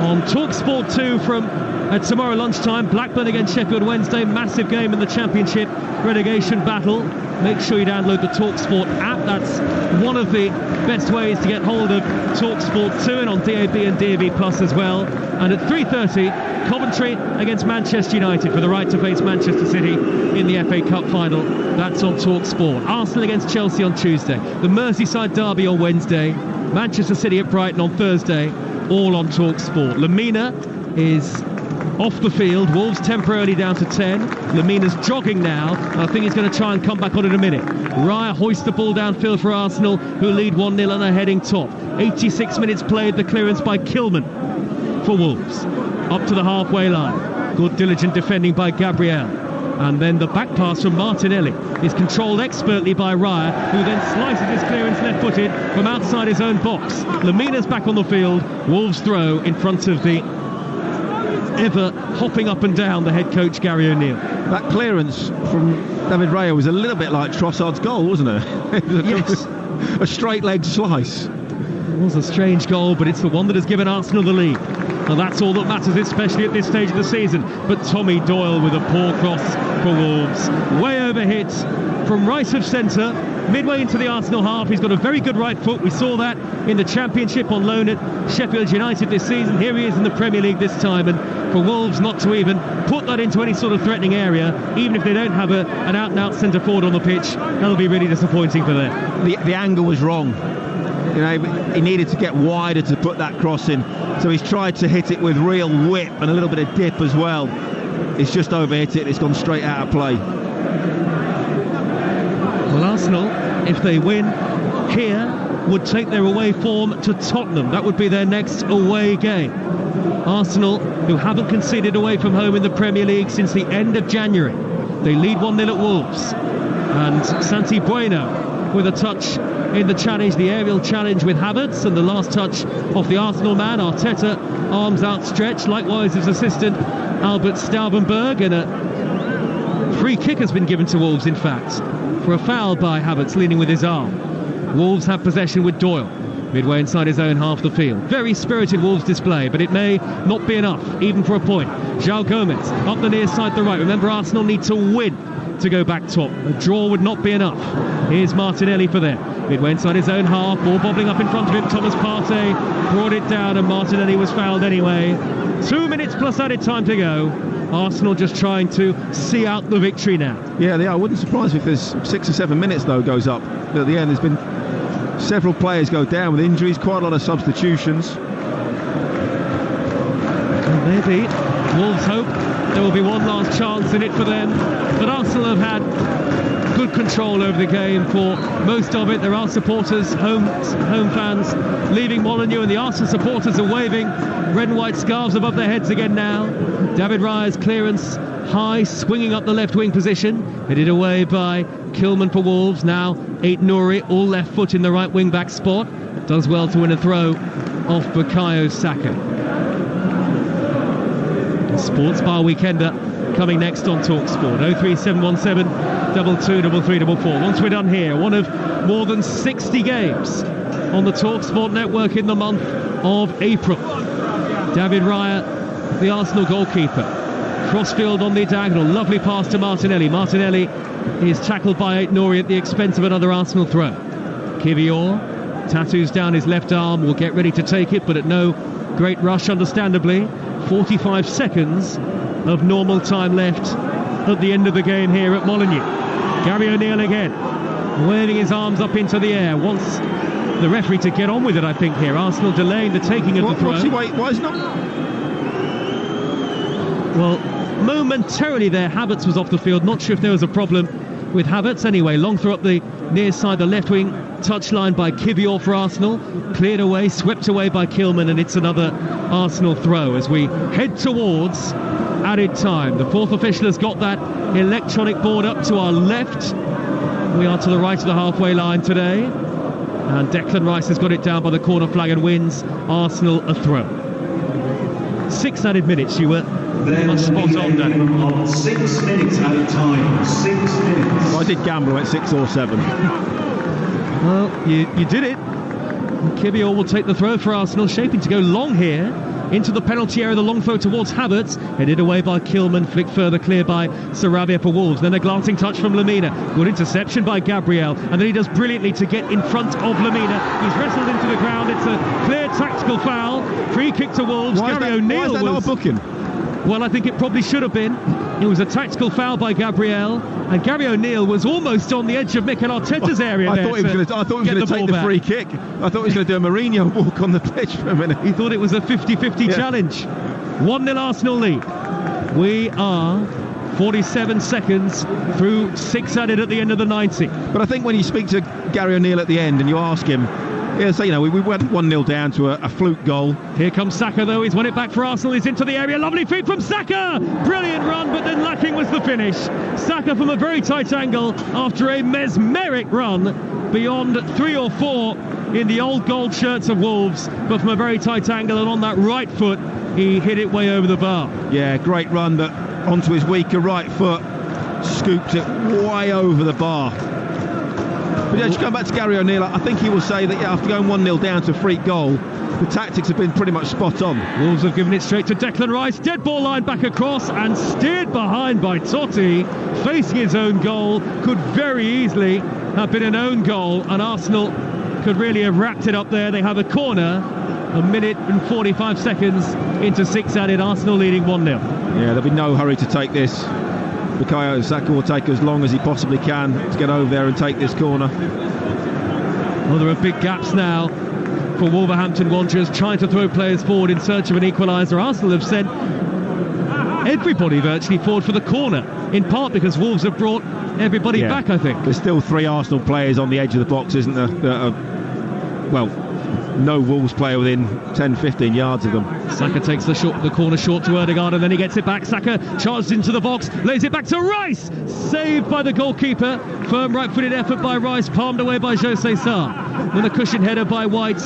on Talksport 2 at tomorrow lunchtime. Blackburn against Sheffield Wednesday. Massive game in the Championship relegation battle. Make sure you download the Talksport app. That's one of the best ways to get hold of Talksport 2, and on DAB and DAB Plus as well. And at 3:30, Coventry against Manchester United for the right to face Manchester City in the FA Cup final. That's on Talksport. Arsenal against Chelsea on Tuesday. The Merseyside derby on Wednesday. Manchester City at Brighton on Thursday. All on Talksport. Lemina is off the field. Wolves temporarily down to 10. Lemina's jogging now. I think he's going to try and come back on in a minute. Raya hoists the ball downfield for Arsenal, who lead 1-0 and are heading top. 86 minutes played. The clearance by Kilman for Wolves. Up to the halfway line. Good diligent defending by Gabriel. And then the back pass from Martinelli is controlled expertly by Raya, who then slices his clearance left-footed from outside his own box. Lemina's back on the field. Wolves throw in front of the ever hopping up and down the head coach Gary O'Neill.
That clearance from David Raya was a little bit like Trossard's goal, wasn't it?
Yes.
A straight-legged slice.
It was a strange goal, but it's the one that has given Arsenal the lead. And that's all that matters, especially at this stage of the season. But Tommy Doyle with a poor cross for Wolves. Way over hit from right of centre. midway into the Arsenal half. He's got a very good right foot. We saw that in the Championship on loan at Sheffield United this season. Here he is in the Premier League this time, and for Wolves not to even put that into any sort of threatening area, even if they don't have an out-and-out centre forward on the pitch, that'll be really disappointing for them.
The angle was wrong. You know, he needed to get wider to put that cross in, so he's tried to hit it with real whip and a little bit of dip as well. It's just overhit it. It's gone straight out of play.
Well, Arsenal, if they win here, would take their away form to Tottenham. That would be their next away game. Arsenal, who haven't conceded away from home in the Premier League since the end of January. They lead 1-0 at Wolves. And Santi Bueno with a touch in the challenge, the aerial challenge with Havertz, and the last touch off the Arsenal man, Arteta, arms outstretched. Likewise his assistant, Albert Staubenberg, and a free kick has been given to Wolves, in fact, for a foul by Havertz leaning with his arm. Wolves have possession with Doyle, midway inside his own half of the field. Very spirited Wolves display, but it may not be enough, even for a point. João Gomez up the near side, the right. Remember, Arsenal need to win to go back top. A draw would not be enough. Here's Martinelli for them. Midway inside his own half, ball bobbling up in front of him. Thomas Partey brought it down, and Martinelli was fouled anyway. 2 minutes plus added time to go. Arsenal just trying to see out the victory now.
Yeah, they are. I wouldn't surprise me if there's 6 or 7 minutes, though, goes up. But at the end, there's been several players go down with injuries, quite a lot of substitutions.
Well, maybe Wolves hope there will be one last chance in it for them. But Arsenal have had good control over the game for most of it. There are supporters, home fans, leaving Molineux, and the Arsenal supporters are waving red and white scarves above their heads again now. David Raya's clearance high, swinging up the left wing position, headed away by Kilman for Wolves. Now Ait-Nouri, all left foot in the right wing back spot, does well to win a throw off Bukayo Saka. Sports Bar Weekender coming next on Talksport. 03717 223344. Once we're done here, one of more than 60 games on the Talksport network in the month of April. David Raya, the Arsenal goalkeeper, crossfield on the diagonal, lovely pass to Martinelli. Martinelli is tackled by Ait-Nouri at the expense of another Arsenal throw. Kivior tattoos down his left arm, will get ready to take it, but at no great rush, understandably. 45 seconds of normal time left at the end of the game here at Molineux. Gary O'Neill again, waving his arms up into the air, wants the referee to get on with it, I think, here. Arsenal delaying the taking of the throw.
Why is not?
Well, momentarily there, Havertz was off the field. Not sure if there was a problem with Havertz. Anyway, long throw up the near side, the left wing touchline by Kivior for Arsenal. Cleared away, swept away by Kilman, and it's another Arsenal throw as we head towards added time. The fourth official has got that electronic board up to our left. We are to the right of the halfway line today. And Declan Rice has got it down by the corner flag and wins Arsenal a throw. 6 added minutes, you were spot on, Danny.
6 minutes added time. 6 minutes.
I did gamble at 6 or 7.
Well, you did it. Kivior will take the throw for Arsenal, shaping to go long here into the penalty area. The long throw towards Havertz, headed away by Kilman, flicked further clear by Sarabia for Wolves. Then a glancing touch from Lemina, good interception by Gabriel, and then he does brilliantly to get in front of Lemina. He's wrestled into the ground. It's a clear tactical foul. Free kick to Wolves.
Why is that not a booking?
Well, I think it probably should have been. It was a tactical foul by Gabriel, and Gary O'Neill was almost on the edge of Mikel Arteta's area.
I thought he was going to take the free kick. I thought he was going to do a Mourinho walk on the pitch for a minute.
He thought it was a 50-50 challenge. 1-0 Arsenal lead. We are 47 seconds through 6 added at the end of the 90.
But I think when you speak to Gary O'Neill at the end and you ask him, yeah, so, you know, we went 1-0 down to a fluke goal.
Here comes Saka, though. He's won it back for Arsenal. He's into the area. Lovely feed from Saka. Brilliant run, but then lacking was the finish. Saka from a very tight angle after a mesmeric run beyond 3 or 4 in the old gold shirts of Wolves, but from a very tight angle, and on that right foot, he hit it way over the bar.
Yeah, great run, but onto his weaker right foot, scooped it way over the bar. But yeah, just going back to Gary O'Neill, I think he will say that after going 1-0 down to a freak goal, the tactics have been pretty much spot on.
Wolves have given it straight to Declan Rice, dead ball line back across and steered behind by Totti, facing his own goal, could very easily have been an own goal, and Arsenal could really have wrapped it up there. They have a corner, a minute and 45 seconds into 6 added. Arsenal leading 1-0.
Yeah, there'll be no hurry to take this. Bukayo Saka will take as long as he possibly can to get over there and take this corner.
Well, there are big gaps now for Wolverhampton Wanderers, trying to throw players forward in search of an equaliser. Arsenal have sent everybody virtually forward for the corner, in part because Wolves have brought everybody back, I think.
There's still 3 Arsenal players on the edge of the box, isn't there? Well, no Wolves player within 10-15 yards of them.
Saka takes the corner short to Ødegaard, and then he gets it back. Saka charges into the box, lays it back to Rice, saved by the goalkeeper. Firm right-footed effort by Rice, palmed away by Jose Sarr. Then a cushion header by White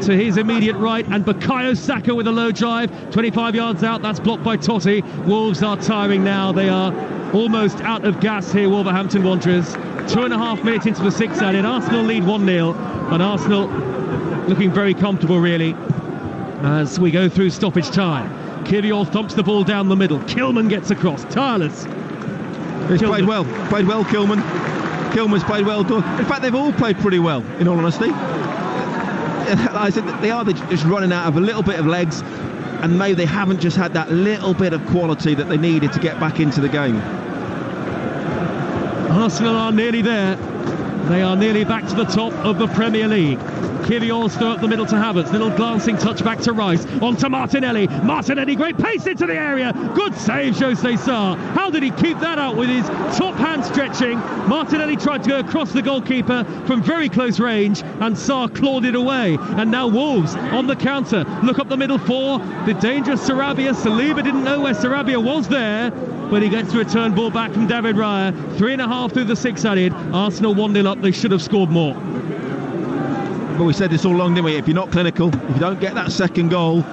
to his immediate right, and Bukayo Saka with a low drive, 25 yards out. That's blocked by Totti. Wolves are tiring now. They are almost out of gas here, Wolverhampton Wanderers. 2.5 minutes into the 6 added. Arsenal lead 1-0, and Arsenal looking very comfortable, really, as we go through stoppage time. Kivior thumps the ball down the middle. Kilman gets across, tireless.
He's played well, Kilman. Kilman's played well. In fact, they've all played pretty well, in all honesty. I said they are just running out of a little bit of legs, and maybe they haven't just had that little bit of quality that they needed to get back into the game.
Arsenal are nearly there. They are nearly back to the top of the Premier League. Kivior throw up the middle to Havertz. Little glancing touch back to Rice. On to Martinelli. Martinelli, great pace into the area. Good save, Jose Sarr. How did he keep that out with his top hand stretching? Martinelli tried to go across the goalkeeper from very close range, and Sarr clawed it away. And now Wolves on the counter. Look up the middle for the dangerous Sarabia. Saliba didn't know where Sarabia was there, but he gets the return ball back from David Raya. 3.5 through the 6 added. Arsenal 1-0 up. They should have scored more.
But we said this all along, didn't we? If you're not clinical, if you don't get that second goal,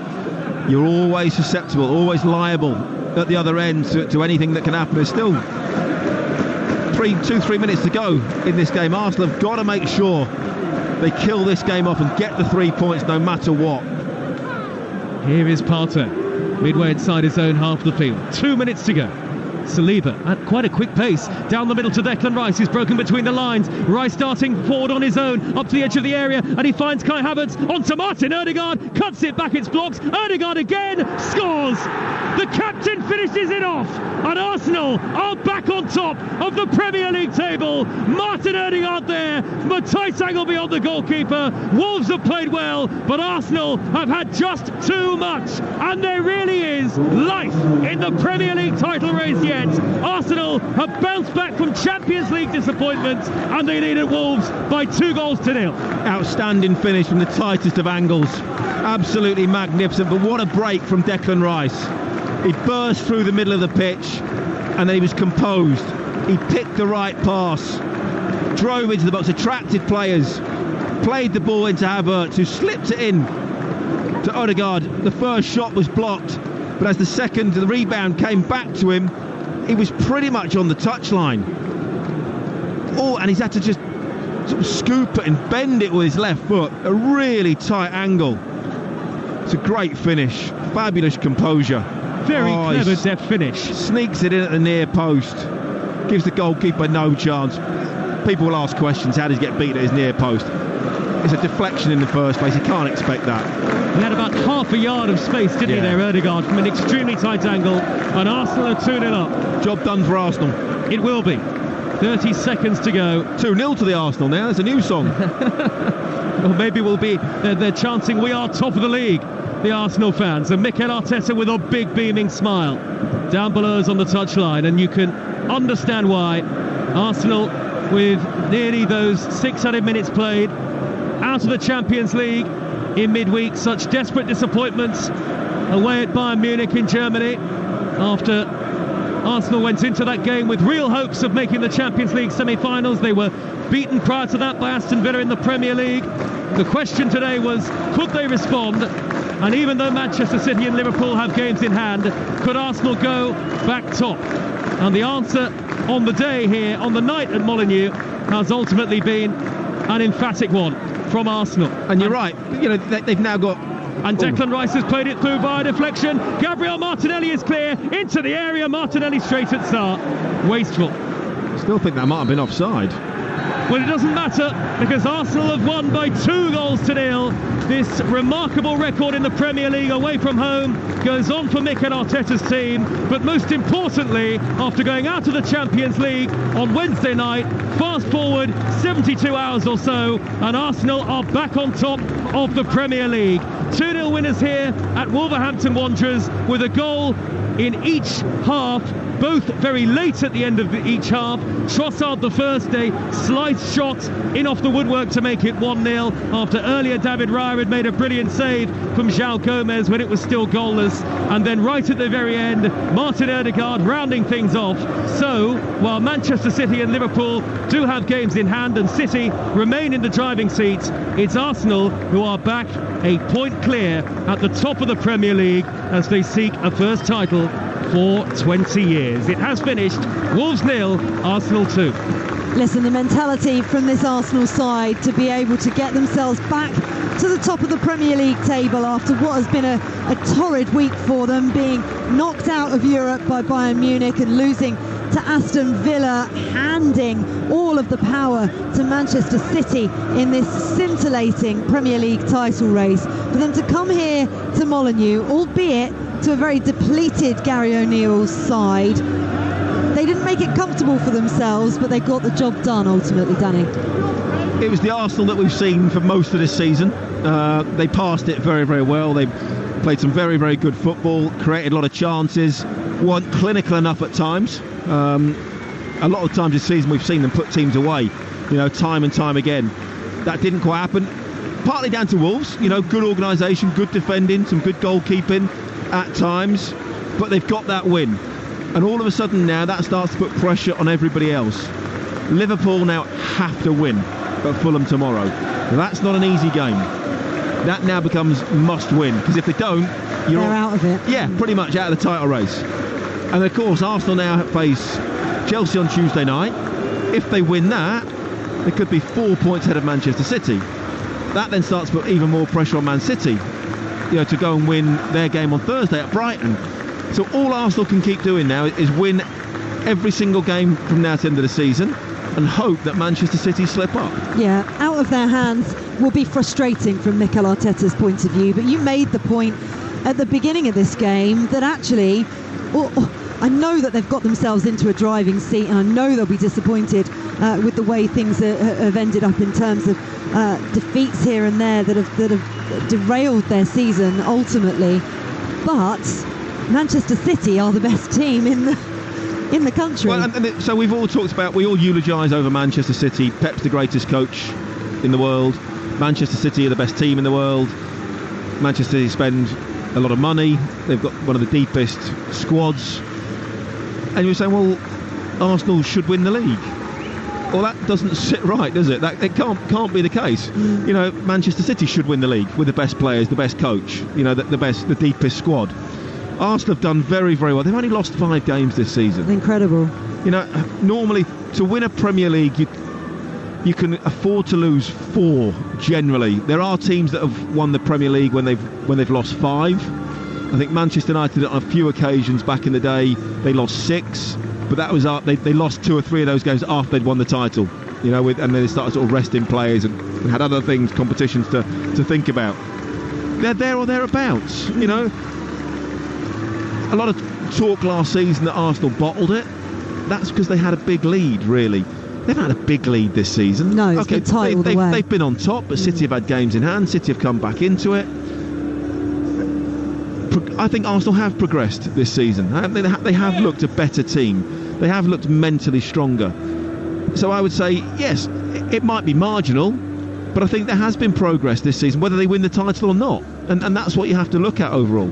you're always susceptible, always liable at the other end to anything that can happen. There's still 2-3 minutes to go in this game. Arsenal have got to make sure they kill this game off and get the 3 points no matter what.
Here is Partey, midway inside his own half of the field. 2 minutes to go. Saliba at quite a quick pace down the middle to Declan Rice. He's broken between the lines. Rice starting forward on his own up to the edge of the area, and he finds Kai Havertz onto Martin Ødegaard, cuts it back, it's blocked. Ødegaard again scores. The captain finishes it off, and Arsenal are back on top of the Premier League table. Martin Ødegaard there from a tight angle beyond the goalkeeper. Wolves have played well, but Arsenal have had just too much, and there really is life in the Premier League title race yet. Arsenal have bounced back from Champions League disappointment, and they lead at Wolves by 2-0.
Outstanding finish from the tightest of angles. Absolutely magnificent, but what a break from Declan Rice. He burst through the middle of the pitch, and then he was composed. He picked the right pass, drove into the box, attracted players, played the ball into Havertz, who slipped it in to Ødegaard. The first shot was blocked, but as the rebound came back to him, he was pretty much on the touchline. Oh, and he's had to just sort of scoop it and bend it with his left foot. A really tight angle. It's a great finish. Fabulous composure.
Very clever deft finish.
Sneaks it in at the near post. Gives the goalkeeper no chance. People will ask questions. How does he get beat at his near post? It's a deflection in the first place. You can't expect that.
He had about half a yard of space, didn't he, there, Ødegaard, from an extremely tight angle. And Arsenal are 2-0 up.
Job done for Arsenal.
It will be. 30 seconds to go.
2-0 to the Arsenal now. There's a new song.
Well, maybe we'll be... They're chanting, we are top of the league, the Arsenal fans. And Mikel Arteta with a big beaming smile down below us on the touchline. And you can understand why. Arsenal, with nearly those 600 minutes played, out of the Champions League in midweek. Such desperate disappointments away at Bayern Munich in Germany, after Arsenal went into that game with real hopes of making the Champions League semi-finals. They were beaten prior to that by Aston Villa in the Premier League. The question today was, could they respond? And even though Manchester City and Liverpool have games in hand, could Arsenal go back top? And the answer on the day here, on the night at Molineux, has ultimately been an emphatic one from Arsenal.
And you're right, you know, they've now got...
And Declan Rice has played it through via deflection. Gabriel Martinelli is clear into the area. Martinelli straight at Sarr. Wasteful.
I still think that might have been offside.
Well, it doesn't matter because Arsenal have won by 2-0. This remarkable record in the Premier League away from home goes on for Mikel Arteta's team. But most importantly, after going out of the Champions League on Wednesday night, fast forward 72 hours or so, and Arsenal are back on top of the Premier League. 2-0 winners here at Wolverhampton Wanderers with a goal in each half, both very late at the end of each half. Trossard the first, a slice shot in off the woodwork to make it 1-0 after earlier David Raya had made a brilliant save from João Gomez when it was still goalless, and then right at the very end Martin Ødegaard rounding things off. So while Manchester City and Liverpool do have games in hand and City remain in the driving seat, it's Arsenal who are back a point clear at the top of the Premier League as they seek a first title for 20 years. It has finished. Wolves 0, Arsenal 2.
Listen, the mentality from this Arsenal side to be able to get themselves back to the top of the Premier League table after what has been a torrid week for them, being knocked out of Europe by Bayern Munich and losing to Aston Villa, handing all of the power to Manchester City in this scintillating Premier League title race. For them to come here to Molineux, albeit to a very depleted Gary O'Neill's side, they didn't make it comfortable for themselves, but they got the job done ultimately, Danny.
It was the Arsenal that we've seen for most of this season. They passed it very, very well. They played some very, very good football, created a lot of chances, weren't clinical enough at times. A lot of times this season we've seen them put teams away, time and time again. That didn't quite happen. Partly down to Wolves, good organisation, good defending, some good goalkeeping at times, but they've got that win. And all of a sudden now that starts to put pressure on everybody else. Liverpool now have to win at Fulham tomorrow. That's not an easy game. That now becomes must win, because if they don't,
they're out of it.
Yeah, pretty much out of the title race. And of course Arsenal now face Chelsea on Tuesday night. If they win that, they could be 4 points ahead of Manchester City. That then starts to put even more pressure on Man City, to go and win their game on Thursday at Brighton. So all Arsenal can keep doing now is win every single game from now to the end of the season and hope that Manchester City slip up. Yeah,
out of their hands will be frustrating from Mikel Arteta's point of view, but you made the point at the beginning of this game that actually, I know that they've got themselves into a driving seat, and I know they'll be disappointed with the way things have ended up in terms of defeats here and there that have derailed their season ultimately. But Manchester City are the best team in the country.
Well, and so we all eulogise over Manchester City. Pep's the greatest coach in the world. Manchester City are the best team in the world. Manchester City spend a lot of money. They've got one of the deepest squads. And you're saying, well, Arsenal should win the league. Well, that doesn't sit right, does it? It can't be the case. Manchester City should win the league with the best players, the best coach, the deepest squad. Arsenal have done very, very well. They've only lost 5 games this season.
Incredible.
Normally to win a Premier League, you can afford to lose 4 generally. There are teams that have won the Premier League when they've lost 5. I think Manchester United on a few occasions back in the day they lost 6, but that was they lost 2 or 3 of those games after they'd won the title. And then they started sort of resting players and had other competitions to think about. They're there or thereabouts. A lot of talk last season that Arsenal bottled it. That's because they had a big lead, really. They've had a big lead this season.
No, it's been tight all the way.
They've been on top, but City have had games in hand. City have come back into it. I think Arsenal have progressed this season. They have looked a better team. They have looked mentally stronger. So I would say, yes, it might be marginal, but I think there has been progress this season, whether they win the title or not. And that's what you have to look at overall.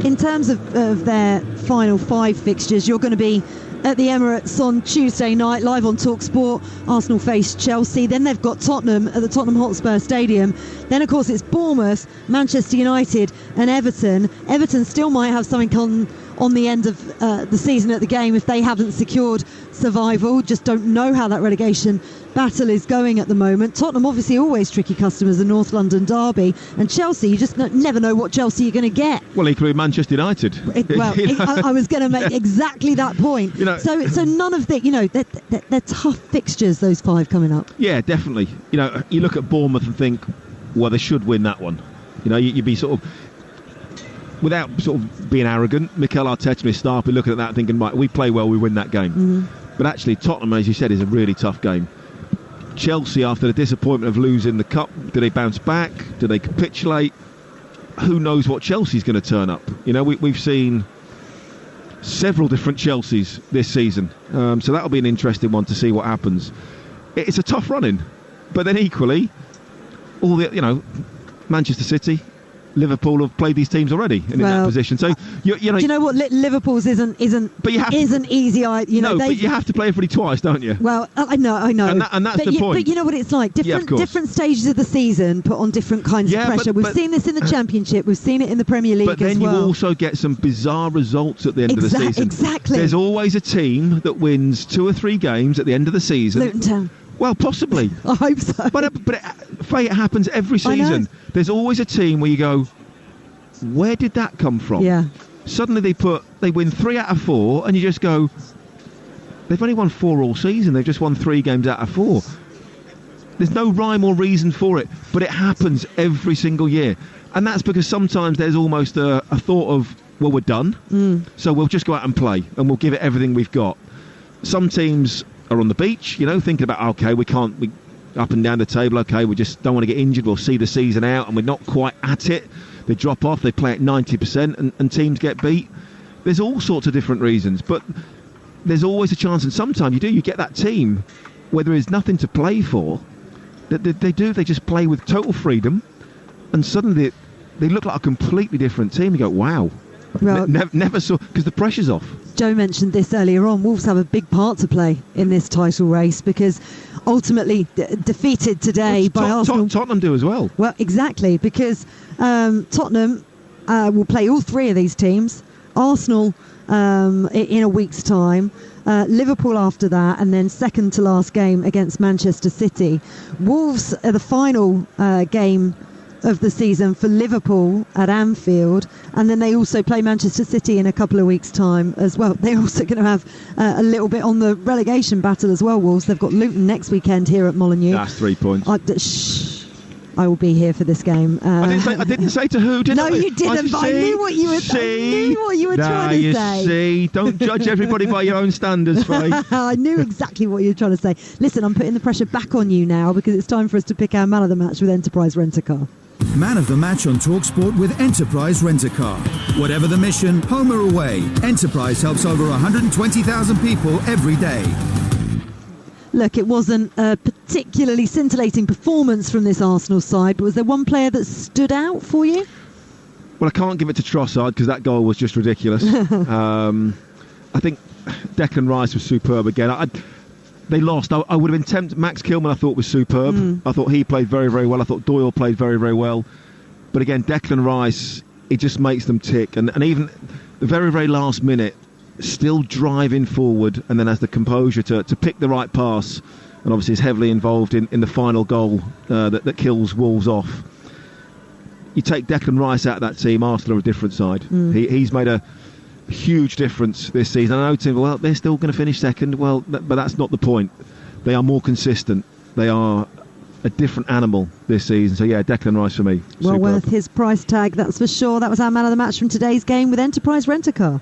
In terms of their final 5 fixtures, you're going to be at the Emirates on Tuesday night, live on Talksport. Arsenal face Chelsea. Then they've got Tottenham at the Tottenham Hotspur Stadium. Then, of course, it's Bournemouth, Manchester United and Everton. Everton still might have something on the end of the season at the game if they haven't secured survival. Just don't know how that relegation battle is going at the moment. Tottenham obviously always tricky customers, the North London derby, and Chelsea, you just never know what Chelsea you're going to get.
Well, equally Manchester United.
I was going to make exactly that point. So none of the, they're tough fixtures, those 5 coming up.
Yeah, definitely. You look at Bournemouth and think, well, they should win that one. You'd be sort of, without sort of being arrogant, Mikel Arteta and his staff be looking at that and thinking, right, we play well, we win that game.
Mm-hmm.
But actually, Tottenham, as you said, is a really tough game. Chelsea, after the disappointment of losing the cup, do they bounce back? Do they capitulate? Who knows what Chelsea's going to turn up? We've seen several different Chelseas this season, so that'll be an interesting one to see what happens. It's a tough run-in, but then equally, all the Manchester City, Liverpool have played these teams already in that position. So do
you know what? Liverpool's isn't easy.
But you have to play everybody twice, don't you?
Well, I know,
and that's the point.
But you know what it's like. Different stages of the season put on different kinds of pressure. We've seen this in the Championship. We've seen it in the Premier League.
But then you also get some bizarre results at the end of the season.
Exactly.
There's always a team that wins 2 or 3 games at the end of the season.
Luton Town.
Well, possibly.
I hope so.
But fate happens every season. There's always a team where you go, where did that come from?
Yeah.
Suddenly they win 3 out of 4, and you just go, they've only won 4 all season. They've just won 3 games out of 4. There's no rhyme or reason for it, but it happens every single year. And that's because sometimes there's almost a thought of, well, we're done, so we'll just go out and play, and we'll give it everything we've got. Some teams are on the beach, thinking about, okay, we up and down the table, okay, we just don't want to get injured, we'll see the season out, and we're not quite at it. They drop off, they play at 90%, and teams get beat. There's all sorts of different reasons, but there's always a chance, and sometimes you get that team where there is nothing to play for, that they just play with total freedom, and suddenly they look like a completely different team. You go, wow.
Well,
never saw, because the pressure's off.
Joe mentioned this earlier on. Wolves have a big part to play in this title race because ultimately defeated today by Arsenal.
Tottenham do as well.
Well, exactly, because Tottenham will play all 3 of these teams. Arsenal in a week's time. Liverpool after that, and then second to last game against Manchester City. Wolves are the final game of the season for Liverpool at Anfield, and then they also play Manchester City in a couple of weeks' time as well. They're also going to have a little bit on the relegation battle as well, Wolves. They've got Luton next weekend here at Molineux.
That's 3 points.
I will be here for this game.
I didn't say to who, did I?
No, you didn't, but I knew what you were trying to say.
You see, don't judge everybody by your own standards, Faye.
I knew exactly what you were trying to say. Listen, I'm putting the pressure back on you now because it's time for us to pick our man of the match with Enterprise Rent-A-Car.
Man of the match on Talksport with Enterprise Rent-A-Car. Whatever the mission, home or away, Enterprise helps over 120,000 people every day.
Look, it wasn't a particularly scintillating performance from this Arsenal side, but was there one player that stood out for you?
Well, I can't give it to Trossard because that goal was just ridiculous. I think Declan Rice was superb again. They lost. I would have been tempted. Max Kilman, I thought, was superb. I thought he played very, very well. I thought Doyle played very, very well. But again, Declan Rice, it just makes them tick. And even the very, very last minute, still driving forward and then has the composure to pick the right pass, and obviously is heavily involved in the final goal that kills Wolves off. You take Declan Rice out of that team, Arsenal are a different side. He's made a huge difference this season. I know teams, well, they're still going to finish second. Well, but that's not the point. They are more consistent. They are a different animal this season. So yeah, Declan Rice for me.
Well
Superb.
worth his price tag, that's for sure. That was our man of the match from today's game with Enterprise Rent-A-Car.